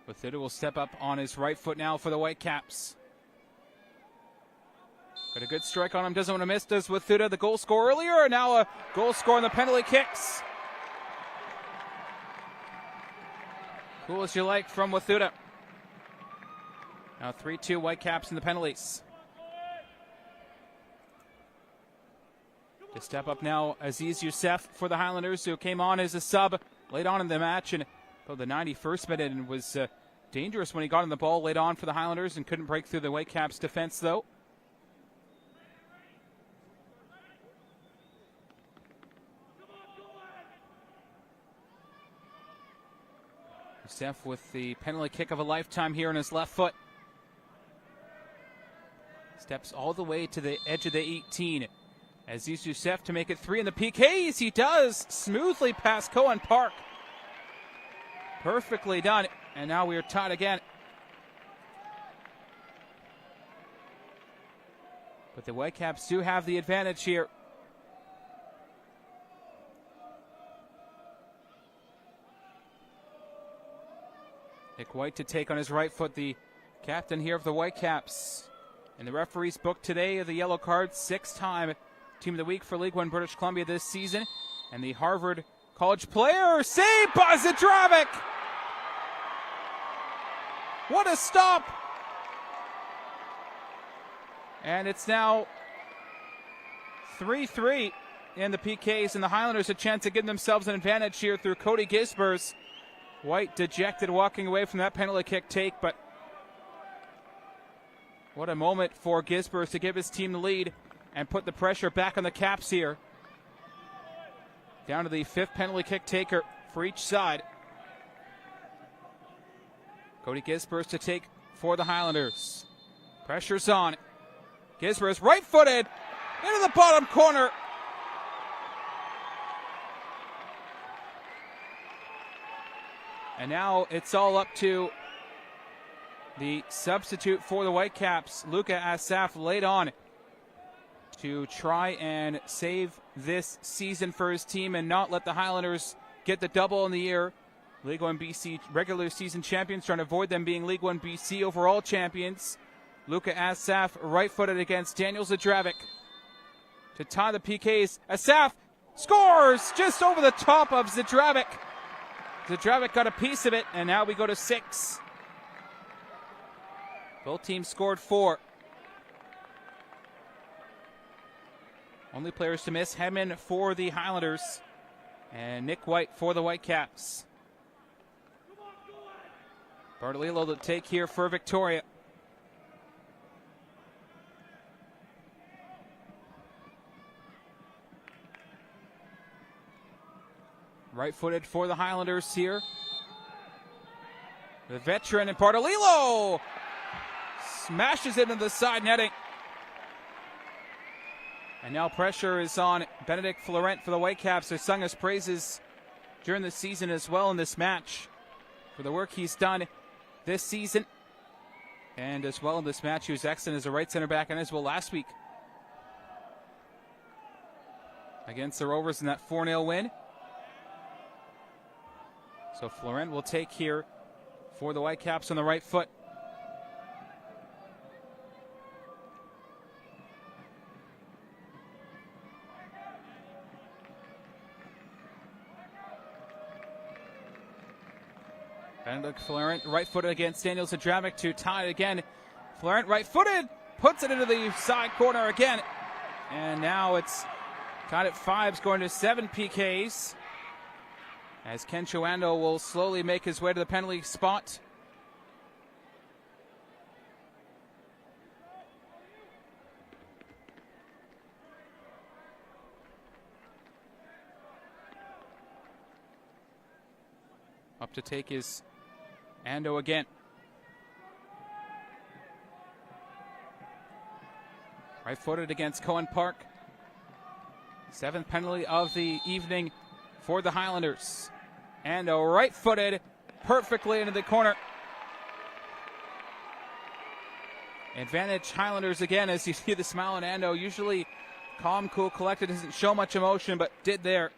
Wathuta will step up on his right foot now for the Whitecaps. Got a good strike on him, doesn't want to miss, does Wathuta, the goal scorer earlier, and now a goal score on the penalty kicks. Cool as you like from Wathuta. Now 3-2 Whitecaps in the penalties. To step up now, Aziz Youssef for the Highlanders, who came on as a sub late on in the match and about the 91st minute and was dangerous when he got on the ball late on for the Highlanders and couldn't break through the Whitecaps defense though. Youssef with the penalty kick of a lifetime here on his left foot. Steps all the way to the edge of the 18. Aziz Youssef to make it 3 in the PKs. He does smoothly past Cohen Park. Perfectly done. And now we are tied again. But the Whitecaps do have the advantage here. Nick White to take on his right foot, the captain here of the Whitecaps. In the referee's book today, the yellow card, 6-time Team of the Week for League 1 British Columbia this season. And the Harvard College player, saved by Zdravik! What a stop! And it's now 3-3 in the PKs, and the Highlanders a chance to give themselves an advantage here through Cody Gisbers. White dejected walking away from that penalty kick take, but what a moment for Gisbers to give his team the lead and put the pressure back on the Caps here. Down to the 5th penalty kick taker for each side. Cody Gisbers to take for the Highlanders. Pressure's on. Gisbers right-footed into the bottom corner. And now it's all up to the substitute for the Whitecaps, Luka Asaf, late on to try and save this season for his team and not let the Highlanders get the double in the year. League 1 BC regular season champions, trying to avoid them being League 1 BC overall champions. Luka Asaf right-footed against Daniel Zdravik to tie the PKs. Asaf scores just over the top of Zdravik. Zdravik got a piece of it, and now we go to 6. Both teams scored 4. Only players to miss, Hedman for the Highlanders and Nick White for the Whitecaps. Bartolillo to take here for Victoria. Right-footed for the Highlanders here. The veteran and Bartolillo smashes it into the side netting. And now pressure is on Benedict Florent for the Whitecaps, who sung his praises during the season as well in this match for the work he's done this season. And as well in this match, he was excellent as a right center back and as well last week against the Rovers in that 4-0 win. So Florent will take here for the Whitecaps on the right foot. Benedict Florent right-footed against Daniel Zdravik to tie it again. Florent right-footed, puts it into the side corner again. And now it's tied at 5, going to 7 PKs. As Ken Chowando will slowly make his way to the penalty spot. Up to take is Ando again. Right-footed against Cohen Park. 7th penalty of the evening for the Highlanders. Ando right-footed perfectly into the corner. Advantage Highlanders again, as you see the smile on Ando. Usually calm, cool, collected, doesn't show much emotion, but did there.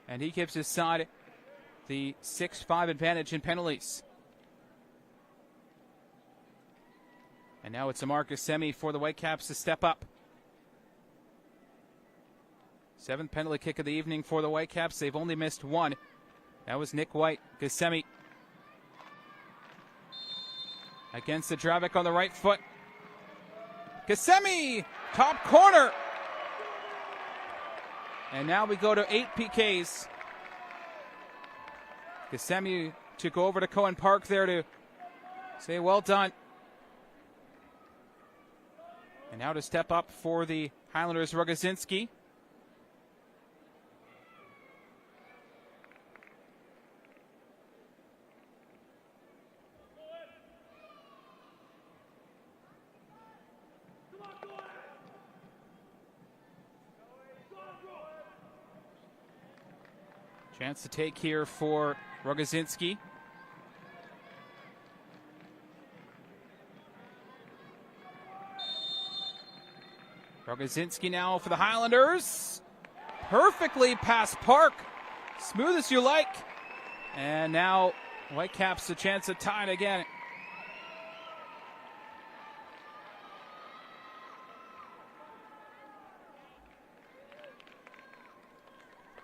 And he gives his side the 6-5 advantage in penalties. And now it's a Marcus Semi for the Whitecaps to step up. 7th penalty kick of the evening for the Whitecaps. They've only missed 1. That was Nick White. Ghassemi Against Zadravic on the right foot. Kasemi, top corner. And now we go to 8 PKs. Kasemi to go over to Cohen Park there to say well done. And now to step up for the Highlanders, Rogozinski. Chance to take here for Rogozinski. Rogozinski now for the Highlanders. Perfectly past Park. Smooth as you like. And now Whitecaps a chance of tying again.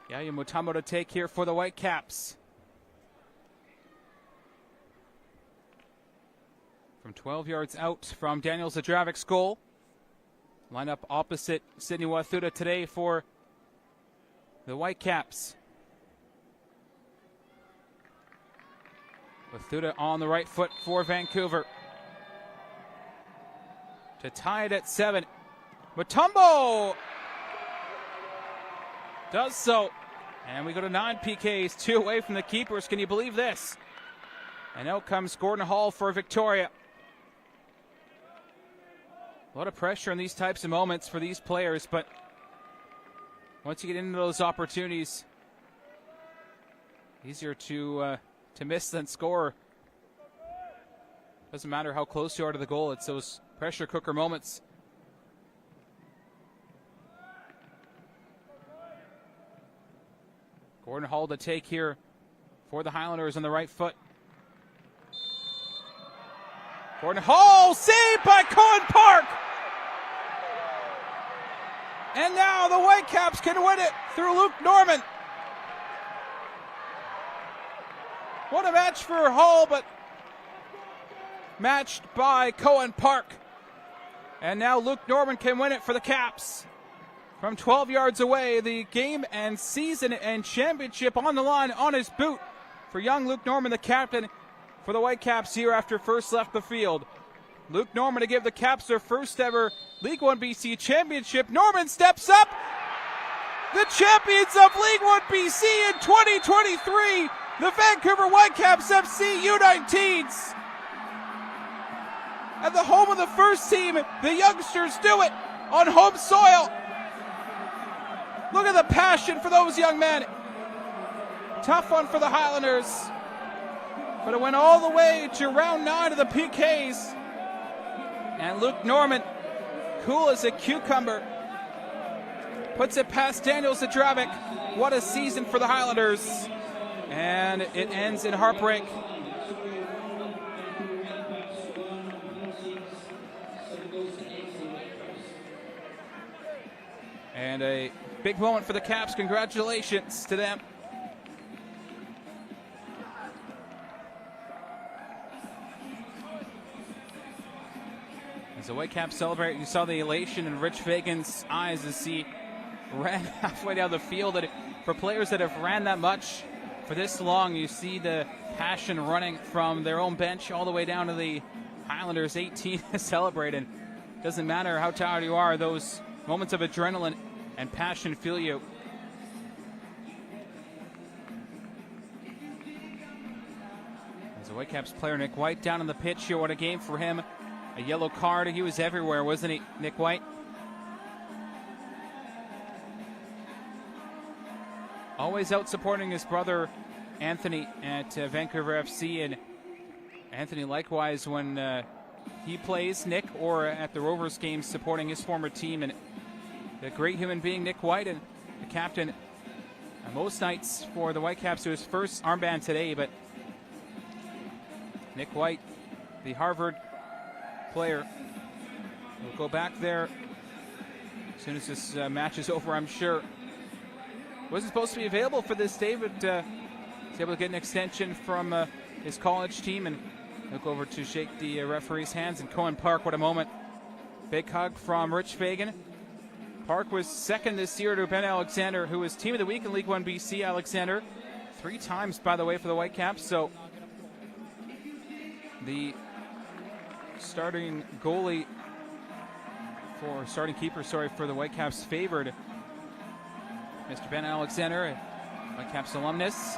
Yaya Mutombo to take here for the Whitecaps. From 12 yards out from Daniel Zadravic's goal. Line up opposite Sidney Wathuta today for the Whitecaps. Wathuta on the right foot for Vancouver. To tie it at 7. Mutombo does so. And we go to 9 PKs, 2 away from the keepers. Can you believe this? And out comes Gordon Hall for Victoria. A lot of pressure in these types of moments for these players, but once you get into those opportunities, easier to miss than score. Doesn't matter how close you are to the goal, it's those pressure cooker moments. Gordon Hall to take here for the Highlanders on the right foot. Gordon Hall, saved by Cohen Park! And now the Whitecaps can win it through Luke Norman. What a match for Hall, but matched by Cohen Park. And now Luke Norman can win it for the Caps. From 12 yards away, the game and season and championship on the line on his boot for young Luke Norman, the captain for the Whitecaps here after first left the field. Luke Norman to give the Caps their first ever League 1 BC championship. Norman steps up. The champions of League 1 BC in 2023, the Vancouver Whitecaps FC U19s. At the home of the first team, the youngsters do it on home soil. Look at the passion for those young men. Tough one for the Highlanders. But it went all the way to round 9 of the PKs. And Luke Norman, cool as a cucumber, puts it past Daniel Zadravic. What a season for the Highlanders. And it ends in heartbreak. And a big moment for the Caps. Congratulations to them. As the Whitecaps celebrate, you saw the elation in Rich Fagan's eyes as he ran halfway down the field. And for players that have ran that much for this long, you see the passion running from their own bench all the way down to the Highlanders 18 to celebrate. And it doesn't matter how tired you are, those moments of adrenaline and passion fill you. As the Whitecaps player Nick White down on the pitch here, what a game for him. A yellow card, he was everywhere, wasn't he, Nick White? Always out supporting his brother Anthony at Vancouver FC, and Anthony likewise when he plays, Nick, or at the Rovers games supporting his former team. And the great human being Nick White, and the captain most nights for the Whitecaps, to his first armband today. But Nick White, the Harvard player, will go back there as soon as this match is over, I'm sure. Wasn't supposed to be available for this day, but he's able to get an extension from his college team, and Look over to shake the referee's hands, and Cohen Park, what a moment. Big hug from Rich Fagan. Park was second this year to Ben Alexander, who was Team of the Week in League 1 BC. Alexander 3 times, by the way, for the Whitecaps. So the starting keeper for the Whitecaps favored Mr. Ben Alexander, Whitecaps alumnus.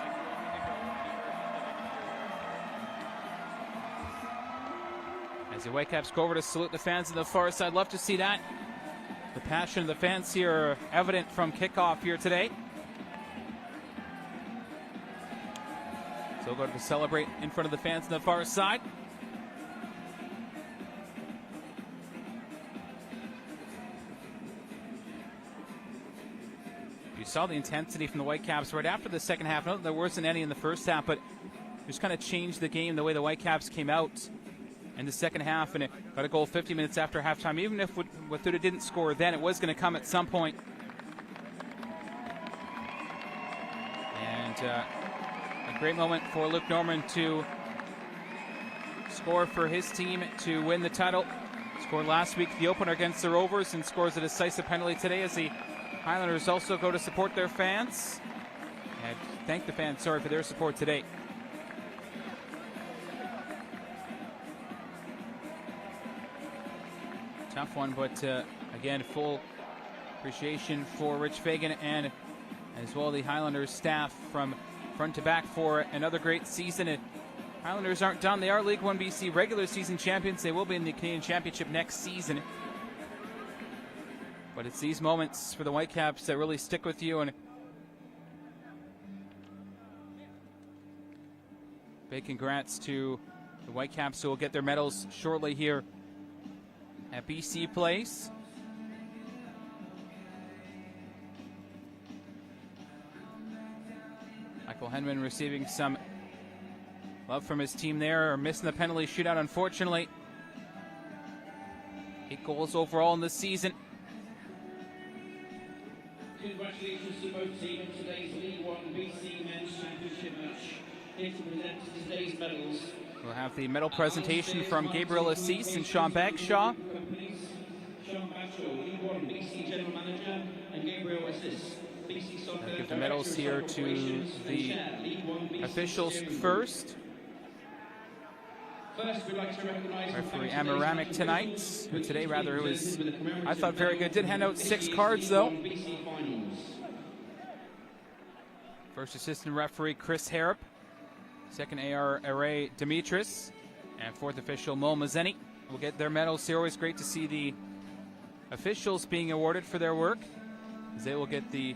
As the Whitecaps go over to salute the fans on the far side, love to see that. The passion of the fans here are evident from kickoff here today. So we'll go to celebrate in front of the fans on the far side. You saw the intensity from the Whitecaps right after the second half. Not that there wasn't any in the first half, but just kind of changed the game the way the Whitecaps came out in the second half, and it got a goal 50 minutes after halftime. Even if Wathuta didn't score then, it was going to come at some point. And a great moment for Luke Norman to score for his team to win the title. Scored last week the opener against the Rovers and scores a decisive penalty today as the Highlanders also go to support their fans. And thank the fans, for their support today. Tough one, but again, full appreciation for Rich Fagan and as well the Highlanders staff from front to back for another great season. Highlanders aren't done. They are League 1 BC regular season champions. They will be in the Canadian Championship next season. But it's these moments for the Whitecaps that really stick with you. And big congrats to the Whitecaps who will get their medals shortly here at BC Place. Michael Henman receiving some love from his team there, or missing the penalty shootout, unfortunately. 8 goals overall in this season. Congratulations to both teams in today's League 1 BC Men's Championship match. Here to present today's medals. We'll have the medal presentation from Gabriel Assis and Sean Bagshaw. Sean Bagshaw, League 1 BC General Manager, and Gabriel Assis, BC Soccer. I'll give the medals here to the officials first. First, we'd like to recognize referee Amaramic tonight, who today rather was, I thought, very good. Did hand out 6 cards though. First assistant referee Chris Harrop, second ARA Demetris, and fourth official Mo Mazzeni will get their medals here. Always great to see the officials being awarded for their work, as they will get the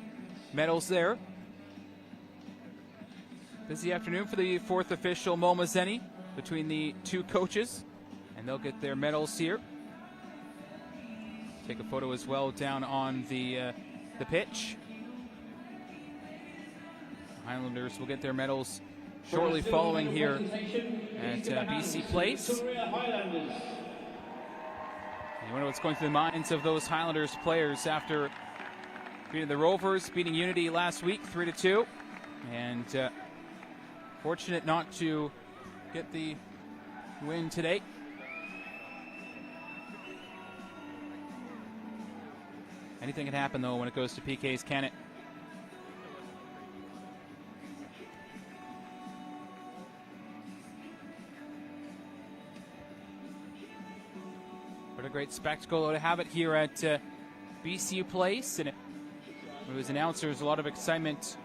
medals there. Busy afternoon for the fourth official Mo Mazzeni between the 2 coaches, and they'll get their medals here. Take a photo as well down on the pitch. Highlanders will get their medals shortly following here at BC Place. And you wonder what's going through the minds of those Highlanders players after beating the Rovers, beating Unity last week 3-2, and fortunate not to get the win today. Anything can happen though when it goes to PKs, can it? What a great spectacle to have it here at BC Place, and it was announced there was a lot of excitement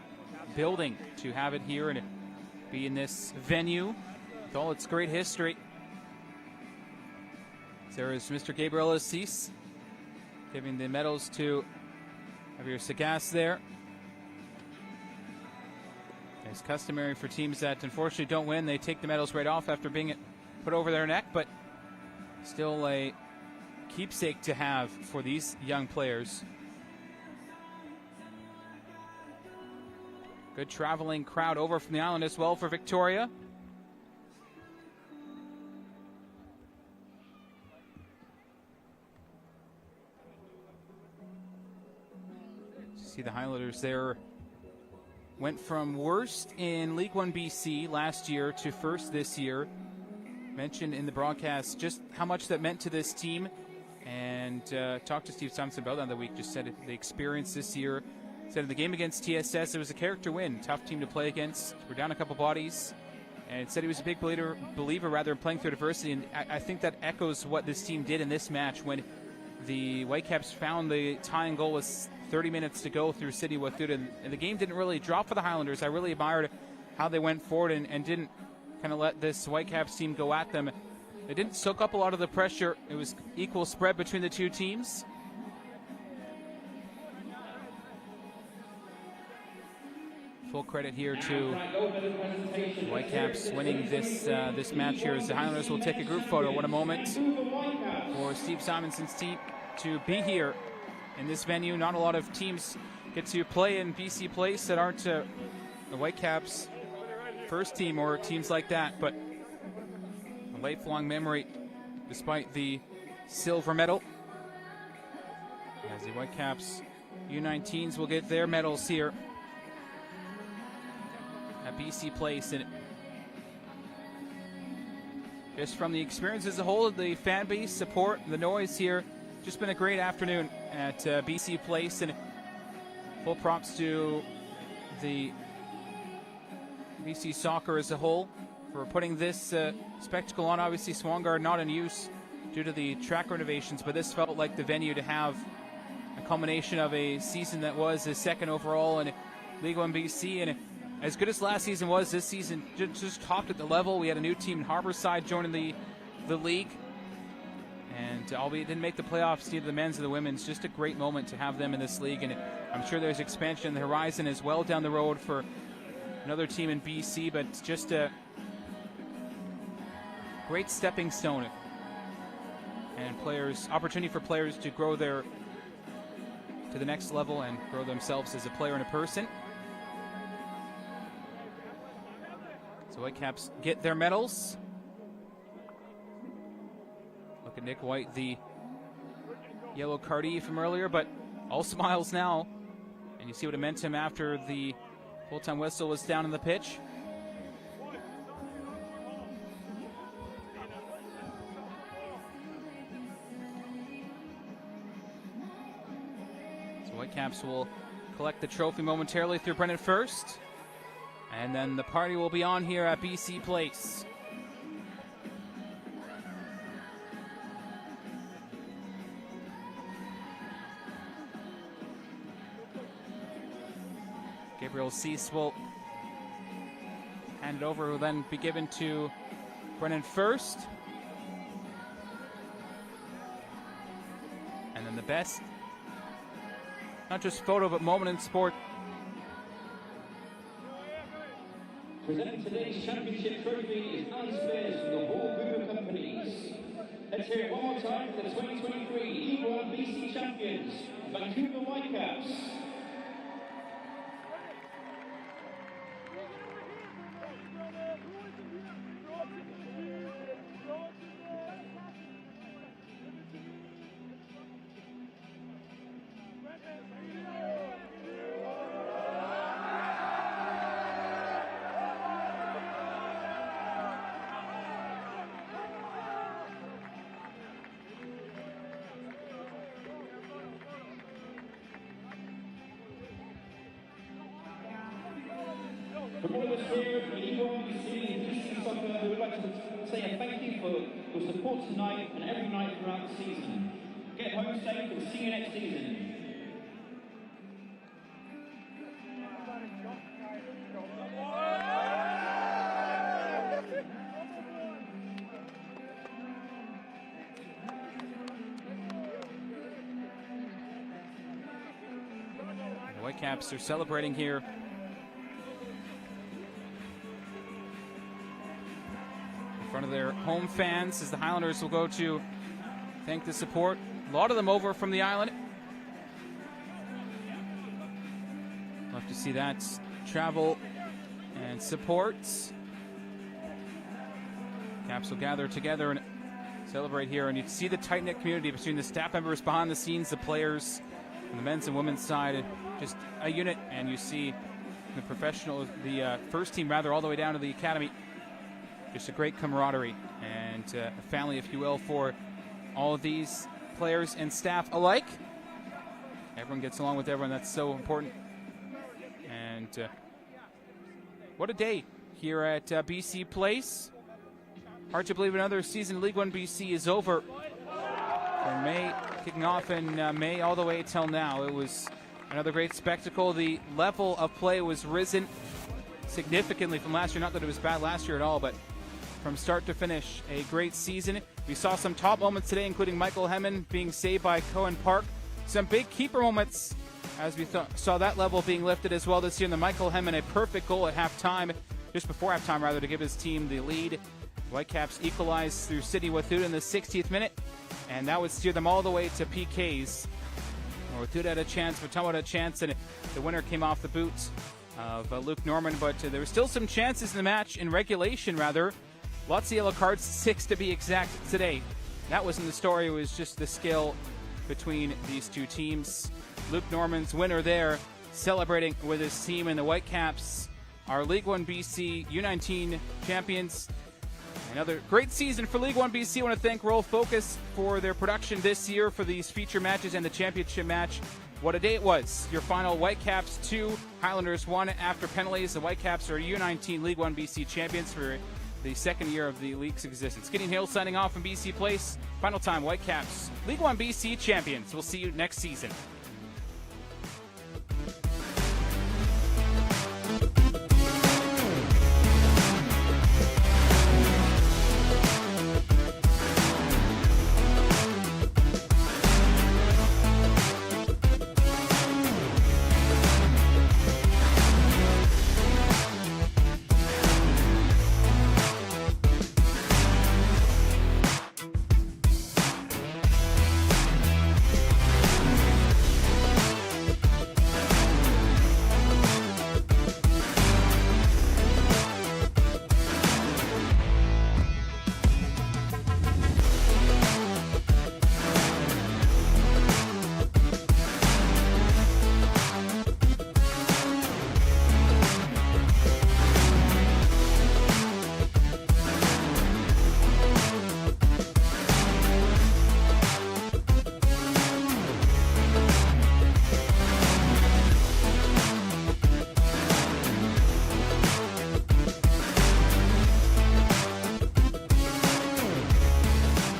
building to have it here and be in this venue with all its great history. There is Mr. Gabriel Assis giving the medals to Javier Sagas there. It's customary for teams that unfortunately don't win. They take the medals right off after being put over their neck, but still a keepsake to have for these young players. Good traveling crowd over from the island as well for Victoria. See the Highlanders there went from worst in League 1 BC last year to first this year. mentioned in the broadcast just how much that meant to this team, and talked to Steve Simonson about that the week. Just said the experience this year. Said in the game against TSS, it was a character win. Tough team to play against. We're down a couple bodies. And said he was a big believer in playing through adversity. And I think that echoes what this team did in this match when the Whitecaps found the tying goal with 30 minutes to go through City Wathud. And the game didn't really drop for the Highlanders. I really admired how they went forward and didn't kind of let this Whitecaps team go at them. They didn't soak up a lot of the pressure. It was equal spread between the two teams. Full credit here to Whitecaps winning this match here as the Highlanders will take a group photo. What a moment for Steve Simonson's team to be here in this venue. Not a lot of teams get to play in BC Place that aren't the Whitecaps first team or teams like that, but a lifelong memory despite the silver medal. As the Whitecaps U19s will get their medals here at BC Place. And just from the experience as a whole, the fan base support, the noise here, just been a great afternoon at BC Place, and full props to the BC Soccer as a whole for putting this spectacle on. Obviously Swangard not in use due to the track renovations, but this felt like the venue to have a culmination of a season that was the second overall in League1 BC. And as good as last season was, this season just topped at the level. We had a new team in Harborside joining the league. And albeit it didn't make the playoffs, neither the men's or the women's, just a great moment to have them in this league. And I'm sure there's expansion on the horizon as well down the road for another team in BC, but just a great stepping stone and opportunity for players to grow to the next level and grow themselves as a player and a person. So Whitecaps get their medals. Look at Nick White, the yellow cardie from earlier, but all smiles now. And you see what it meant to him after the full-time whistle was down in the pitch. So Whitecaps will collect the trophy momentarily through Brennan first. And then the party will be on here at BC Place. Gabriel Cease will hand it over, will then be given to Brennan first. And then the best, not just photo, but moment in sport. Presenting today's championship trophy is Alan Spears from the whole group of companies. Let's hear it one more time for the 2023 League1 BC champions, Vancouver Whitecaps. From all of us here at League1 BC and BC Soccer, we would like to say a thank you for your support tonight and every night throughout the season. Get home safe and see you next season. The Whitecaps are celebrating here. In front of their home fans as the Highlanders will go to thank the support. A lot of them over from the island. Love to see that travel and support. Caps will gather together and celebrate here, and you see the tight-knit community between the staff members behind the scenes, the players, and the men's and women's side, just a unit. And you see the professional, the first team rather, all the way down to the academy. Just a great camaraderie, and and a family, if you will, for all of these players and staff alike. Everyone gets along with everyone. That's so important. And what a day here at BC Place. Hard to believe another season League 1 BC is over. From May, kicking off in May all the way till now. It was another great spectacle. The level of play was risen significantly from last year. Not that it was bad last year at all, but from start to finish, a great season. We saw some top moments today, including Michael Hemmon being saved by Cohen Park. Some big keeper moments as we saw that level being lifted as well this year. And the Michael Hemmon, a perfect goal at halftime, just before halftime rather, to give his team the lead. Whitecaps equalized through Sidney Wathuta in the 60th minute, and that would steer them all the way to PKs. Wathuta had a chance, Matoma had a chance, and the winner came off the boot of Luke Norman, but there were still some chances in the match, in regulation rather. Lots of yellow cards, 6 to be exact today. That wasn't the story, it was just the skill between these two teams. Luke Norman's winner there, celebrating with his team, and the Whitecaps are League 1 BC U19 champions. Another great season for League 1 BC. I want to thank Roll Focus for their production this year for these feature matches and the championship match. What a day it was. Your final: Whitecaps 2, Highlanders 1 after penalties. The Whitecaps are U19 League 1 BC champions for the second year of the league's existence. Gideon Hill signing off from BC Place. Final time: Whitecaps League 1 BC champions. We'll see you next season.